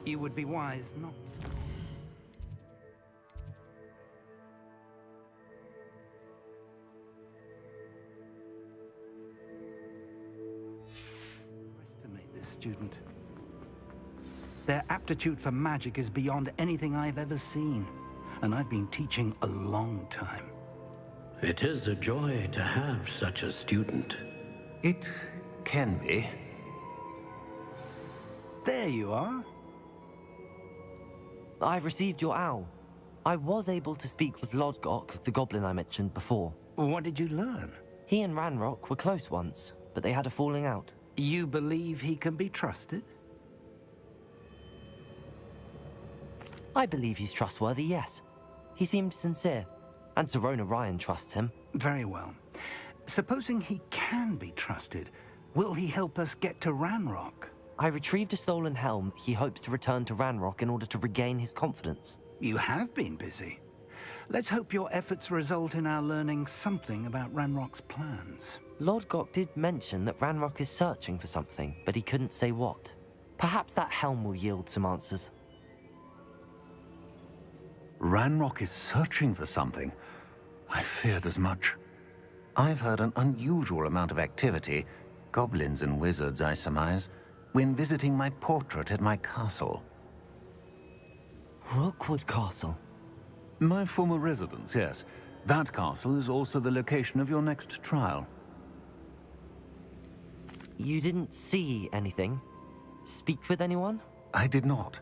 You would be wise not. Estimate this student. Their aptitude for magic is beyond anything I've ever seen, and I've been teaching a long time. It is a joy to have such a student. It can be. There you are. I've received your owl. I was able to speak with Lodgok, the goblin I mentioned before. What did you learn? He and Ranrock were close once, but they had a falling out. You believe he can be trusted? I believe he's trustworthy, yes. He seemed sincere, and Serona Ryan trusts him. Very well. Supposing he can be trusted, will he help us get to Ranrock? I retrieved a stolen helm he hopes to return to Ranrock in order to regain his confidence. You have been busy. Let's hope your efforts result in our learning something about Ranrock's plans. Lodgok did mention that Ranrock is searching for something, but he couldn't say what. Perhaps that helm will yield some answers. Ranrock is searching for something. I feared as much. I've heard an unusual amount of activity, goblins and wizards, I surmise, when visiting my portrait at my castle. Rookwood Castle? My former residence, yes. That castle is also the location of your next trial. You didn't see anything? Speak with anyone? I did not.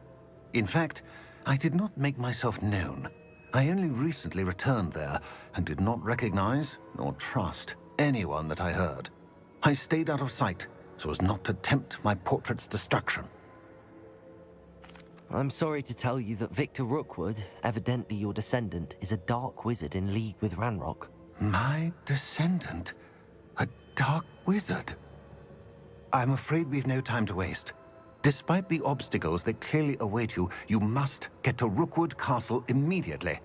In fact, I did not make myself known. I only recently returned there and did not recognize nor trust anyone that I heard. I stayed out of sight so as not to tempt my portrait's destruction. I'm sorry to tell you that Victor Rookwood, evidently your descendant, is a dark wizard in league with Ranrock. My descendant? A dark wizard? I'm afraid we've no time to waste. Despite the obstacles that clearly await you, you must get to Rookwood Castle immediately.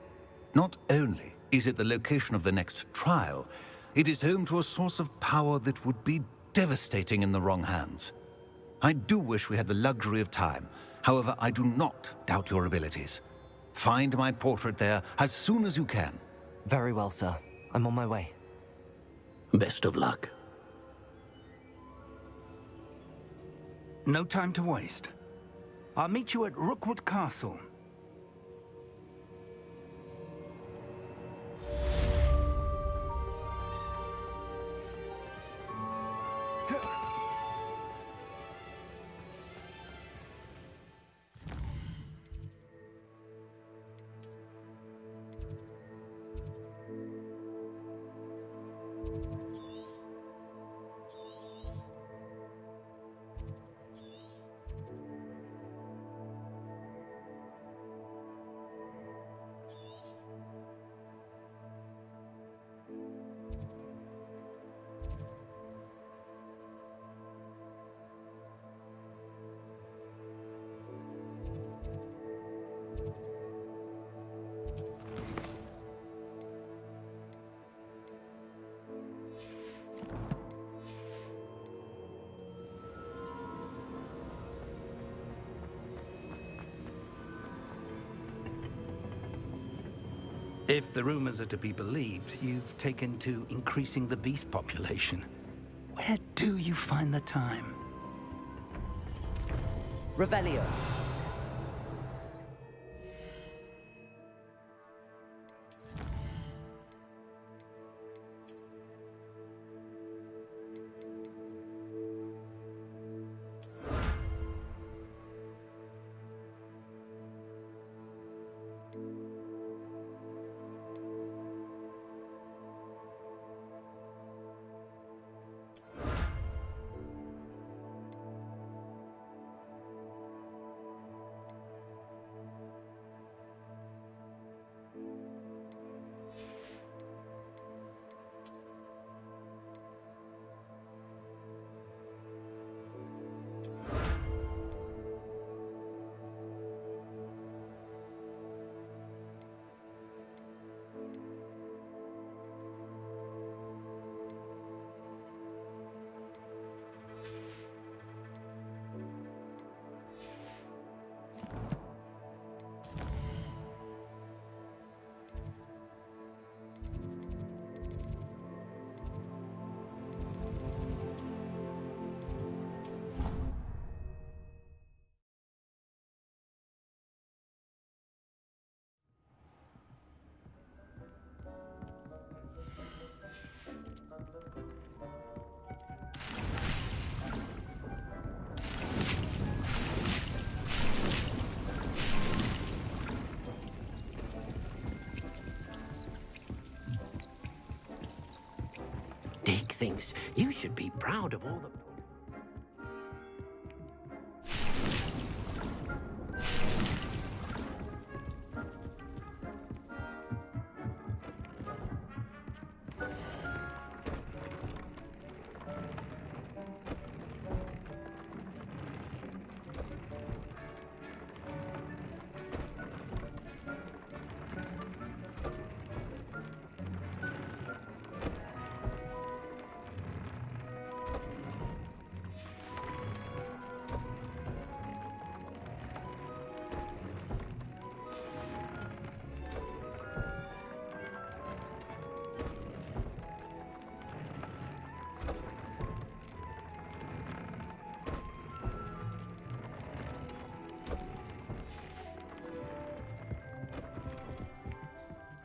Not only is it the location of the next trial, it is home to a source of power that would be devastating in the wrong hands. I do wish we had the luxury of time. However, I do not doubt your abilities. Find my portrait there as soon as you can. Very well, sir. I'm on my way. Best of luck. No time to waste. I'll meet you at Rookwood Castle. If the rumors are to be believed, you've taken to increasing the beast population. Where do you find the time? Revelio. Deke thinks you should be proud of all the...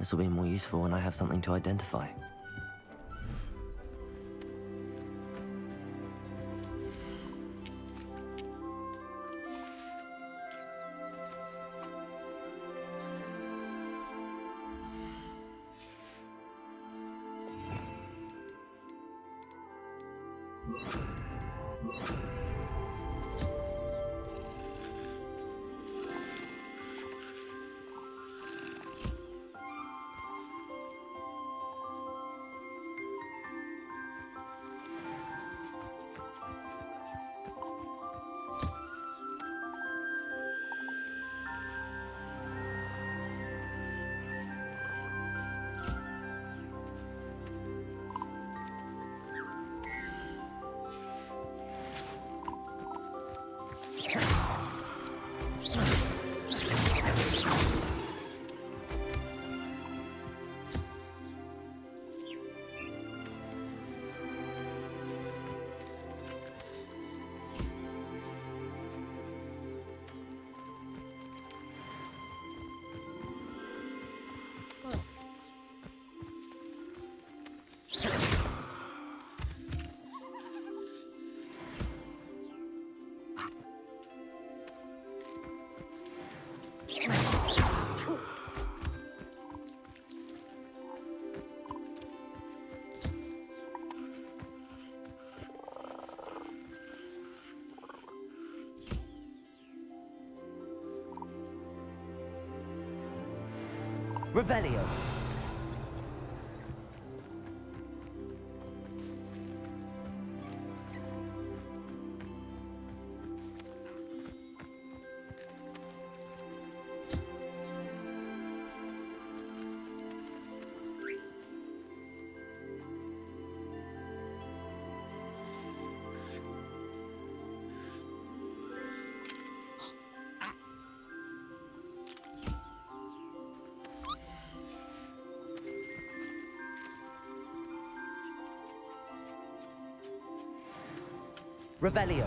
This will be more useful when I have something to identify. Revelio. Revelio.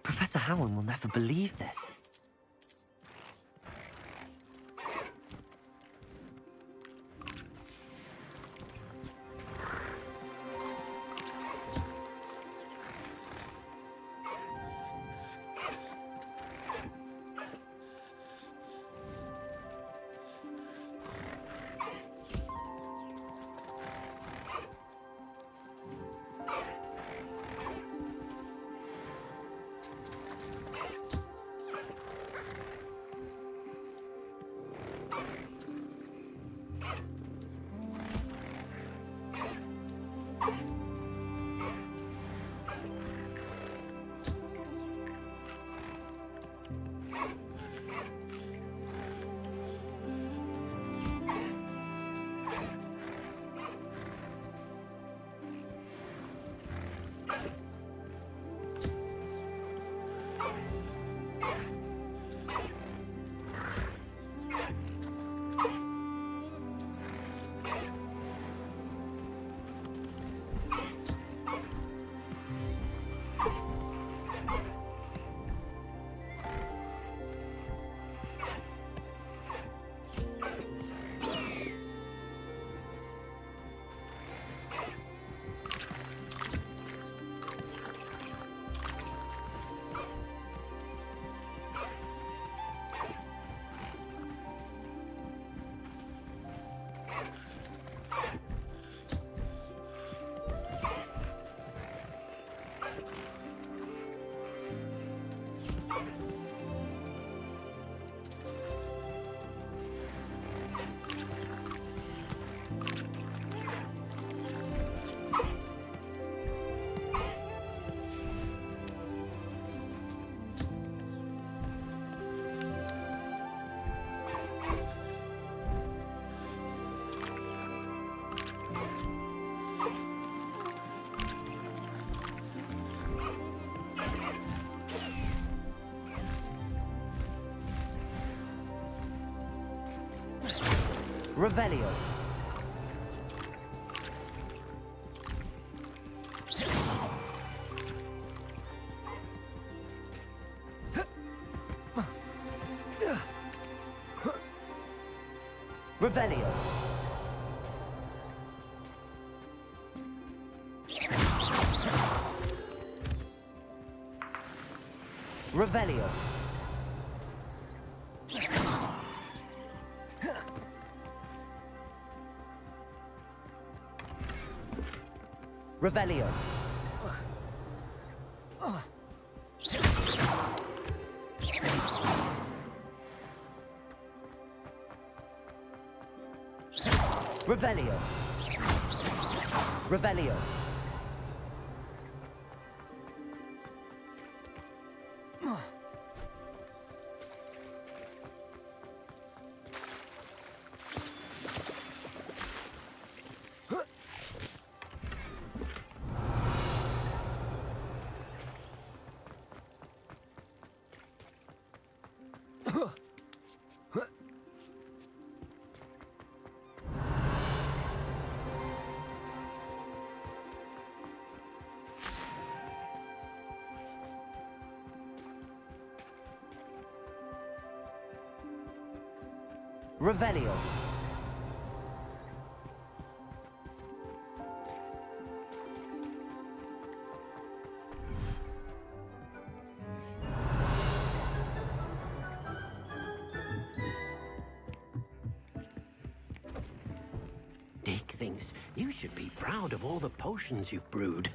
Professor Howard will never believe this. Revelio. Revelio. Revelio. Revelio. Revelio. Revelio. Revelio. Dick thinks you should be proud of all the potions you've brewed.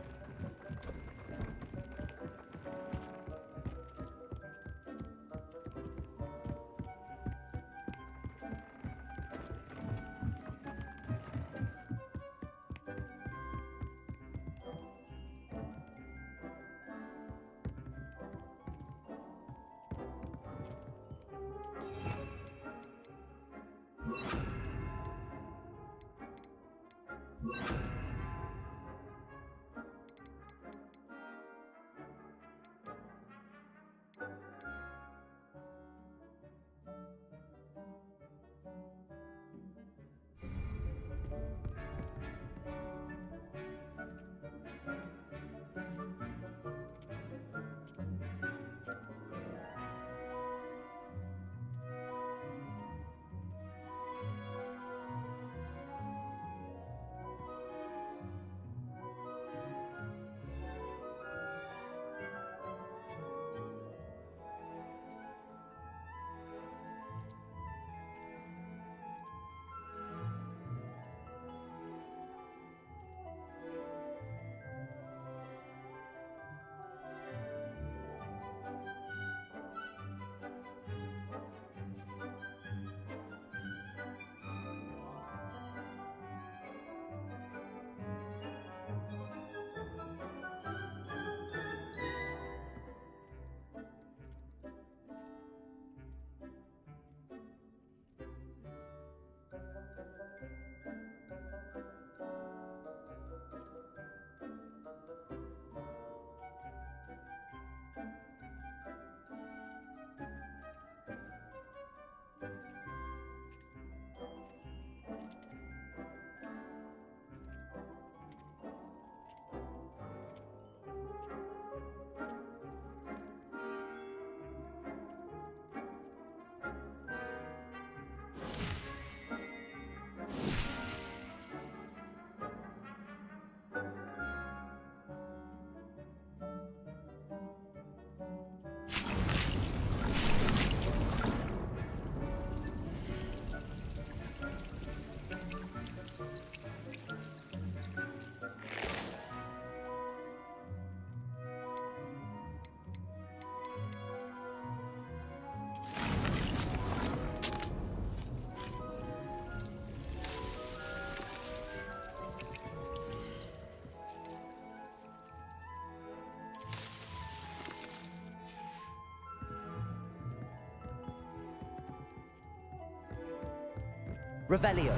Revelio.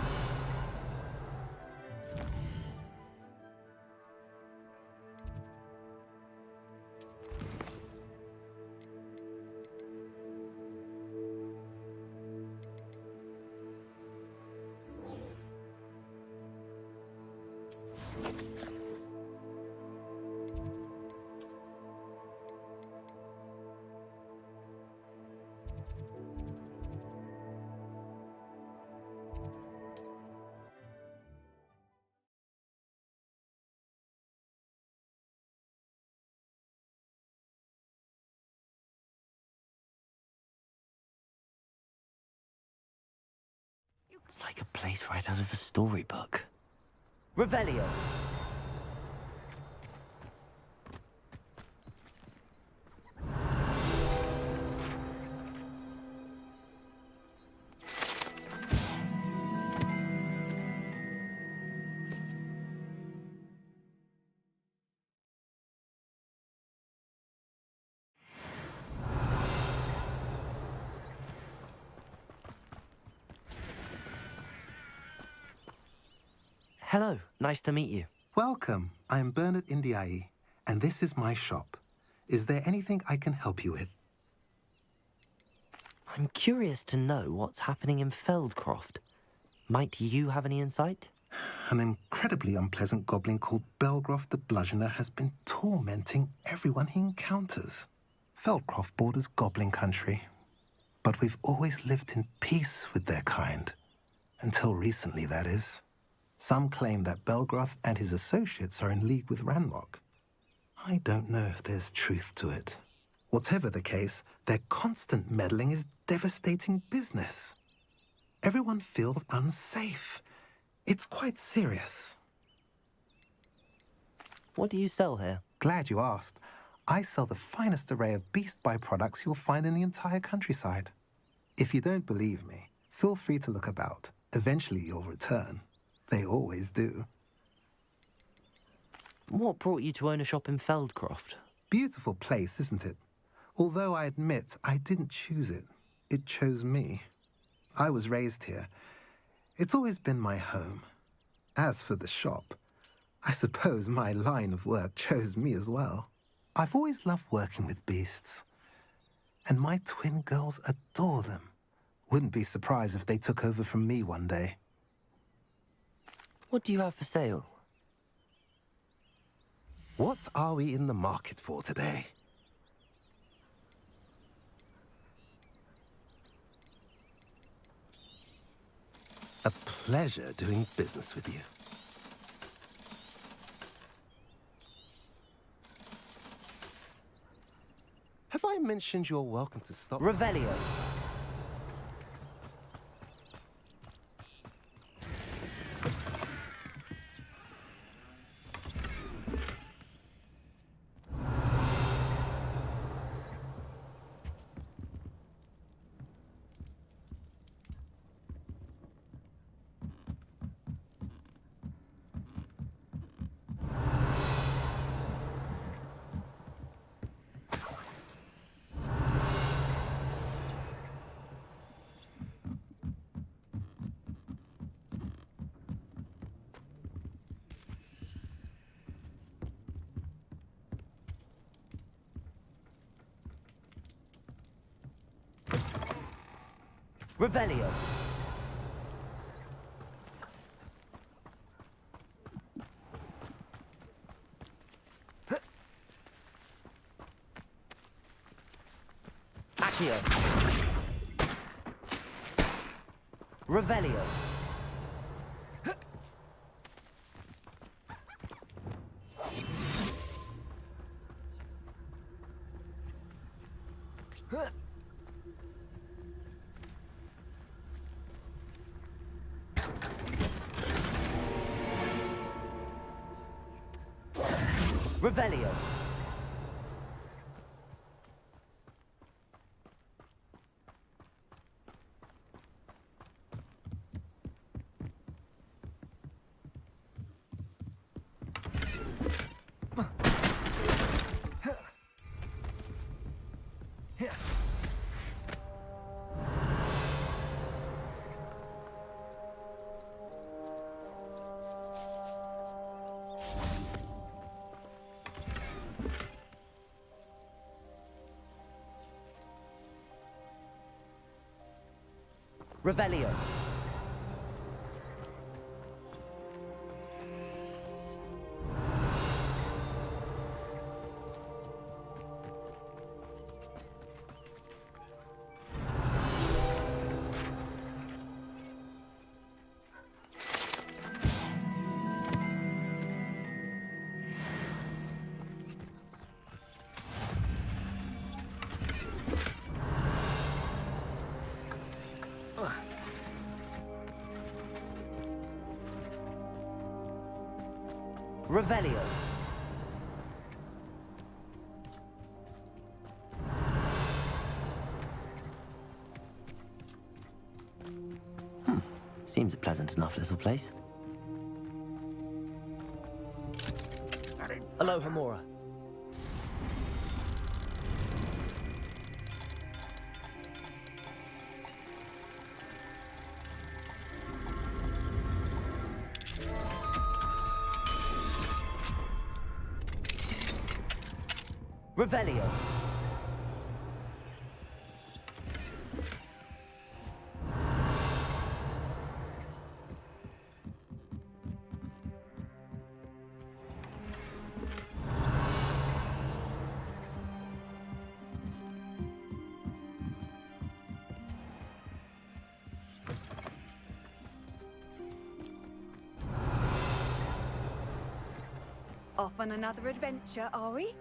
It's like a place right out of a storybook. Revelio. Hello, nice to meet you. Welcome. I'm Bernard Indiai, and this is my shop. Is there anything I can help you with? I'm curious to know what's happening in Feldcroft. Might you have any insight? An incredibly unpleasant goblin called Belgroth the Bludgeoner has been tormenting everyone he encounters. Feldcroft borders goblin country, but we've always lived in peace with their kind. Until recently, that is. Some claim that Belgroth and his associates are in league with Ranrock. I don't know if there's truth to it. Whatever the case, their constant meddling is devastating business. Everyone feels unsafe. It's quite serious. What do you sell here? Glad you asked. I sell the finest array of beast byproducts you'll find in the entire countryside. If you don't believe me, feel free to look about. Eventually you'll return. They always do. What brought you to own a shop in Feldcroft? Beautiful place, isn't it? Although I admit I didn't choose it. It chose me. I was raised here. It's always been my home. As for the shop, I suppose my line of work chose me as well. I've always loved working with beasts. And my twin girls adore them. Wouldn't be surprised if they took over from me one day. What do you have for sale? What are we in the market for today? A pleasure doing business with you. Have I mentioned you're welcome to stop? Revelio. Revelio. Accio. Revelio. Revelio. Revelio. Revelio. Seems a pleasant enough little place. Hello, Hamura. Revelio. Off on another adventure, are we?